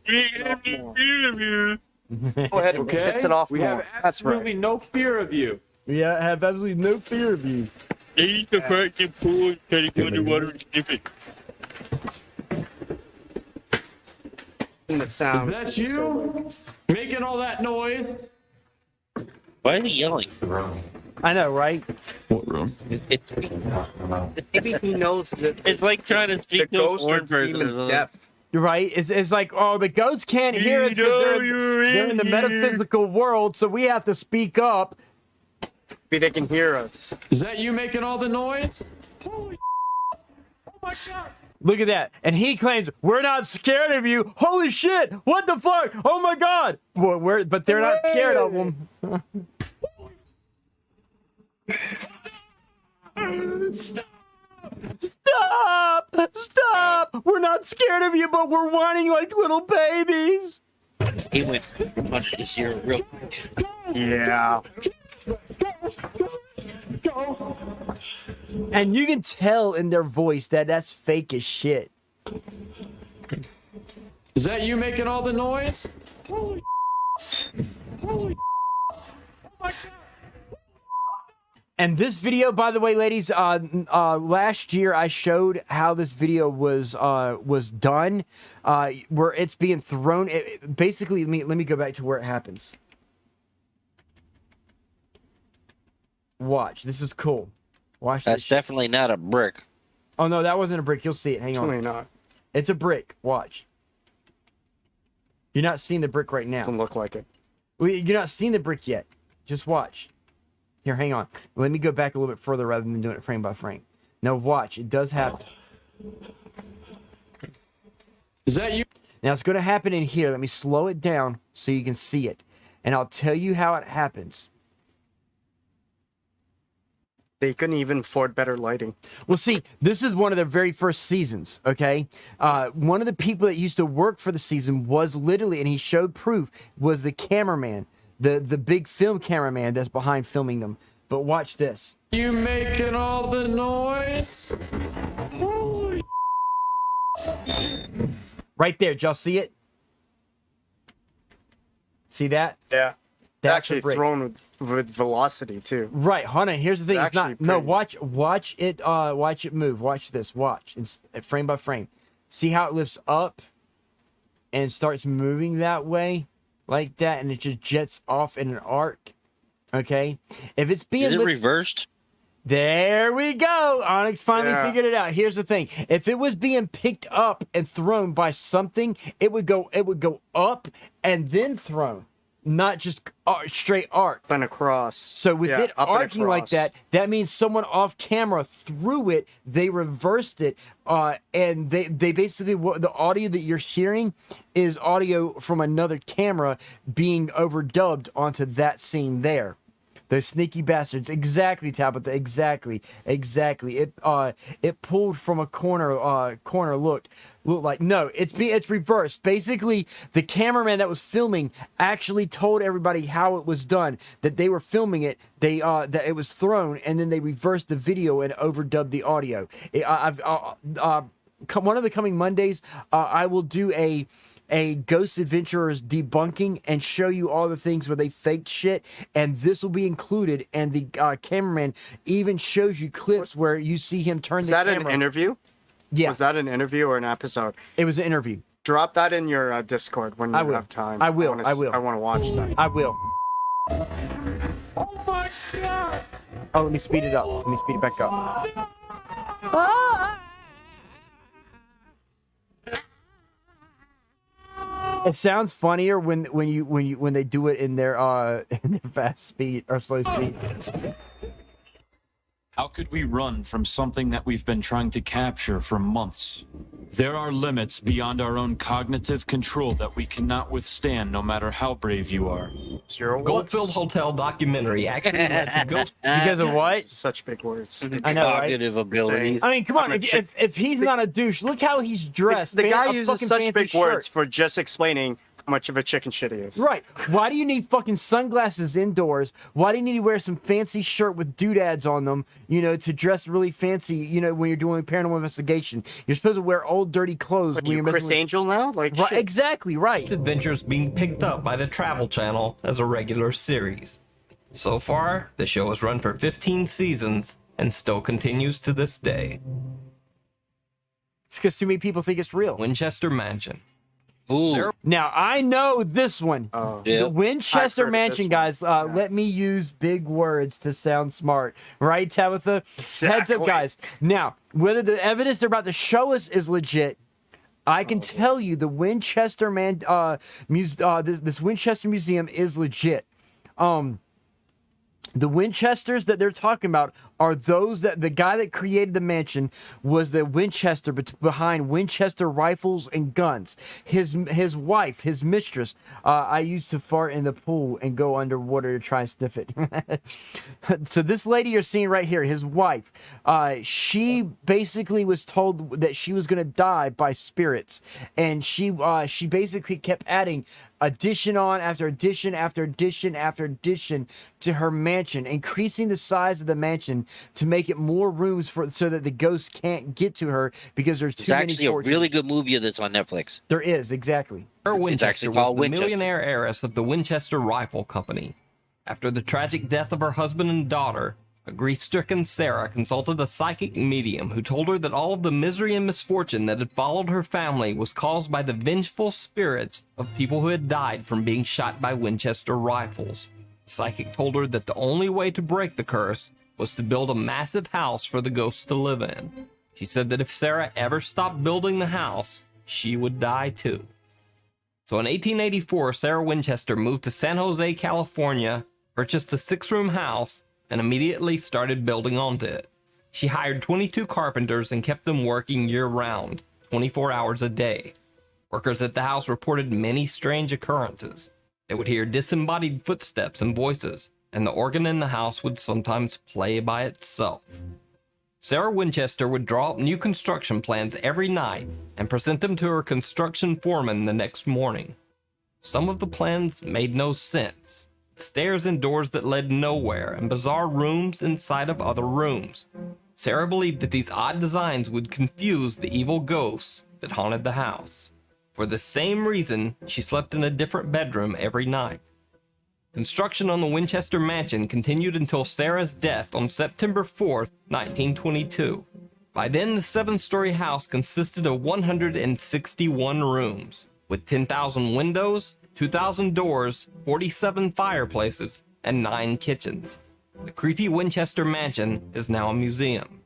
Go ahead and piss it off we more. have That's right. absolutely no fear of you. Yeah, I have absolutely no fear of you. Eat the fucking pool, getting underwater and sniffing. In the sound. Is that you making all that noise? Why are they yelling? I know, right? What room? Maybe he knows that It's like trying to speak to a ghost foreign of person or demon something. deaf. Right? It's like, oh, the ghosts can't hear us because they're in the metaphysical world, so we have to speak up. Maybe they can hear us. Is that you making all the noise? Holy oh my god. Look at that. And he claims, we're not scared of you. Holy shit. What the fuck? Oh my god. But they're not scared of him. Stop! We're not scared of you, but we're whining like little babies. He went from under this year real quick. Yeah. And you can tell in their voice that that's fake as shit. Is that you making all the noise? Holy oh my god. And this video, by the way, ladies, last year I showed how this video was done, where it's being thrown. Basically, let me go back to where it happens. Watch, this is cool. Watch. That's definitely not a brick. Oh no, that wasn't a brick. You'll see it. Hang on. Definitely not. It's a brick. Watch. You're not seeing the brick right now. Doesn't look like it. Well, you're not seeing the brick yet. Just watch. Here, hang on. Let me go back a little bit further rather than doing it frame by frame. Now watch. It does happen. Is that you? Now it's going to happen in here. Let me slow it down so you can see it. And I'll tell you how it happens. They couldn't even afford better lighting. Well, see, this is one of their very first seasons, okay? One of the people that used to work for the season was literally, and he showed proof, was the cameraman, the big film cameraman that's behind filming them. But watch this. You making all the noise? Holy right there, did y'all see it? See that? Yeah. That's actually a brick. thrown with velocity too. Right, Hannah. Here's the thing. It's not. actually No, pretty- watch it move. Watch this. Watch. It's frame by frame. See how it lifts up and starts moving that way, like that, and it just jets off in an arc. Okay. If it's being Is it reversed? there we go. Onyxx finally Yeah. figured it out. Here's the thing. If it was being picked up and thrown by something, it would go up and then thrown, not just straight arc. And across. So with Yeah, it up and arcing like across. that means someone off camera threw it, they reversed it, and they basically, the audio that you're hearing is audio from another camera being overdubbed onto that scene there. Those sneaky bastards. Exactly, Tabitha. Exactly. It pulled from a corner. Looked like no. It's reversed. Basically, the cameraman that was filming actually told everybody how it was done. That they were filming it. That it was thrown, and then they reversed the video and overdubbed the audio. One of the coming Mondays, I will do a Ghost Adventurers debunking and show you all the things where they faked shit, and this will be included. And the cameraman even shows you clips where you see him turn the camera. Is that an interview? Yeah. Was that an interview or an episode? It was an interview. Drop that in your Discord when you have time. I will. I want to watch that. I will. Oh my god! Oh, let me speed it up. Let me speed it back up. It sounds funnier when they do it in their fast speed or slow speed. How could we run from something that we've been trying to capture for months? There are limits beyond our own cognitive control that we cannot withstand no matter how brave you are. Goldfield Hotel documentary actually led to Ghost. Because of what? Such big words. I know, right? Cognitive abilities. I mean, come on. If he's not a douche, look how he's dressed. The guy A uses fucking such fancy big shirt. words for just explaining how much of a chicken shit he is. Right. Why do you need fucking sunglasses indoors? Why do you need to wear some fancy shirt with doodads on them, to dress really fancy, when you're doing paranormal investigation? You're supposed to wear old, dirty clothes. What, when you you're Chris Angel now? Right, shit. exactly, right. Adventures being picked up by the Travel Channel as a regular series. So far, the show has run for 15 seasons and still continues to this day. It's because too many people think it's real. Winchester Mansion. Ooh. Now, I know this one. Yeah. The Winchester Mansion, guys. Let me use big words to sound smart. Right, Tabitha? Exactly. Heads up, guys. Now, whether the evidence they're about to show us is legit, I can tell you the Winchester this Winchester Museum is legit. The Winchesters that they're talking about are those that the guy that created the mansion was the Winchester behind Winchester rifles and guns. His wife, his mistress, I used to fart in the pool and go underwater to try and sniff it. So this lady you're seeing right here, his wife, she basically was told that she was going to die by spirits, and she basically kept adding addition on after addition after addition after addition to her mansion, increasing the size of the mansion to make it more rooms so that the ghosts can't get to her because there's too many. It's actually a really good movie that's on Netflix. There is, exactly. Sarah Winchester actually called was the Winchester. millionaire heiress of the Winchester Rifle Company. After the tragic death of her husband and daughter, a grief-stricken Sarah consulted a psychic medium who told her that all of the misery and misfortune that had followed her family was caused by the vengeful spirits of people who had died from being shot by Winchester rifles. The psychic told her that the only way to break the curse was to build a massive house for the ghosts to live in. She said that if Sarah ever stopped building the house, she would die too. So in 1884, Sarah Winchester moved to San Jose, California, purchased a 6-room house, and immediately started building onto it. She hired 22 carpenters and kept them working year-round, 24 hours a day. Workers at the house reported many strange occurrences. They would hear disembodied footsteps and voices, and the organ in the house would sometimes play by itself. Sarah Winchester would draw up new construction plans every night and present them to her construction foreman the next morning. Some of the plans made no sense. Stairs and doors that led nowhere, and bizarre rooms inside of other rooms. Sarah believed that these odd designs would confuse the evil ghosts that haunted the house. For the same reason, she slept in a different bedroom every night. Construction on the Winchester Mansion continued until Sarah's death on September 4th, 1922. By then, the 7-story house consisted of 161 rooms, with 10,000 windows, 2,000 doors, 47 fireplaces, and 9 kitchens. The creepy Winchester Mansion is now a museum.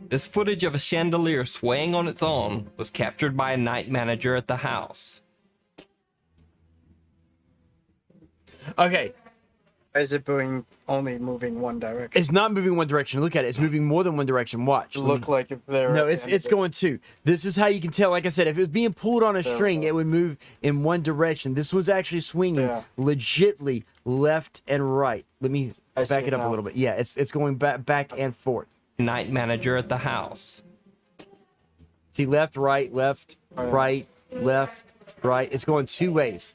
This footage of a chandelier swaying on its own was captured by a night manager at the house. Okay. Is it only moving one direction? It's not moving one direction. Look at it. It's moving more than one direction. Watch. Look like if they're No, it's going two. This is how you can tell. Like I said, if it was being pulled on a string, it would move in one direction. This one's actually swinging legitly left and right. Let me back it up a little bit. Yeah, it's going back and forth. Night manager at the house. See, left, right, left, right, left, right. It's going two ways.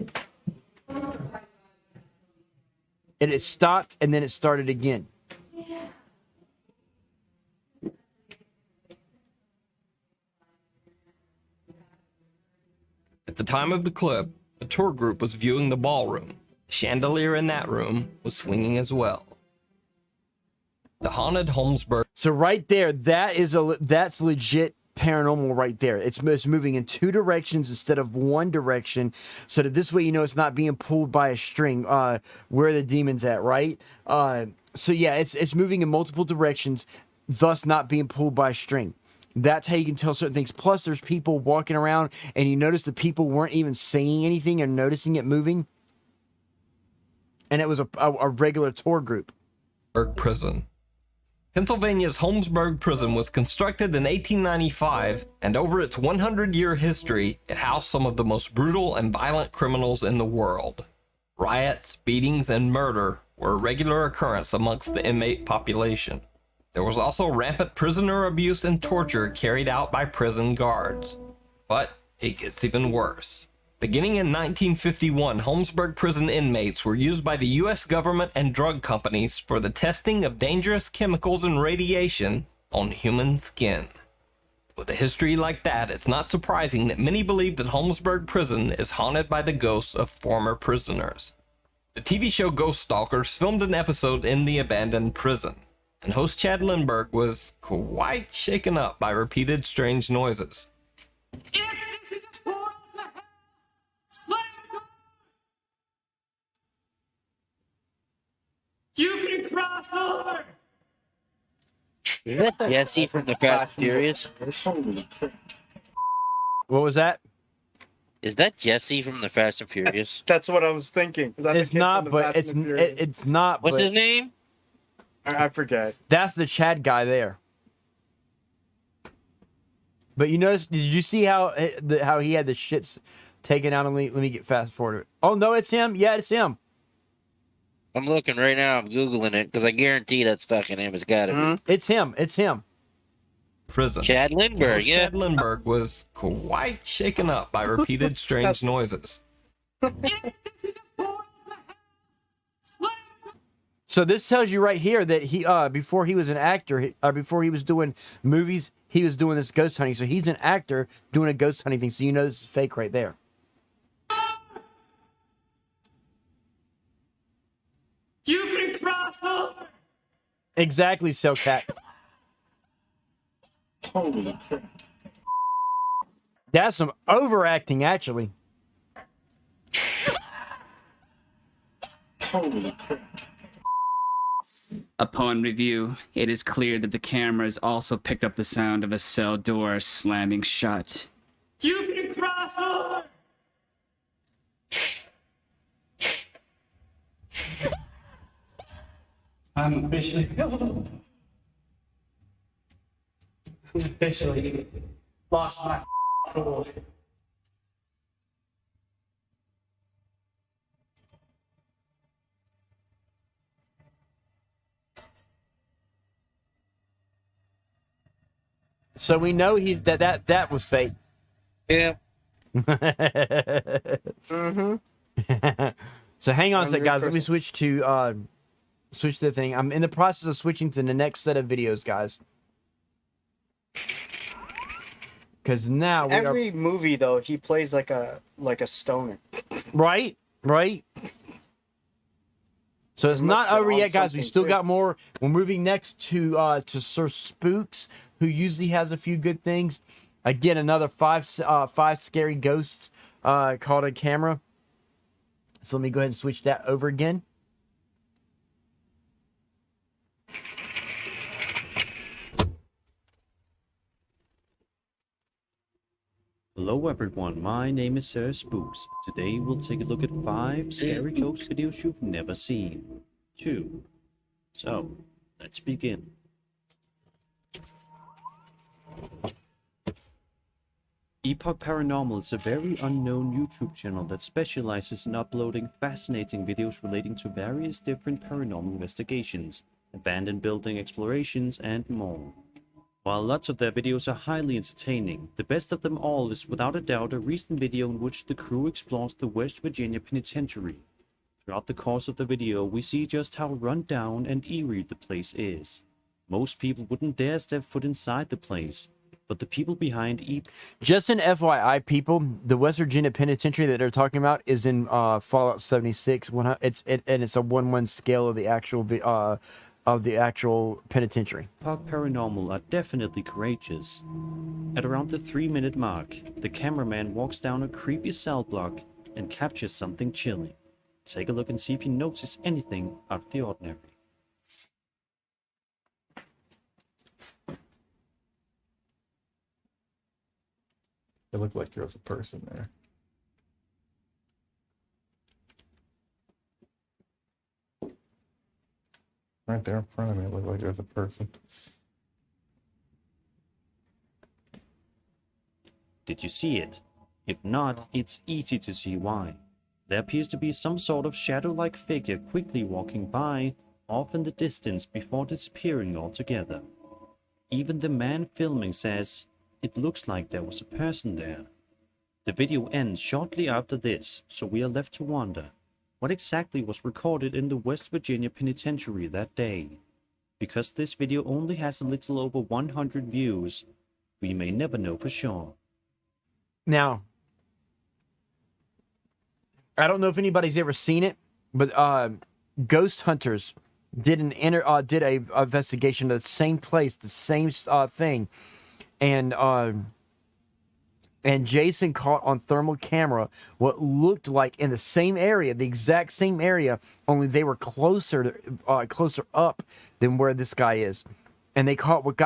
And it stopped, and then it started again. At the time of the clip, a tour group was viewing the ballroom. The chandelier in that room was swinging as well. The haunted Holmesburg. So right there, that's legit paranormal right there. It's moving in two directions instead of one direction, so that this way you know it's not being pulled by a string. Where the demon's at, right? So yeah, it's moving in multiple directions, thus not being pulled by a string. That's how you can tell certain things. Plus, there's people walking around, and you notice the people weren't even saying anything or noticing it moving, and it was a regular tour group. Prison. Pennsylvania's Holmesburg Prison was constructed in 1895, and over its 100-year history, it housed some of the most brutal and violent criminals in the world. Riots, beatings, and murder were a regular occurrence amongst the inmate population. There was also rampant prisoner abuse and torture carried out by prison guards. But it gets even worse. Beginning in 1951, Holmesburg prison inmates were used by the U.S. government and drug companies for the testing of dangerous chemicals and radiation on human skin. With a history like that, it's not surprising that many believe that Holmesburg prison is haunted by the ghosts of former prisoners. The TV show Ghost Stalkers filmed an episode in the abandoned prison, and host Chad Lindberg was quite shaken up by repeated strange noises. You can cross over. Is that Jesse from the Fast and Furious? What was that? Is that Jesse from the Fast and Furious? That's what I was thinking. It's not, but it's not. What's but his name? I forget. That's the Chad guy there. But you notice? Did you see how he had the shits taken out on me? Let me get fast forward. Oh no, it's him. Yeah, it's him. I'm looking right now. I'm Googling it because I guarantee that's fucking him. It's got to be. It's him. It's him. Prison. Chad Lindberg, yeah. Chad Lindberg was quite shaken up by repeated strange noises. So this tells you right here that he, before he was an actor, before he was doing movies, he was doing this ghost hunting. So he's an actor doing a ghost hunting thing. So you know this is fake right there. You can cross over. Exactly, Cellcat. Holy crap. That's some overacting, actually. Holy crap. Upon review, it is clear that the cameras also picked up the sound of a cell door slamming shut. You can cross over. I'm officially lost my control. So we know he's that was fake. Yeah. Mm-hmm. So hang on a sec, guys. Let me switch to the thing. I'm in the process of switching to the next set of videos, guys. Because now every movie though he plays like a stoner. Right. So it's not over yet, guys. We still got more. We're moving next to Sir Spooks, who usually has a few good things. Again, another five scary ghosts called a camera. So let me go ahead and switch that over again. Hello everyone, my name is Sir Spooks. Today we'll take a look at 5 scary ghost videos you've never seen. 2. So, let's begin. Epoch Paranormal is a very unknown YouTube channel that specializes in uploading fascinating videos relating to various different paranormal investigations, abandoned building explorations, and more. While lots of their videos are highly entertaining, the best of them all is without a doubt a recent video in which the crew explores the West Virginia Penitentiary. Throughout the course of the video, we see just how run down and eerie the place is. Most people wouldn't dare step foot inside the place, but the people behind Just an FYI, people, the West Virginia Penitentiary that they're talking about is in Fallout 76. It's a 1-1 scale of the actual penitentiary. Epoch Paranormal are definitely courageous. At around the 3-minute mark, the cameraman walks down a creepy cell block and captures something chilling. Take a look and see if you notice anything out of the ordinary. It looked like there was a person there. Right there in front of me, it looked like there was a person. Did you see it? If not, it's easy to see why. There appears to be some sort of shadow-like figure quickly walking by, off in the distance before disappearing altogether. Even the man filming says, "It looks like there was a person there." The video ends shortly after this, so we are left to wonder, what exactly was recorded in the West Virginia Penitentiary that day? Because this video only has a little over 100 views, we may never know for sure. Now, I don't know if anybody's ever seen it, but Ghost Hunters did a investigation of the same place, the same thing, and Jason caught on thermal camera what looked like in the same area, the exact same area, only they were closer up than where this guy is. And they caught what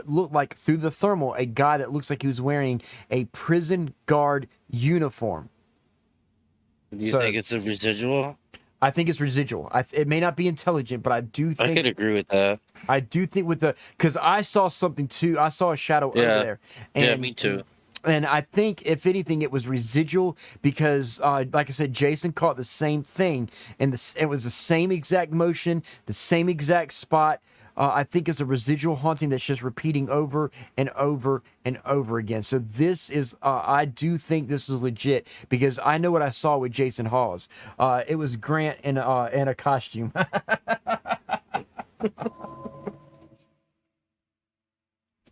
looked like through the thermal a guy that looks like he was wearing a prison guard uniform. Do you think it's a residual? I think it's residual. It may not be intelligent, but I do think... I could agree with that. I do think because I saw something too. I saw a shadow over there. And, yeah, me too. And I think, if anything, it was residual because, like I said, Jason caught the same thing. And it was the same exact motion, the same exact spot. I think it's a residual haunting that's just repeating over and over and over again. So this is, I do think this is legit because I know what I saw with Jason Hawes. It was Grant in a costume.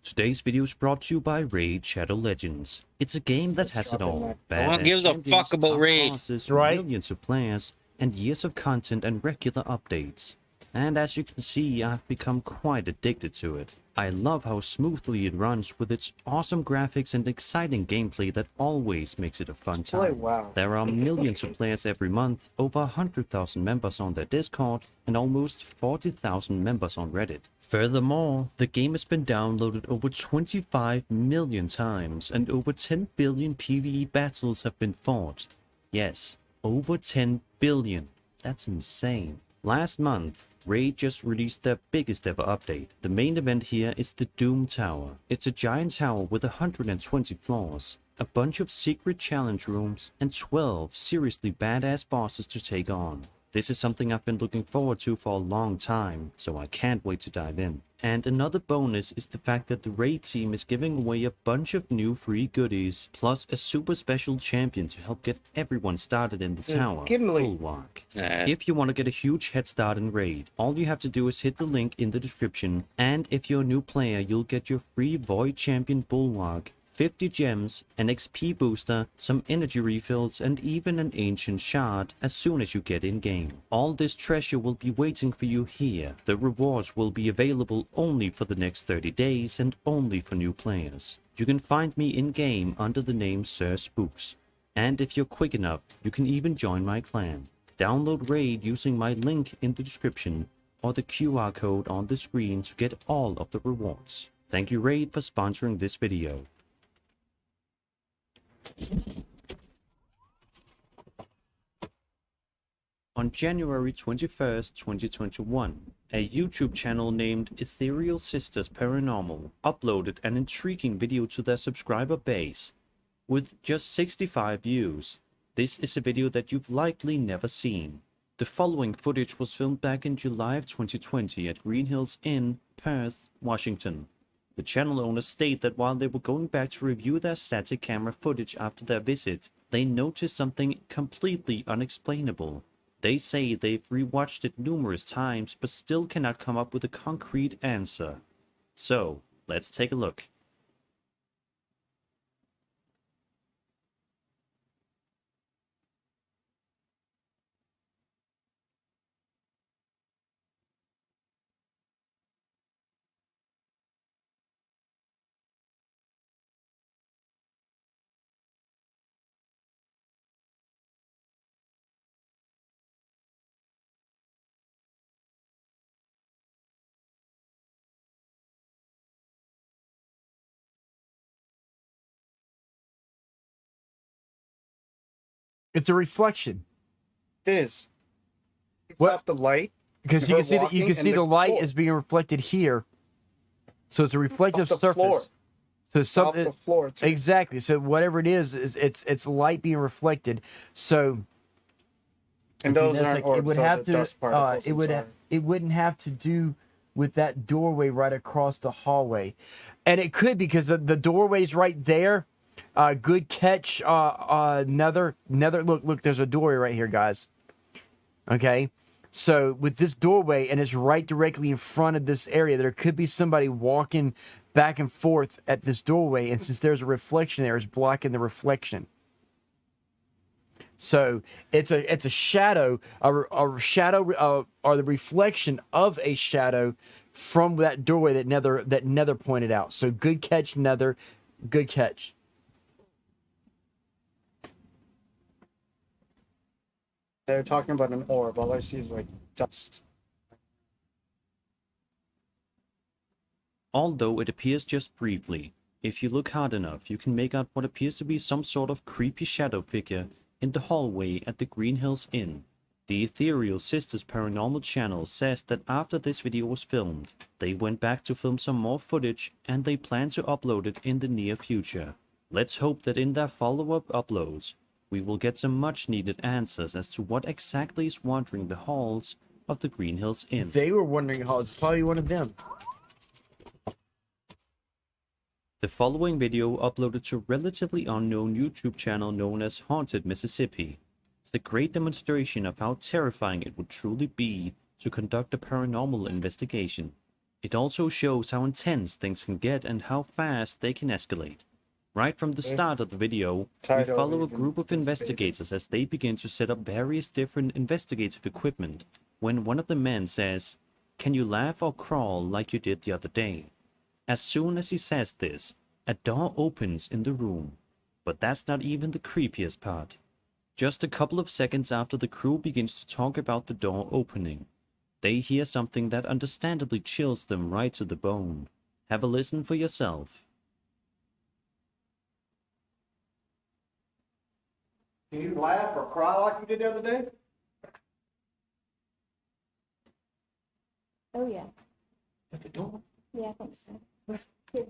Today's video is brought to you by Raid Shadow Legends. It's a game that has it all. No one gives a fuck about Raid. Bosses, millions of players, and years of content and regular updates. And as you can see, I've become quite addicted to it. I love how smoothly it runs with its awesome graphics and exciting gameplay that always makes it a fun time. Wow. There are millions of players every month, over 100,000 members on their Discord, and almost 40,000 members on Reddit. Furthermore, the game has been downloaded over 25 million times, and over 10 billion PvE battles have been fought. Yes, over 10 billion. That's insane. Last month, Raid just released their biggest ever update. The main event here is the Doom Tower. It's a giant tower with 120 floors, a bunch of secret challenge rooms, and 12 seriously badass bosses to take on. This is something I've been looking forward to for a long time, so I can't wait to dive in. And another bonus is the fact that the Raid team is giving away a bunch of new free goodies, plus a super special champion to help get everyone started in the tower, Bulwark. If you want to get a huge head start in Raid, all you have to do is hit the link in the description, and if you're a new player, you'll get your free Void Champion Bulwark, 50 gems, an XP booster, some energy refills, and even an ancient shard as soon as you get in game. All this treasure will be waiting for you here. The rewards will be available only for the next 30 days and only for new players. You can find me in game under the name Sir Spooks. And if you're quick enough, you can even join my clan. Download Raid using my link in the description or the QR code on the screen to get all of the rewards. Thank you Raid for sponsoring this video. On January 21st, 2021, a YouTube channel named Ethereal Sisters Paranormal uploaded an intriguing video to their subscriber base. With just 65 views, this is a video that you've likely never seen. The following footage was filmed back in July of 2020 at Green Hills Inn, Perth, Washington. The channel owners state that while they were going back to review their static camera footage after their visit, they noticed something completely unexplainable. They say they've rewatched it numerous times but still cannot come up with a concrete answer. So, let's take a look. It's a reflection. It is. It's What? not the light. Because you can see that you can see the light is being reflected here. So it's a reflective Off the floor. surface. So something Off the floor, too. exactly. So whatever it is it's light being reflected. So And see, those that's aren't like, it orbs, would those have are to dust particles, it I'm would sorry. it wouldn't have to do with that doorway right across the hallway. And it could because the doorway's right there. Good catch. Another look, there's a doorway right here, guys. Okay. So with this doorway and it's right directly in front of this area, there could be somebody walking back and forth at this doorway, and since there's a reflection there, it's blocking the reflection. So it's a shadow, a shadow, or the reflection of a shadow from that doorway that Nether pointed out. So good catch, Nether. Good catch. They're talking about an orb. All I see is like dust. Although it appears just briefly, if you look hard enough, you can make out what appears to be some sort of creepy shadow figure in the hallway at the Green Hills Inn. The Ethereal Sisters Paranormal channel says that after this video was filmed, they went back to film some more footage and they plan to upload it in the near future. Let's hope that in their follow-up uploads, we will get some much needed answers as to what exactly is wandering the halls of the Green Hills Inn. They were wondering how it's probably one of them. The following video uploaded to a relatively unknown YouTube channel known as Haunted Mississippi. It's a great demonstration of how terrifying it would truly be to conduct a paranormal investigation. It also shows how intense things can get and how fast they can escalate. Right from the start of the video, we follow a group of investigators as they begin to set up various different investigative equipment, when one of the men says, "Can you laugh or crawl like you did the other day?" As soon as he says this, a door opens in the room. But that's not even the creepiest part. Just a couple of seconds after the crew begins to talk about the door opening, they hear something that understandably chills them right to the bone. Have a listen for yourself. Can you laugh or cry like you did the other day? Oh, yeah. At the door? Yeah, I think so. Here.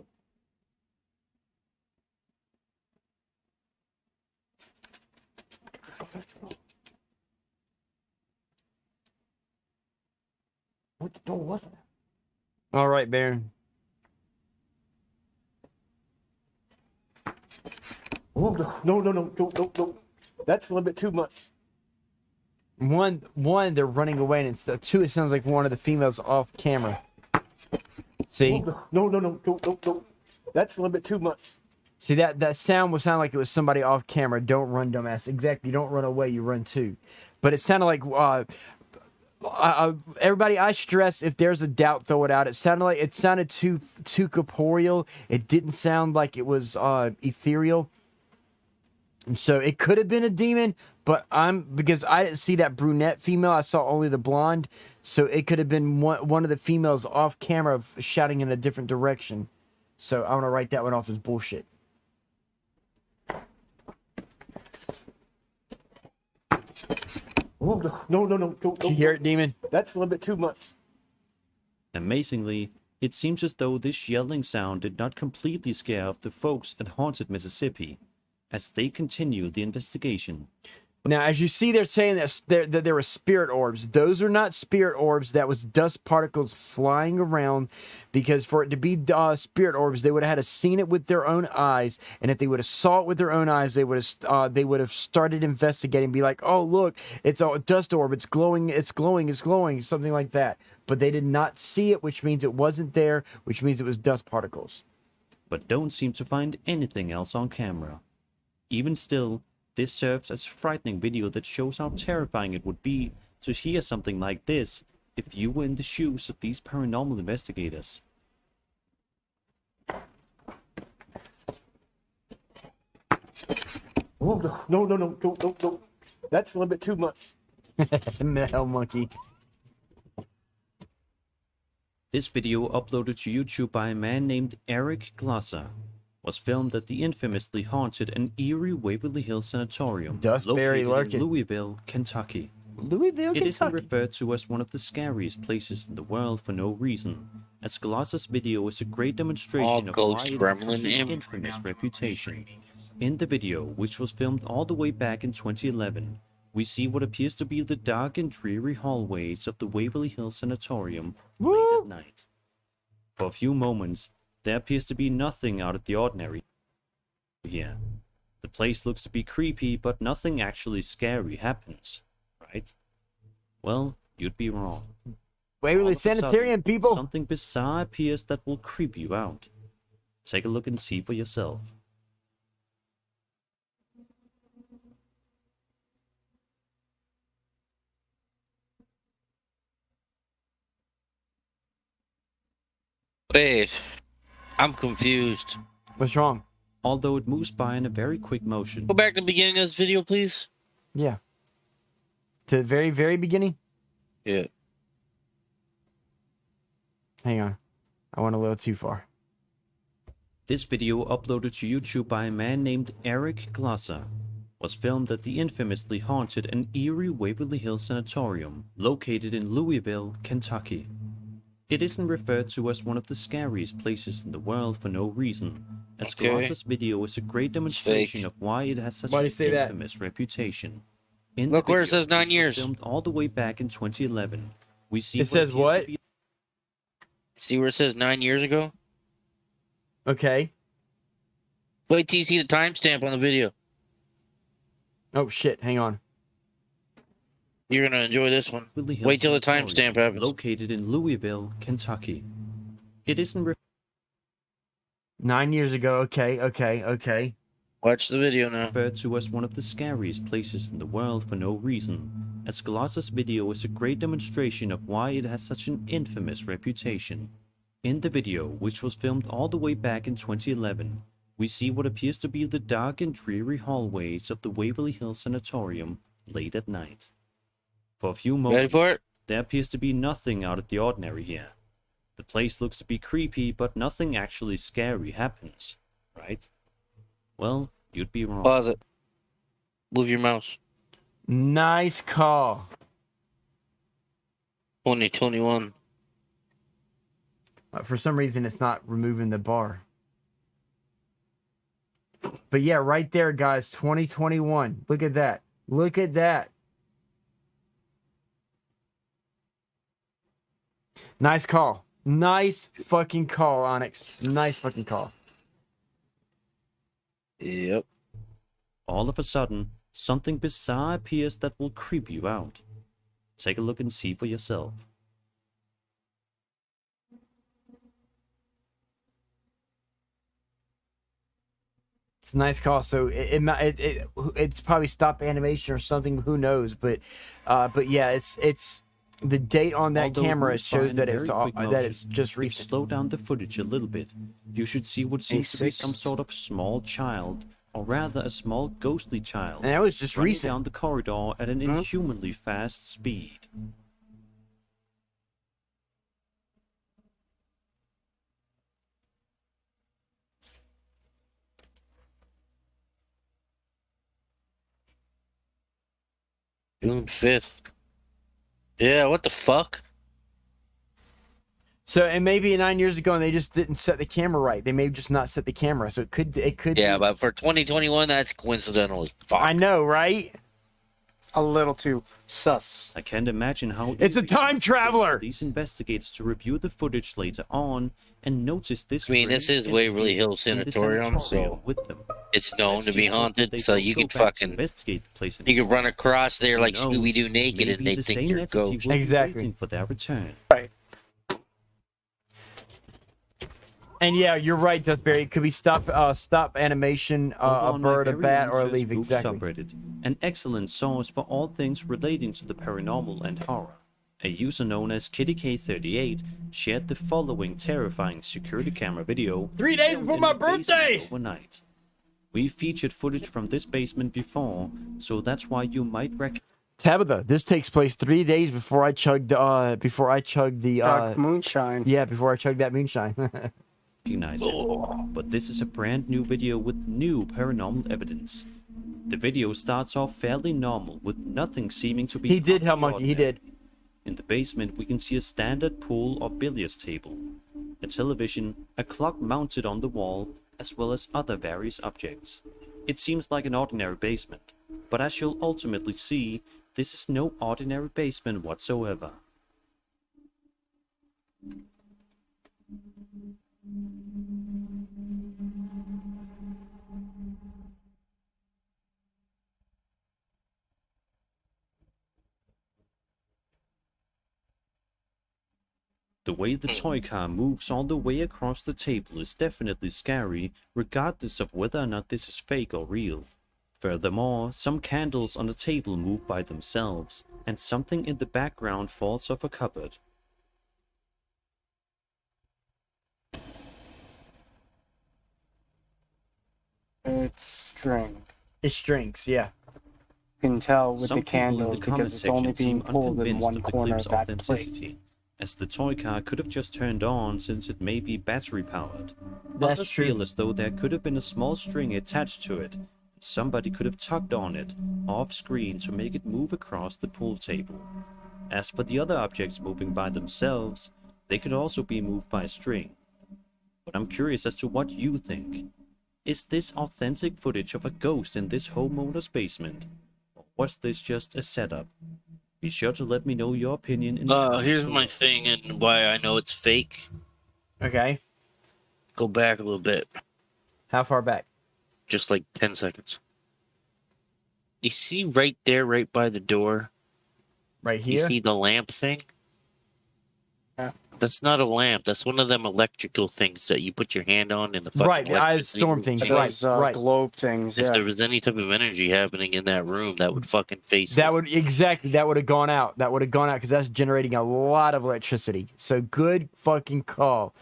What door was that? All right, Baron. Oh, no. That's a little bit too much. One, they're running away, and two, it sounds like one of the females off camera. See? No. That's a little bit too much. See, that sound would sound like it was somebody off camera. Don't run, dumbass. Exactly. You don't run away, you run too. But it sounded like, everybody, I stress, if there's a doubt, throw it out. It sounded too corporeal. It didn't sound like it was ethereal. And so it could have been a demon, but because I didn't see that brunette female, I saw only the blonde. So it could have been one of the females off camera shouting in a different direction. So I want to write that one off as bullshit. Oh, no, no, no, no, Did you hear it, Demon? That's a little bit too much. Amazingly, it seems as though this yelling sound did not completely scare off the folks at Haunted Mississippi, as they continue the investigation. Now, as you see, they're saying that there were spirit orbs. Those are not spirit orbs. That was dust particles flying around. Because for it to be spirit orbs, they would have had to seen it with their own eyes. And if they would have saw it with their own eyes, they would have started investigating. Be like, oh look, it's a dust orb. It's glowing. It's glowing. It's glowing. Something like that. But they did not see it, which means it wasn't there. Which means it was dust particles. But don't seem to find anything else on camera. Even still, this serves as a frightening video that shows how terrifying it would be to hear something like this if you were in the shoes of these paranormal investigators. Oh, no, no, no, no, no, no. That's a little bit too much. Hell monkey. This video, uploaded to YouTube by a man named Eric Glosser, was filmed at the infamously haunted and eerie Waverly Hills Sanatorium, Dustberry located in Louisville, Kentucky. Louisville, It isn't Kentucky. referred to as one of the scariest places in the world for no reason, as Glosser's video is a great demonstration of why ghost it has such an gremlin imp. infamous reputation. In the video, which was filmed all the way back in 2011, we see what appears to be the dark and dreary hallways of the Waverly Hills Sanatorium late at night. For a few moments, there appears to be nothing out of the ordinary here. The place looks to be creepy, but nothing actually scary happens, right? Well, you'd be wrong. Waverly All of a sudden, Sanitarium, people. Something bizarre appears that will creep you out. Take a look and see for yourself. Wait, I'm confused. What's wrong? Although it moves by in a very quick motion. Go back to the beginning of this video, please. Yeah. To the very, very beginning? Yeah. Hang on. I went a little too far. This video, uploaded to YouTube by a man named Eric Glosser, was filmed at the infamously haunted and eerie Waverly Hills Sanatorium, located in Louisville, Kentucky. It isn't referred to as one of the scariest places in the world for no reason, as Okay. Glosser's video is a great demonstration fake. of why it has such Why do an you say that? infamous reputation. In Look the where it video, says 9 which was years. filmed all the way back in 2011, we see It says appears to what? be See where it says 9 years ago? Okay. Wait till you see the timestamp on the video. Oh, shit. Hang on. You're gonna enjoy this one. Waverly Hills Wait till the Sanatorium, timestamp happens. located in Louisville, Kentucky. It isn't 9 years ago. Okay, okay, okay. Watch the video now. referred to as one of the scariest places in the world for no reason, as Glosser's video is a great demonstration of why it has such an infamous reputation. In the video, which was filmed all the way back in 2011, we see what appears to be the dark and dreary hallways of the Waverly Hills Sanatorium late at night. For a few Ready moments, for it? there appears to be nothing out of the ordinary here. The place looks to be creepy, but nothing actually scary happens, right? Well, you'd be wrong. Pause it. Move your mouse. Nice call. 2021. For some reason, it's not removing the bar. But yeah, right there, guys. 2021. Look at that. Look at that. Nice call. Nice fucking call, Onyx. Nice fucking call. Yep. All of a sudden, something bizarre appears that will creep you out. Take a look and see for yourself. It's a nice call. So it's probably stop animation or something. Who knows? But yeah, it's the date on that Although it camera moves by shows in that very it's quick that motion, it's just if you recent. slow down the footage a little bit, you should see what seems to be A6. some sort of small child, or rather a small ghostly child. And that was just running recent. down the corridor at an inhumanly fast speed. June 5th. Yeah, what the fuck? So, and maybe 9 years ago, and they just didn't set the camera right. They may have just not set the camera. So it could. Yeah, be. but for 2021, that's coincidental as fuck. I know, right? A little too sus. I can't imagine how It's a time traveler. These investigators to review the footage later on and notice this. I mean, this is Waverly Hills Sanatorium, so with them. it's known to be haunted. They So don't you go can back to fucking investigate the place. you can run across there like Who knows? Scooby-Doo naked, and Maybe they the think same you're a entity ghost. will be Exactly. waiting for their return. Right. And yeah, you're right, Dustberry. It could be stop animation, Over a on my bird, a very bat, own or a Sir leaf. Spooks Exactly. subreddit, an excellent source for all things relating to the paranormal and horror. A user known as KittyK38 shared the following terrifying security camera video 3 days before in my the basement birthday! Overnight. We featured footage from this basement before, so that's why you might Tabitha, this takes place 3 days before I chugged the moonshine. Yeah, before I chugged that moonshine. recognize it. But this is a brand new video with new paranormal evidence. The video starts off fairly normal with nothing seeming to be. He did, out of the Hellmonkey, he ordinary. did. In the basement, we can see a standard pool or billiards table, a television, a clock mounted on the wall, as well as other various objects. It seems like an ordinary basement, but as you'll ultimately see, this is no ordinary basement whatsoever. The way the toy car moves all the way across the table is definitely scary, regardless of whether or not this is fake or real. Furthermore, some candles on the table move by themselves, and something in the background falls off a cupboard. It's string. It's strings, yeah. You can tell with Some the candles people in the because it's only section being seem pulled in unconvinced one of the corner clip's of that plate. authenticity, as the toy car could have just turned on since it may be battery powered. That's Others true. feel as though there could have been a small string attached to it. Somebody could have tugged on it off screen to make it move across the pool table. As for the other objects moving by themselves, they could also be moved by a string. But I'm curious as to what you think. Is this authentic footage of a ghost in this homeowner's basement? Or was this just a setup? Be sure to let me know your opinion in the comments Here's below. my thing and why I know it's fake. Okay. Go back a little bit. How far back? Just like 10 seconds. You see right there, right by the door? Right You here? see the lamp thing? Yeah. That's not a lamp. That's one of them electrical things that you put your hand on in the fucking Right, the eyes electricity storm moves. things. Those Right. globe things. If Yeah. there was any type of energy happening in that room, that would fucking face That it. would that would have gone out. That would have gone out because that's generating a lot of electricity. So good fucking call.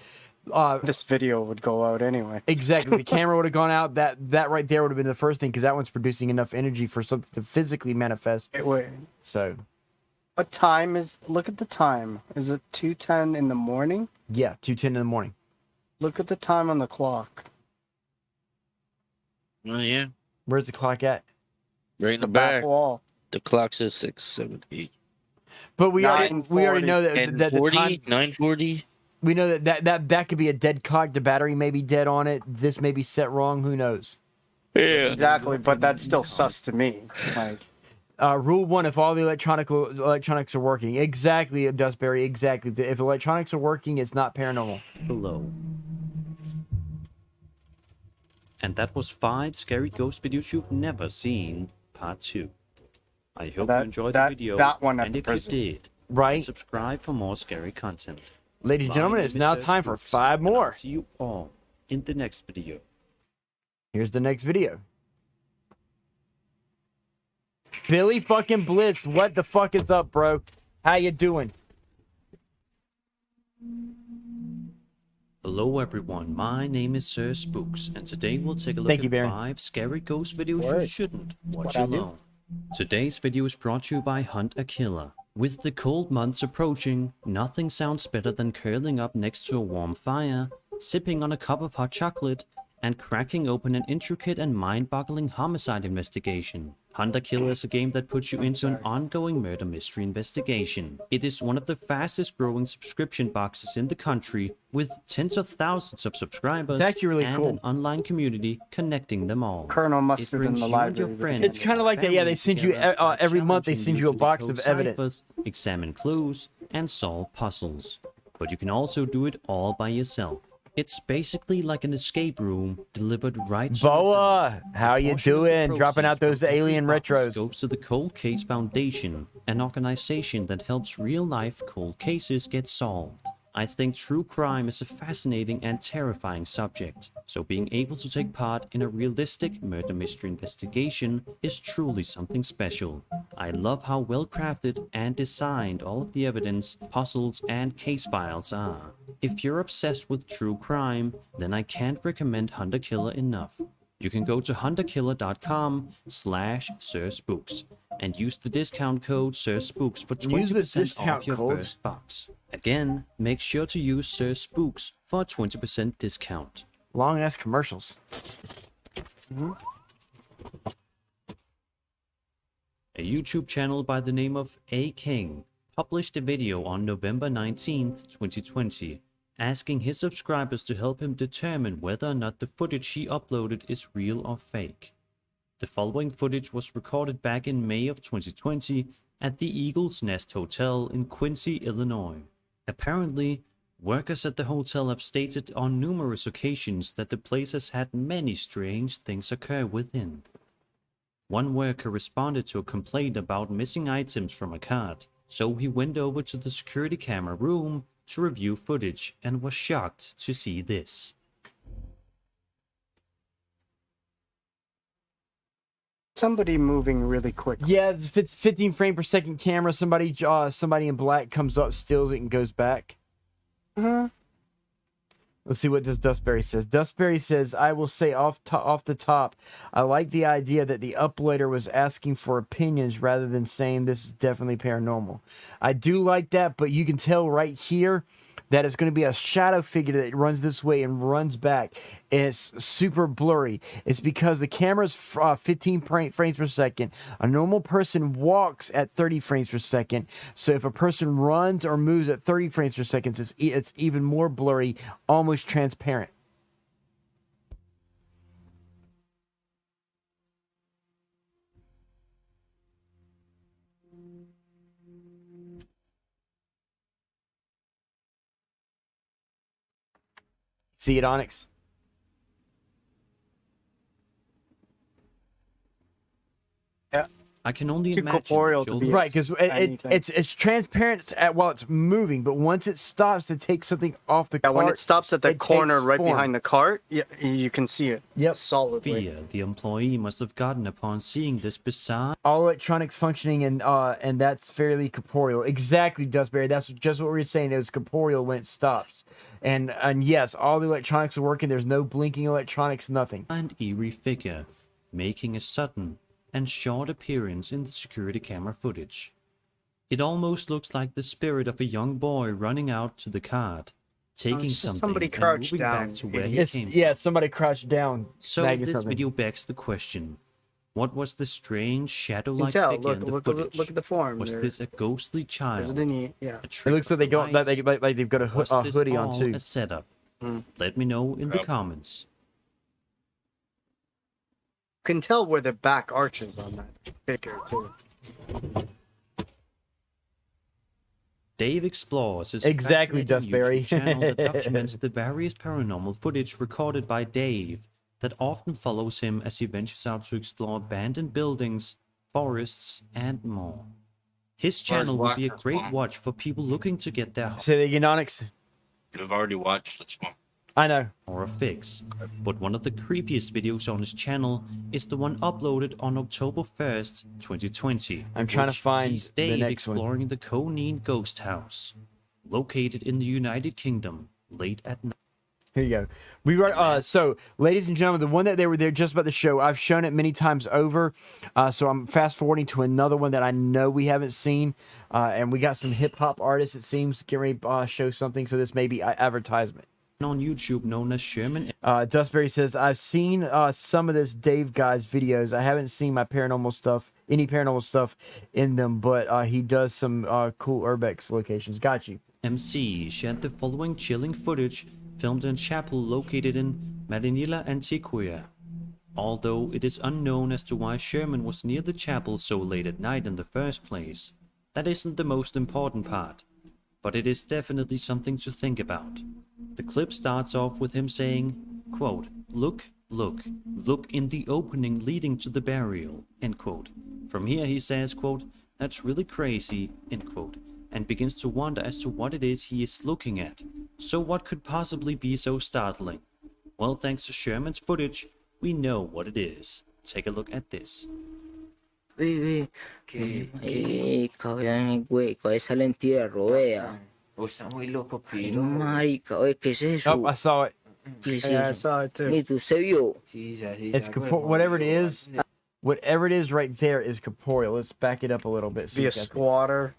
This video would go out anyway. Exactly. The camera would have gone out. That right there would have been the first thing because that one's producing enough energy for something to physically manifest. Wait. So What time is? Look at the time. Is it 2:10 in the morning? yeah, 2:10 in the morning. Look at the time on the clock. Oh, yeah. Where's the clock at? Right in the back back. wall. The clock says 6, 7, 8. But we already know that the 40, time 9:40. we know that could be a dead clock. The battery may be dead on it. This may be set wrong. Who knows? Yeah. Exactly, but that's still sus to me. Like, Rule 1: if all the electronics are working, exactly, Dustberry, exactly. If electronics are working, it's not paranormal. Below. And that was 5 scary ghost videos you've never seen, part 2. I hope you enjoyed the video, that one at and the if prison. you did, Right. subscribe for more scary content. Ladies and My gentlemen, name it's is now Sir time for Spooks, 5 and I'll more. see you all in the next video. Here's the next video. Billy fucking Bliss, what the fuck is up, bro? How you doing? Hello everyone, my name is Sir Spooks, and today we'll take a look Thank you, at Baron. 5 scary ghost videos you Words. shouldn't watch what I do. alone. Today's video is brought to you by Hunt a Killer. With the cold months approaching, nothing sounds better than curling up next to a warm fire, sipping on a cup of hot chocolate, and cracking open an intricate and mind-boggling homicide investigation. Hunter Killer is a game that puts you into an ongoing murder mystery investigation. It is one of the fastest growing subscription boxes in the country, with tens of thousands of subscribers It's actually really and cool. an online community connecting them all. Colonel It Mustard in brings the you and your library. friends It's kind of like that. Yeah, they send you together by every month. They challenging send you a to box of decode evidence. ciphers, examine clues, and solve puzzles. But you can also do it all by yourself. It's basically like an escape room delivered right to your door. Boa, how you Portion of the doing? Dropping out proceeds those from every alien box retros. goes to the Cold Case Foundation, an organization that helps real-life cold cases get solved. I think true crime is a fascinating and terrifying subject, so being able to take part in a realistic murder mystery investigation is truly something special. I love how well crafted and designed all of the evidence, puzzles, and case files are. If you're obsessed with true crime, then I can't recommend Hunter Killer enough. You can go to hunterkiller.com/Sir Spooks and use the discount code Sir Spooks for Use the 20% discount off your code. first box. Again, make sure to use Sir Spooks for a 20% discount. Long ass commercials. A YouTube channel by the name of A King published a video on November 19th, 2020, asking his subscribers to help him determine whether or not the footage he uploaded is real or fake. The following footage was recorded back in May of 2020 at the Eagle's Nest Hotel in Quincy, Illinois. Apparently, workers at the hotel have stated on numerous occasions that the place has had many strange things occur within. One worker responded to a complaint about missing items from a cart, so he went over to the security camera room to review footage and was shocked to see this. Somebody moving really quick. Yeah, it's 15 frame per second camera. Somebody in black comes up, steals it, and goes back. Let's see what this Dustberry says. Dustberry says, I will say off the top, I like the idea that the uploader was asking for opinions rather than saying this is definitely paranormal. I do like that, but you can tell right here that it's going to be a shadow figure that runs this way and runs back. And it's super blurry. It's because the camera's 15 frames per second. A normal person walks at 30 frames per second. So if a person runs or moves at 30 frames per second, it's even more blurry, almost transparent. See it, Onyx? Yeah. I can only Too imagine. corporeal to be Right, because it's transparent while it's moving, but once it stops to take something off the cart, when it stops at the corner takes right form. behind the cart, you can see it. Yep. Solidly. Fear the employee must have gotten upon seeing this bizarre. All electronics functioning and that's fairly corporeal. Exactly, Dustberry. That's just what we were saying. It was corporeal when it stops. And yes, all the electronics are working. There's no blinking electronics, nothing. And eerie figure, making a sudden and short appearance in the security camera footage. It almost looks like the spirit of a young boy running out to the cart, taking it's just something somebody and crouched moving down, back to where idiot. he came Yeah, somebody crouched down. So snagging this something. video begs the question: what was the strange shadow-like tell. figure in the Look footage? at the form. Was there. this a ghostly child? Yeah. It looks like they go like they've got a Was this hoodie on all too. a setup? Let me know in the comments. You can tell where the back arches on that figure too. Dave Explores is Exactly, a fascinating Dustberry. YouTube channel that documents the various paranormal footage recorded by Dave that often follows him as he ventures out to explore abandoned buildings, forests, and more. His channel will be a great watch for people looking to get their Say that again, Onyx. I've already watched this one. I know. or a fix. But one of the creepiest videos on his channel is the one uploaded on October 1st, 2020. I'm trying to which find sees the Dave next one. exploring the Coneen Ghost House, located in the United Kingdom, late at night. Here you go. We were so, ladies and gentlemen, the one that they were there just about the show, I've shown it many times over. So I'm fast forwarding to another one that I know we haven't seen, and we got some hip hop artists. It seems getting ready to show something. So this may be advertisement. on YouTube known as Sherman. Dustberry says, I've seen some of this Dave guy's videos. I haven't seen any paranormal stuff in them, but he does some cool urbex locations. Got you. MC shared the following chilling footage filmed in a chapel located in Marinilla, Antioquia. Although it is unknown as to why Sherman was near the chapel so late at night in the first place, that isn't the most important part, but it is definitely something to think about. The clip starts off with him saying, quote, look in the opening leading to the burial, end quote. From here he says, quote, that's really crazy, end quote, and begins to wonder as to what it is he is looking at. So what could possibly be so startling? Well, thanks to Sherman's footage, we know what it is. Take a look at this. Güey, esa le entierro, vea. Está muy loco, Pino. Marica, oye, ¿qué es eso? Oh, I saw it. Yeah, I saw it too. Ni tú se vio. It's whatever it is right there is corporeal. Let's back it up a little bit. Be a squatter.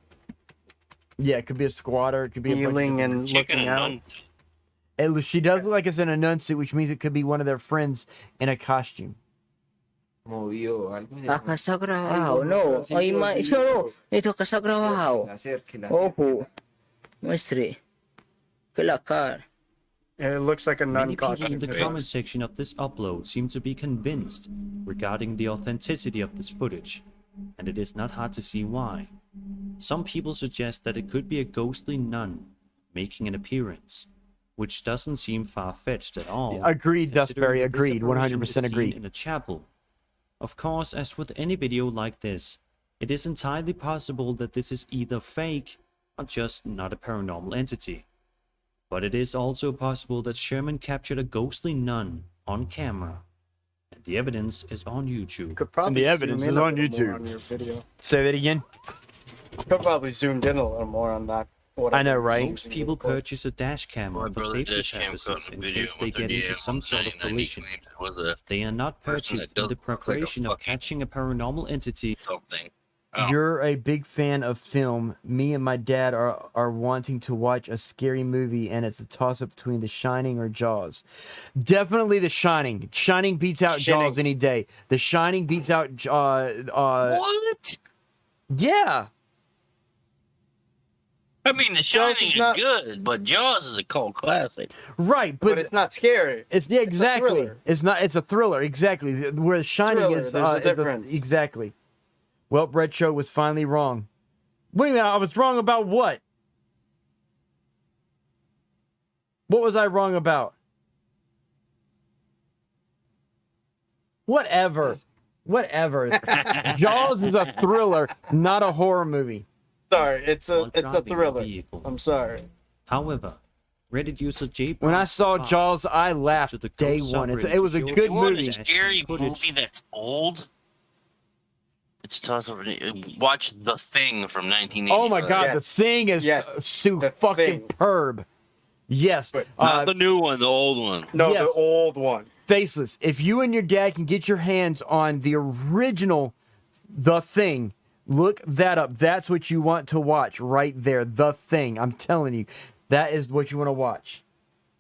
Yeah, it could be a squatter. It could be healing and looking out. She does look like it's in a nun suit, which means it could be one of their friends in a costume. Acá está grabado, no. Ahí más, no. Esto acá está grabado. Ojo. Muestre. Que la cara. It looks like a nun Many people costume. in the comment section of this upload seem to be convinced regarding the authenticity of this footage, and it is not hard to see why. Some people suggest that it could be a ghostly nun making an appearance, which doesn't seem far-fetched at all. Agreed, Dustberry, agreed, 100% agreed. In a chapel. Of course, as with any video like this, it is entirely possible that this is either fake or just not a paranormal entity. But it is also possible that Sherman captured a ghostly nun on camera, and the evidence is on YouTube. And the evidence is on YouTube. Say that again. Could probably zoomed in a little more on that. I know, right? Most people purchase a dash cam for safety purposes in case they get into some sort of collision. They are not purchased in the preparation of catching a paranormal entity. You're a big fan of film. Me and my dad are wanting to watch a scary movie, and it's a toss-up between The Shining or Jaws. Definitely The Shining. Shining beats out Jaws any day. The Shining beats out What? Yeah. I mean, The Shining is good, but Jaws is a cult classic. Right, but it's not scary. It's exactly. It's not. It's a thriller. Exactly. Where The Shining is. There's a difference. Exactly. Well, Retro was finally wrong. Wait a minute. I was wrong about what? What was I wrong about? Whatever. Jaws is a thriller, not a horror movie. Sorry, it's a thriller. I'm sorry. However, Reddit user J. When I saw Jaws, I laughed day one. It was a good movie. A scary movie that's old. It's tough. Watch The Thing from 1980. Oh my God, The Thing is fucking perb. Yes, not the new one, the old one. No, the old one. Faceless. If you and your dad can get your hands on the original The Thing, look that up. That's what you want to watch right there. The Thing. I'm telling you, that is what you want to watch.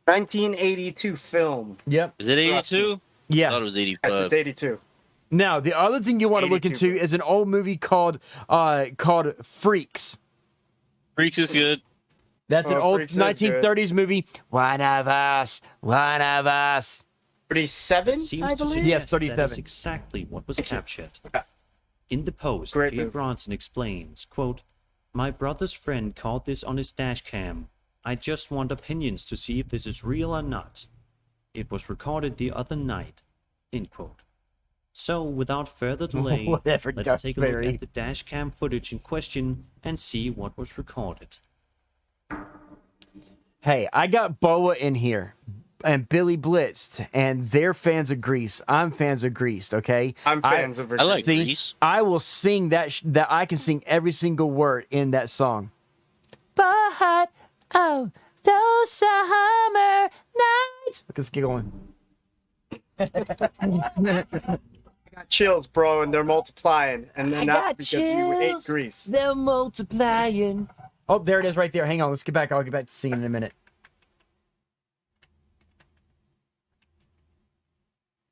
1982 film. Yep. Is it 82? Yeah. I thought it was 85. Yes, it's 82. Now, the other thing you want to look into is an old movie called Freaks. Freaks is good. That's an old 1930s movie. One of us. 37, I believe? Yes, 37. That is exactly what was captured. In the post, Jay Bronson explains, quote, my brother's friend caught this on his dash cam. I just want opinions to see if this is real or not. It was recorded the other night, end quote. So, without further delay, let's take a look at the dash cam footage in question and see what was recorded. Hey, I got Boa in here and Billy Blitzed, and they're fans of Grease. I'm fans of Grease, okay? I'm fans of Grease. I like Grease. I will sing that I can sing every single word in that song. But, oh, those summer nights. Let's get going. I got chills, bro, and they're multiplying, and they're not because you ate Grease. They're multiplying. Oh, there it is right there. Hang on, let's get back. I'll get back to singing in a minute.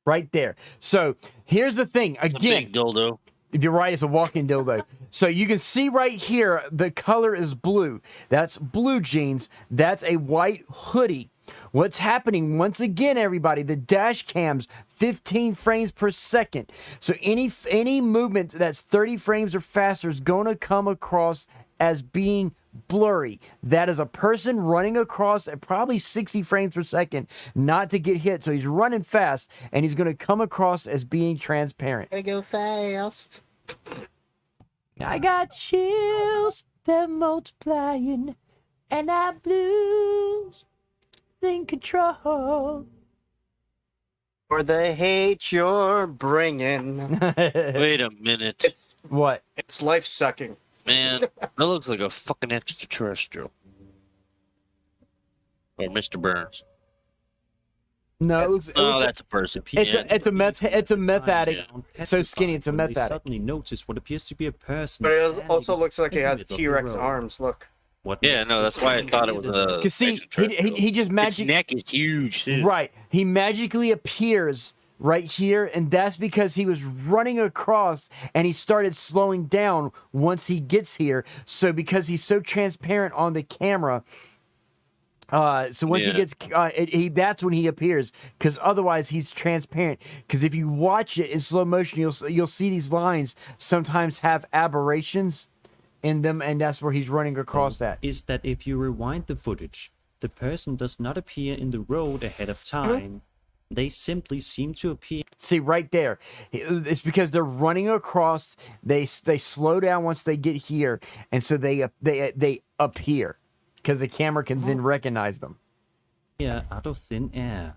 Right there. So here's the thing. Again, big dildo. If you're right, it's a walking dildo. So you can see right here, the color is blue. That's blue jeans. That's a white hoodie. What's happening, once again, everybody, the dash cams, 15 frames per second. So any movement that's 30 frames or faster is going to come across as being blurry. That is a person running across at probably 60 frames per second, not to get hit. So he's running fast, and he's going to come across as being transparent. Gotta go fast. I got chills, they're multiplying, and I blues in control. For the hate you're bringing. Wait a minute. What? It's life sucking. Man, that looks like a fucking extraterrestrial. Or Mr. Burns. No, it looks, Oh, that's a person. it's a meth addict. So skinny, it's a meth addict. Suddenly notice what appears to be a person. But it also looks like he in the has middle of the T-Rex road. arms. Look. What Yeah, makes no, it that's why I thought it was a. Because see, he just Its neck is huge, too. Right. He magically appears right here, and that's because he was running across and he started slowing down once he gets here. So because he's so transparent on the camera, so once he gets, that's when he appears. Because otherwise, he's transparent. Because if you watch it in slow motion, you'll see these lines sometimes have aberrations in them, and that's where he's running across at. Is that if you rewind the footage, the person does not appear in the road ahead of time. They simply seem to appear. See right there, it's because they're running across. They slow down once they get here, and so they appear because the camera can then recognize them. Yeah, out of thin air.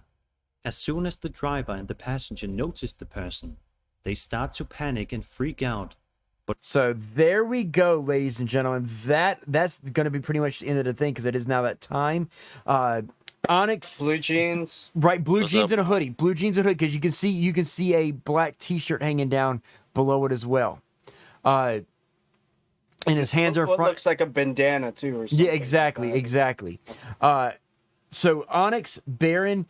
As soon as the driver and the passenger notice the person, they start to panic and freak out. But so there we go, ladies and gentlemen. That's going to be pretty much the end of the thing because it is now that time. Onyxx, blue jeans, right? Blue jeans and a hoodie. Blue jeans and a hoodie because you can see a black T-shirt hanging down below it as well. And his hands are What front. looks like a bandana too, or something. Yeah, exactly. So Onyxx, Baron,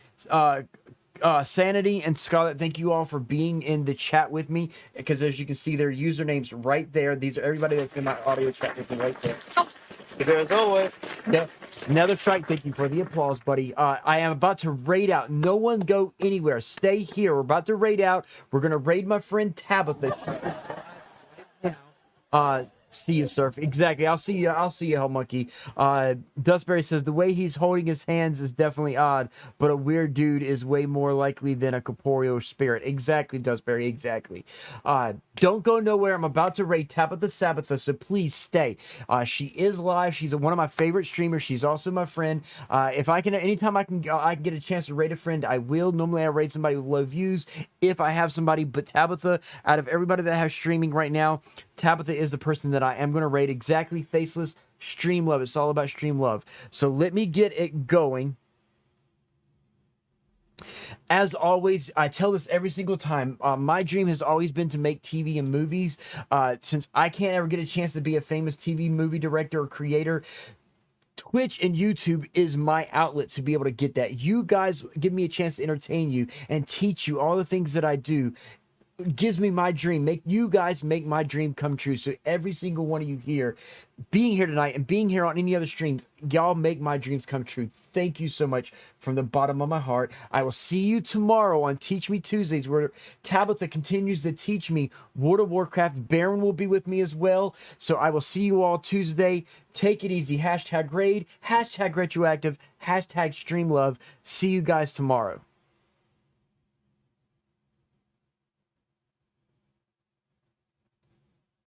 Sanity, and Scarlet, thank you all for being in the chat with me. Because as you can see, their usernames right there. These are everybody that's in my audio chat with me right there. There's always. Yeah. Another strike. Thank you for the applause, buddy. I am about to raid out. No one go anywhere. Stay here. We're about to raid out. We're gonna raid my friend Tabitha. See you, Surf. Exactly. I'll see you, Hell Monkey. Dustberry says the way he's holding his hands is definitely odd, but a weird dude is way more likely than a corporeal spirit. Exactly, Dustberry. Exactly. Don't go nowhere. I'm about to raid Tabitha Sabbatha, so please stay. She is live. She's one of my favorite streamers. She's also my friend. If I can, anytime I can get a chance to raid a friend, I will. Normally, I raid somebody with low views if I have somebody. But Tabitha, out of everybody that I have streaming right now, Tabitha is the person that I am going to raid. Exactly, Faceless. Stream love. It's all about stream love. So let me get it going. As always, I tell this every single time. My dream has always been to make TV and movies. Since I can't ever get a chance to be a famous TV movie director or creator, Twitch and YouTube is my outlet to be able to get that. You guys give me a chance to entertain you and teach you all the things that I do. Gives me my dream. Make you guys make my dream come true. So every single one of you here, being here tonight and being here on any other streams, y'all make my dreams come true. Thank you so much from the bottom of my heart. I will see you tomorrow on Teach Me Tuesdays, where Tabitha continues to teach me World of Warcraft. Baron will be with me as well. So I will see you all Tuesday. Take it easy. #raid, #retroactive, #streamlove. See you guys tomorrow.